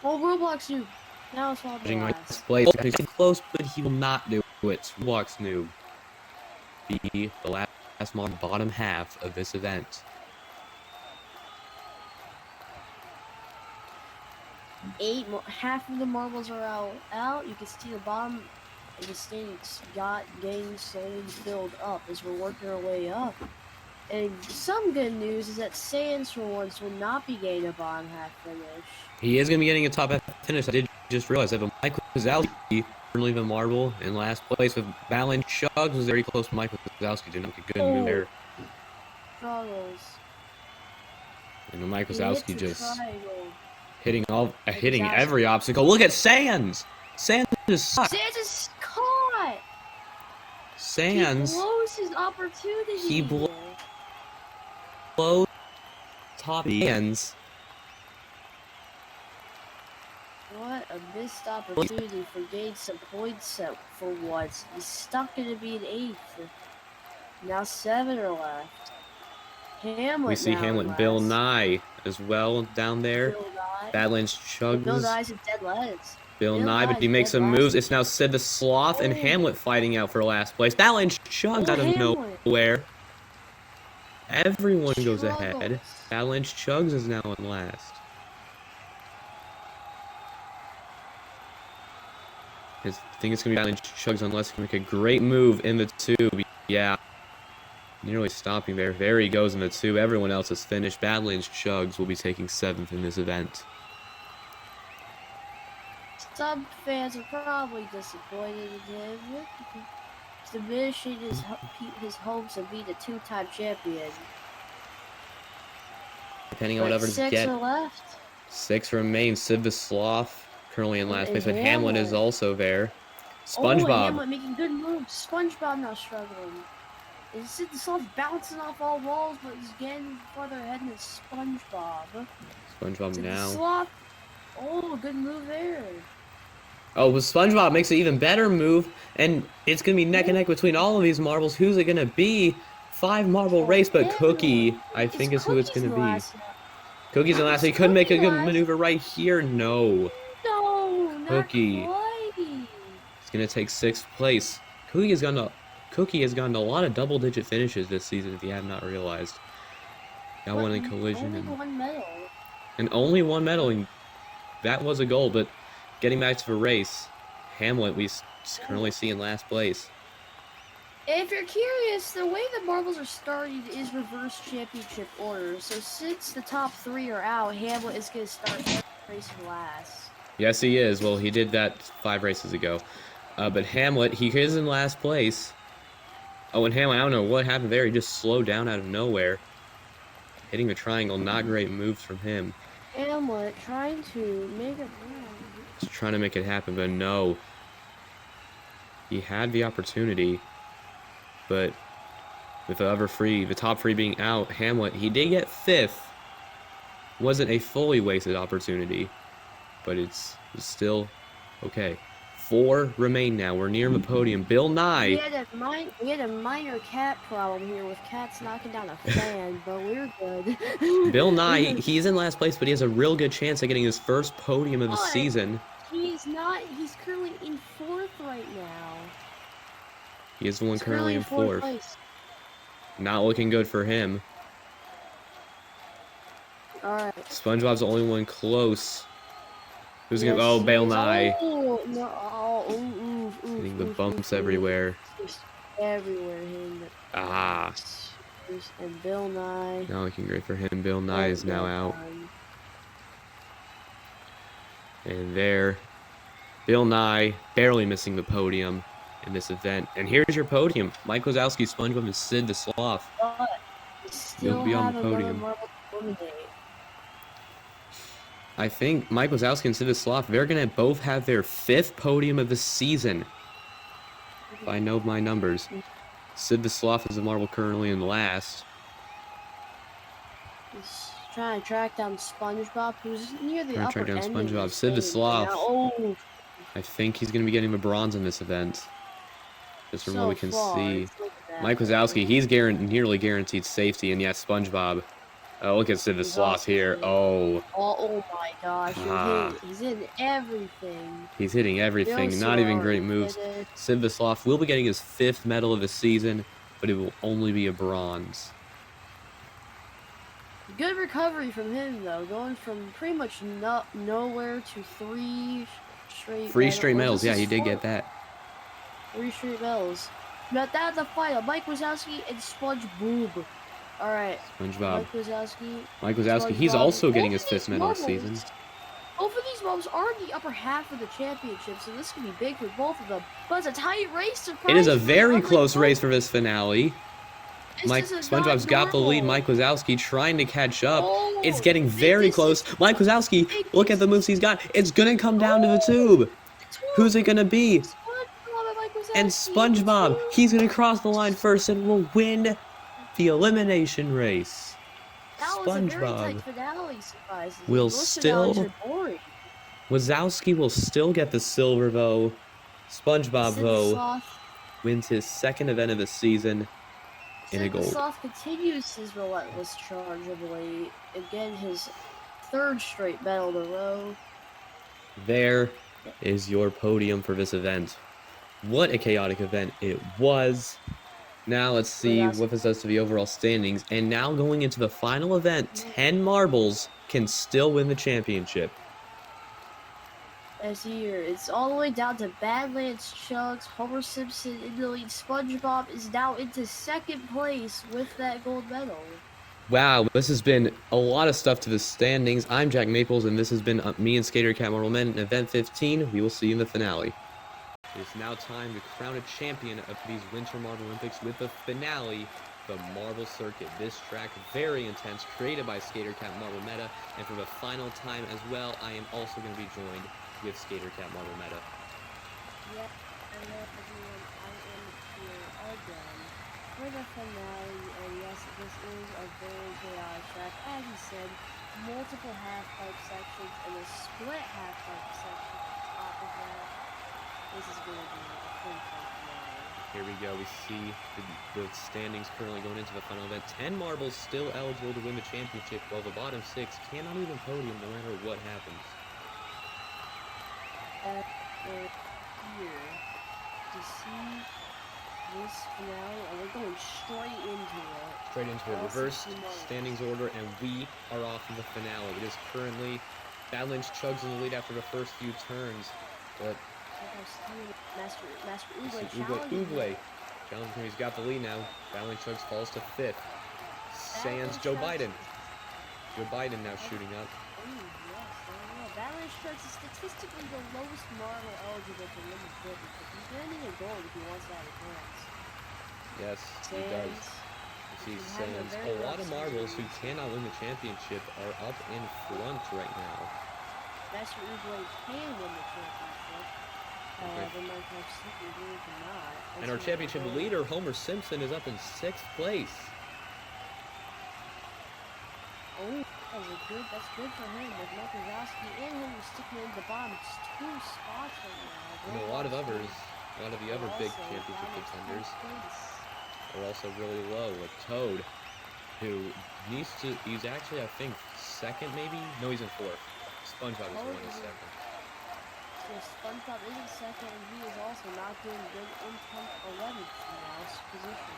Oh, Roblox Noob. Now it's falling last. He's close, but he will not do it. Roblox Noob be the last marble bottom half of this event. Half of the marbles are out. You can see the bottom of the standings getting slowly filled up as we're working our way up. And some good news is that Sans for once will not be getting a bottom half finish. He is going to be getting a top half finish. I did just realize that, but Mike Wazowski currently the marble in last place with Balance Chugs was very close to Mike Wazowski to make a good move there. Struggles. And Mike Wazowski just hitting every obstacle. Look at Sans! Sans is stuck. Sans is caught! Sans. He blows his opportunity. He blows top Sans. What a missed opportunity for getting some points up for once. He's stuck in to be an 8th. Now 7 are left. Hamlet. We see Hamlet, Bill Nye as well down there. Bill Nye. Badlands Chugs. Bill Nye's a dead lens. Bill Bill Nye, but he Nye's makes dead some last. moves. It's now Sid the Sloth and Oh. Hamlet fighting out for last place. That lands Chugs out of Hamlet. nowhere. Everyone goes ahead. Struggles. Avalanche Chugs is now in last. I think it's going to be Avalanche Chugs unless he can make a great move in the tube. Yeah. Nearly stopping there. There he goes in the tube. Everyone else is finished. Avalanche Chugs will be taking 7th in this event. Some fans are probably disappointed in him. Diminishing his hopes of being a 2-time champion. Depending on But whatever's 6 get. are left. 6 remain. Sid the Sloth currently in last place, but Hamlet is Hamlet. also there. Oh, SpongeBob. Hamlet making good moves. SpongeBob now struggling. Is Sid the Sloth bouncing off all walls, but he's getting farther ahead than SpongeBob. SpongeBob Sid the now. Sloth. Oh, good move there. Oh, but SpongeBob makes an even better move, and it's going to be neck and neck between all of these marbles. Who's it going to be? 5 marble race, but Cookie, I think, is who it's going to be. Cookie's in last. He couldn't make a good maneuver right here. No. No, not Cookie. quite. He's going to take 6th place. Cookie has gone to a lot of double-digit finishes this season, if you have not realized. Got one in collision. Only one medal. And only one medal, and that was a goal, but getting back to the race, Hamlet we currently see in last place. If you're curious, the way the marbles are started is reverse championship order. So since the top 3 are out, Hamlet is going to start every race last. Yes, he is. Well, he did that 5 races ago. But Hamlet, he is in last place. Oh, and Hamlet, I don't know what happened there. He just slowed down out of nowhere. Hitting the triangle, not great moves from him. Hamlet trying to make it. Just trying to make it happen, but no. He had the opportunity, but with the top 3 being out, Hamlet, he did get 5th. Wasn't a fully wasted opportunity, but it's still okay. 4 remain now. We're near the podium. Bill Nye. We had a minor cat problem here with cats knocking down a fan, but we're good. Bill Nye, he's in last place, but he has a real good chance at getting his first podium of the season. He's not. He's currently in 4th right now. He is the one currently in 4th. Place. Not looking good for him. Alright. SpongeBob's the only one close. Who's gonna? Oh, Bill Nye. Oh, no. Oh, Getting the bumps everywhere. Just everywhere. Ah. And Bill Nye. Not looking great for him. Bill Nye is now out. And there, Bill Nye barely missing the podium in this event. And here's your podium: Mike Wazowski, SpongeBob, and Sid the Sloth. But You'll be on the podium. I think Mike Wazowski and Sid the Sloth, they're going to both have their 5th podium of the season. If I know my numbers. Sid the Sloth is the marble currently in last. He's trying to track down SpongeBob, who's near the Trying to upper track down end of SpongeBob. this Sid the thing. Sloth. Now, oh, I think he's going to be getting the bronze in this event. Just from what we can see. Mike Wazowski, he's nearly guaranteed safety. And yes, SpongeBob. Oh, look at Sid the Sloth here. Oh. Oh my gosh. He's in everything. He's hitting everything. Bill Not even Sar great moves. did it. Sid the Sloth will be getting his 5th medal of the season, but it will only be a bronze. Good recovery from him, though. Going from pretty much nowhere to 3 straight medals. Yeah, he did get that. 3 straight medals. But that's the final. Mike Wazowski and SpongeBob. Alright. SpongeBob. Mike Wazowski, he's SpongeBob. also getting Both his of 5th medal of these the season. marbles- Both of these marbles are in the upper half of the championship, so this could be big for both of them. But it's a tight race. It is a surprisingly, very unlike close both. race for this finale. This is SpongeBob's not got the lead. normal. Mike Wazowski trying to catch up. Oh, It's getting very close. Mike Wazowski, look at the moves he's got. It's going to come down to the tube. Who's it going to be? And SpongeBob, he's going to cross the line first and will win the elimination race. SpongeBob will still... Wazowski will still get the silver, though. SpongeBob, though, wins his 2nd event of the season in a gold. Sloth continues his relentless charge of late. Again, his 3rd straight medal in a row. There, is your podium for this event. What a chaotic event it was. Now let's see what this does to the overall standings. And now going into the final event, 10 marbles can still win the championship. As here, it's all the way down to Badlands Chugs. Homer Simpson in the lead. SpongeBob is now into second place with that gold medal. Wow, this has been a lot of stuff to the standings. I'm Jack Maples, and this has been me and Skater Cat Marble Men in Event 15. We will see you in the finale. It's now time to crown a champion of these Winter Marbolympics with the finale, the Marble Circuit. This track, very intense, created by Skater Cat Marble Meta, and for the final time as well, I am also going to be joined with Skater Cat Marble Meta. Yep, hello everyone, I am here again for the finale, and yes, this is a very chaotic track. As you said, multiple half-pipe sections and a split half-pipe section on top of that. This is going to be a fun finale. Here we go. We see the standings currently going into the final event. 10 marbles still eligible to win the championship, while the bottom 6 cannot even podium no matter what happens. We're here to see this finale, and we're going straight into it. Straight into a reverse standings order, and we are off in the finale. It is currently Badlands Chugs in the lead after the first few turns, but Master Uguay challenging him. He's got the lead now. Badlands Chugs falls to 5th. Sans Joe Biden. Joe Biden now shooting up. Badlands Chugs is statistically the lowest marble eligible to win the championship. He's going to need a gold if he wants to have a chance. Yes, he does. You see Sans. A lot of marbles who cannot win the championship are up in front right now. Master Uguay can win the championship. And our championship leader, Homer Simpson, is up in 6th place. Oh, that's good for him with Moguls and Homer sticking in the bottom 2 spots right now. And a lot of the other big championship contenders are also really low. Like Toad, who he's actually, I think, 2nd maybe? No, he's in 4th. SpongeBob is one in 2nd. So SpongeBob is in 2nd, and he is also not doing good in 10th, 11th now position.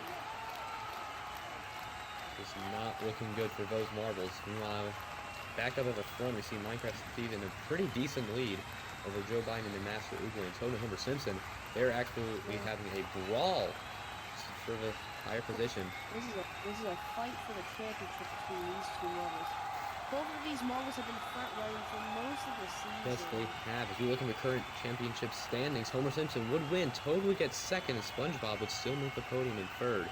It's not looking good for those marbles. Meanwhile, back up at the front, we see Minecraft Steve in a pretty decent lead over Joe Biden and Master Uguay and Toad and Homer Simpson. They're actually having a brawl for the higher position. This is a fight for the championship between these two marbles. Both of these marbles have been front running for most of the season. Yes, they have. If you look at the current championship standings, Homer Simpson would win, Toad would get 2nd, and SpongeBob would still make the podium in 3rd.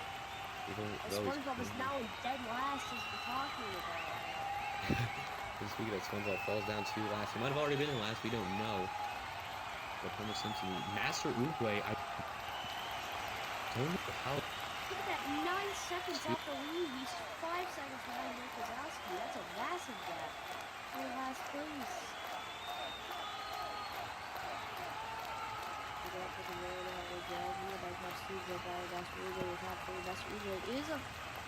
SpongeBob is now in dead last as we're talking about. Speaking of SpongeBob falls down to last. He might have already been in last, we don't know. But Homer Simpson, Master Uguay, I don't know how. Look at that, 9 seconds off the lead. He's 5 seconds behind Nick Wazowski. That's a massive gap for last place. Master Uguay is a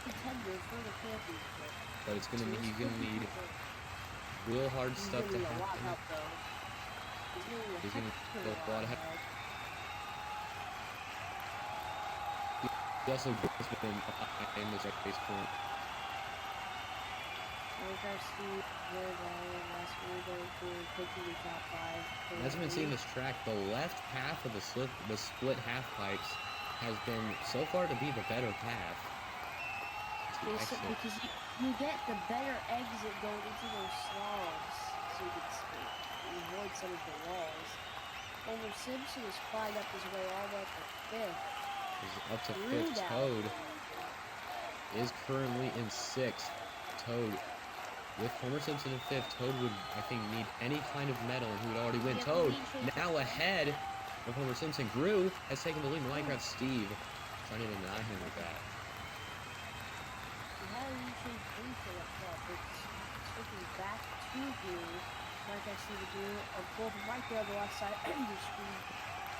contender for the championship. But he's gonna need real hard stuff to happen. He's gonna need a lot of help. He also has been in this race point. As we've been seeing this track, the left half of the split half pipes has been so far to be the better path. Because you get the better exit going into those slaloms, so you can avoid some of the walls. Homer Simpson has climbed up his way all the way up to 5th. He's up to 5th. Toad is currently in 6th. Toad, with Homer Simpson in 5th, Toad would, I think, need any kind of medal, and he would already win. Toad, now ahead of Homer Simpson. Gru has taken the lead. Minecraft Steve trying to deny him with that. Switching back to Gru. Minecraft Steve and Gru are both right there on the left side of the screen.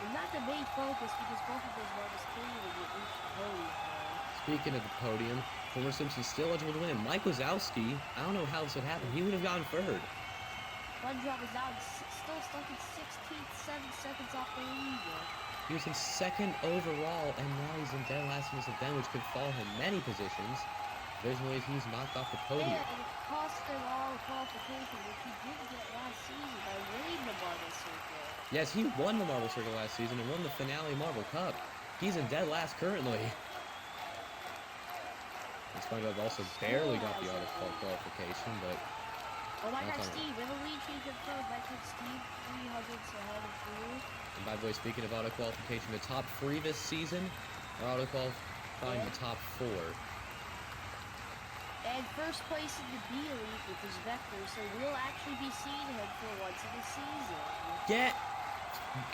And not the main focus because both of those marbles can't even get into the podium. Speaking of the podium, Homer Simpson still eligible to win. Mike Wazowski, I don't know how this would happen. He would have gotten 3rd. SpongeBob is now still stuck in 16th, 7 seconds off the leader. He was in second overall, and now he's in dead last in this event, which could fall him many positions. Visually, he's knocked off the podium. And it cost him all the qualification, which he did get last season by winning the Marble Circuit. Yes, he won the Marble Circuit last season and won the finale Marble Cup. He's in dead last currently. And SpongeBob also barely got the auto qualification, but... Oh my god, Steve, in the lead change of third, my friend Steve, 300s ahead of you. And by the way, speaking of auto qualification, the top 3 this season are auto qualifying the top 4. And first place in the B Elite with his Vector, so we'll actually be seeing him for once in the season.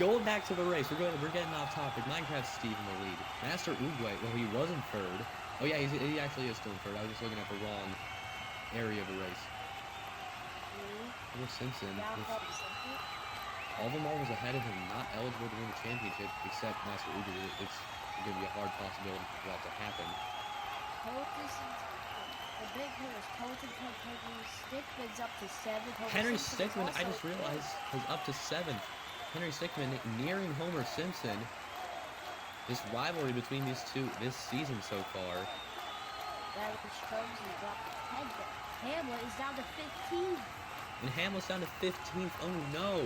Going back to the race, we're getting off topic. Minecraft Steve in the lead. Master Uguay, well, he was in third. Oh yeah, he actually is still in third. I was just looking at the wrong area of the race. Homer Simpson, with all the marbles ahead of him, not eligible to win the championship, except Master Uguay. It's going to be a hard possibility for that to happen. The big hitters, Henry Stickman's up to 7th. Henry Stickman, I just realized, is up to 7th. Henry Stickman nearing Homer Simpson. This rivalry between these two this season so far. That was Strokes and dropped the head. Hamlet is down to 15th. And Hamlet's down to 15th. Oh no.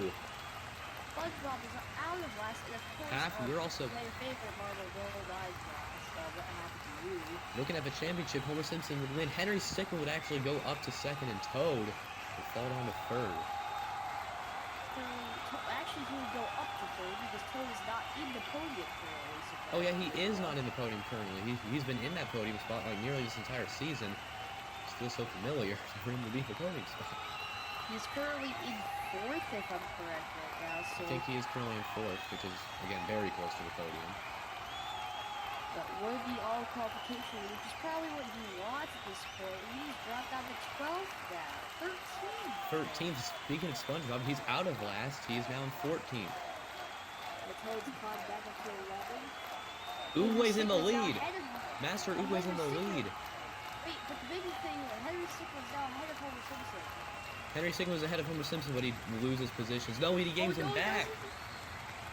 SpongeBob is out of last, and of course, Half, you're also my favorite Marble Gold Eyes last. What happened to you? Looking at the championship, Homer Simpson would win. Henry Stickman would actually go up to 2nd, and Toad would fall down to 3rd. Actually, he would go up to 3rd because Toad is not in the podium currently. Oh yeah, he is not in the podium currently. He's been in that podium spot like nearly this entire season. Still so familiar for him to be in the podium spot. He's currently in 4th, if I'm correct right now. So I think he is currently in 4th, which is, again, very close to the podium. But would be all qualification, which is probably what he wants at this point. He's dropped down to 12th now. 13th. Speaking of SpongeBob, he's out of last. He is now in 14th. The Toad's climbed back up to 11th. Uguay's in the lead. Master Uguay's in the lead. Wait, but the biggest thing is Henry Stickman's now ahead of Homer Simpson. Henry Stickman was ahead of Homer Simpson, but he loses positions. No, he gains him back.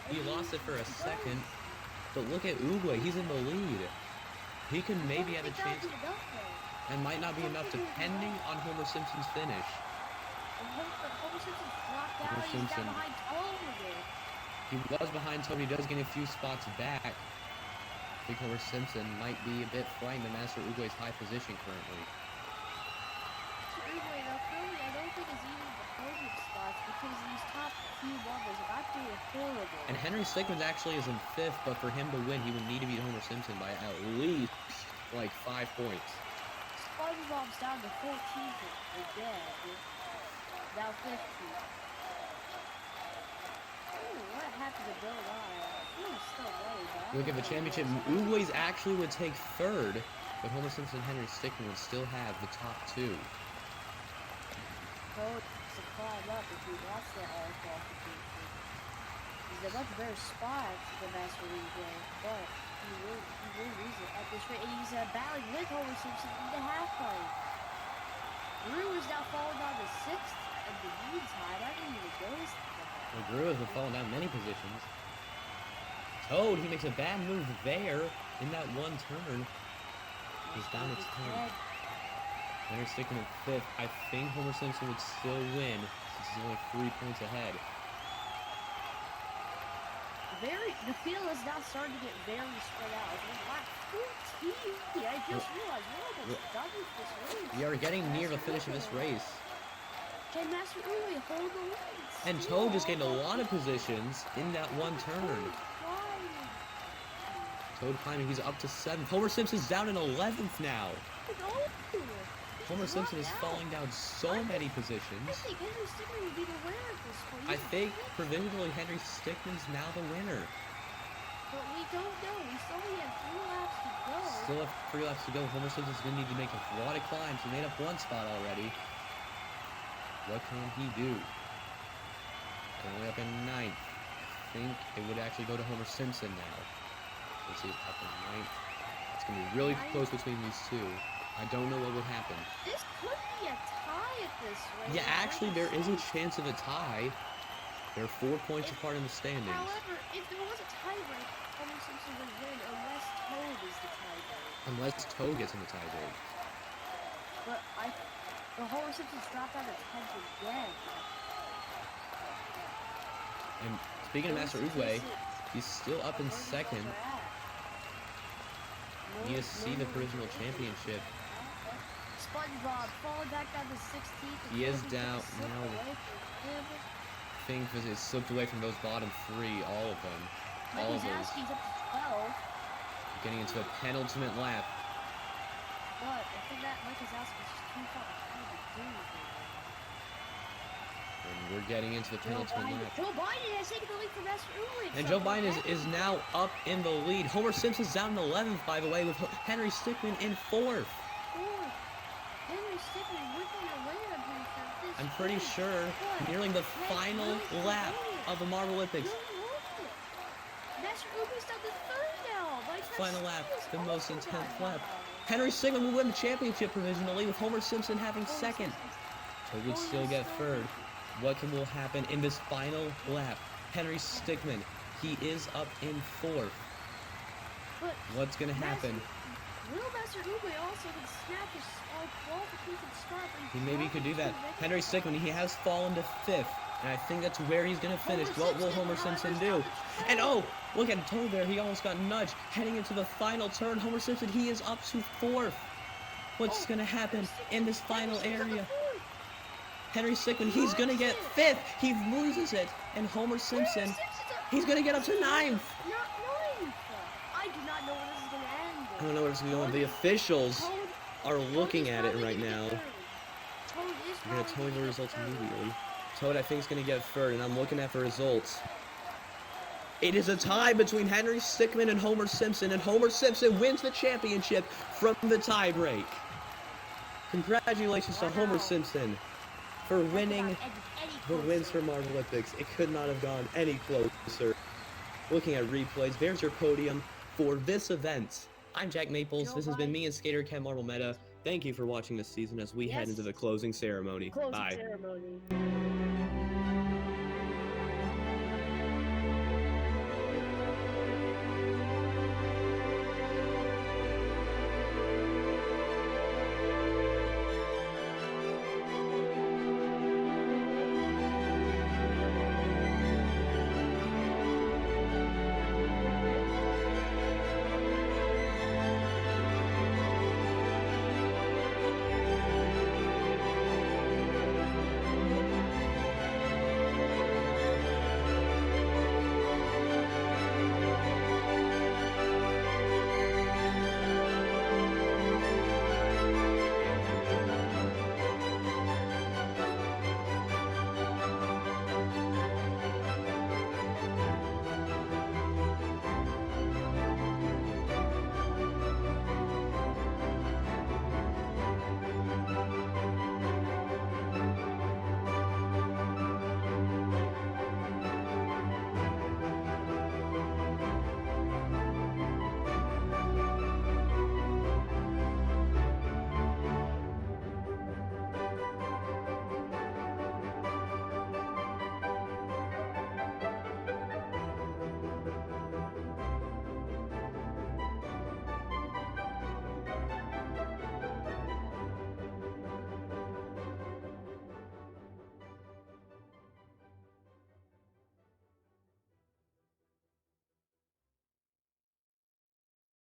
He lost it for a second. But look at Uguay. He's in the lead. He can maybe have a chance. And might not be enough depending on Homer Simpson's finish. Homer Simpson's dropped out. He's down behind Toad again. He was behind Toad. He does gain a few spots back. I think Homer Simpson might be a bit frightened of Master Uguay's high position currently. Uguay, though, currently I don't think it's even the podium spots because these top few marbles are not doing horrible. And Henry Stickman actually is in 5th, but for him to win, he would need to beat Homer Simpson by at least like 5 points. SpongeBob's down to 14th again. Now 15th. What happened to Bill Nye? He's still way. Look at the championship. Uguay's actually would take 3rd, but Homer Simpson and Henry Stickman would still have the top 2. Toad to climb up if he wants that all qualification. He's a much better spot than Master Uguay, but he will lose it at this rate. And he's battling with Homer Simpson in the half-pipe. Drew is now falling down to 6th, and the lead's high. I didn't even notice that. Well, Drew has been falling down many positions. Toad, he makes a bad move there in that one turn. He's down to 10th. Henry Stickman in 5th. I think Homer Simpson would still win since he's only 3 points ahead. The field is now starting to get very spread out. Like 14. I just realized we're almost done with this race. We are getting near the finish of this race. Can Master Uguay hold the lead? And Toad just gained a lot of positions in that one turn. Toad climbing, he's up to 7th. Homer Simpson's down in 11th now. Homer Simpson is falling down so many positions. I think Henry Stickman would be the winner at this point. I think provisionally Henry Stickman's now the winner. But we don't know. We still only have 3 laps to go. Still have 3 laps to go. Homer Simpson's going to need to make a lot of climbs. He made up 1 spot already. What can he do? Currently up in 9th. I think it would actually go to Homer Simpson now. Let's see, up in 9th. It's going to be really close between these two. I don't know what would happen. This could be a tie at this rate. Yeah, actually, there is a chance of a tie. They're 4 points apart in the standings. However, if there was a tiebreak, Homer Simpson would win unless Toad is the tiebreak. Unless Toad gets in the tiebreak. But the Homer Simpson's dropped out of 10th again. And speaking of Master Uguay, he's still up in second. You just see the provisional championship. SpongeBob falling back down to 16th. He is down now. I think because it slipped away from those bottom three, all of them. All of those. He's up to 12. Getting into a penultimate lap. But I think that Mike Wazowski's just too far behind to do anything. And we're getting into the penultimate lap. Joe Biden has taken the lead from Master Uguay. And Joe Biden is now up in the lead. Homer Simpson's down in 11th, by the way, with Henry Stickmin in 4th. Henry Stickmin whipping the win, I'm pretty sure, nearing the final lap of the Marbolympics. Master Uguay's down to 3rd now. Final lap, the most intense lap. Henry Stickmin will win the championship provisionally, with Homer Simpson having 2nd. Toad would still get 3rd. What will happen in this final lap? Henry Stickmin, he is up in 4th. What's going to happen? Will Master Uguay also can snap his qualification start? He maybe could do that. Henry Stickmin, he has fallen to 5th. And I think that's where he's going to finish. What will Homer Simpson do? And oh, look at Toad there. He almost got nudged. Heading into the final turn, Homer Simpson, he is up to 4th. What's going to happen in this final area? Henry Stickmin, he's going to get 5th. He loses it. And Homer Simpson, he's going to get up to 9th. I do not know where this is going to end. I don't know where this is going. The officials are looking at it right now. I'm going to tell you the results immediately. Toad, I think, is going to get 3rd, and I'm looking at the results. It is a tie between Henry Stickmin and Homer Simpson, and Homer Simpson wins the championship from the tiebreak. Congratulations to Homer Simpson for winning the wins for Marbolympics. It could not have gone any closer. Looking at replays, there's your podium for this event. I'm Jack Maples. This has been me and Skater Ken Marble Meta. Thank you for watching this season as we head into the closing ceremony. Bye.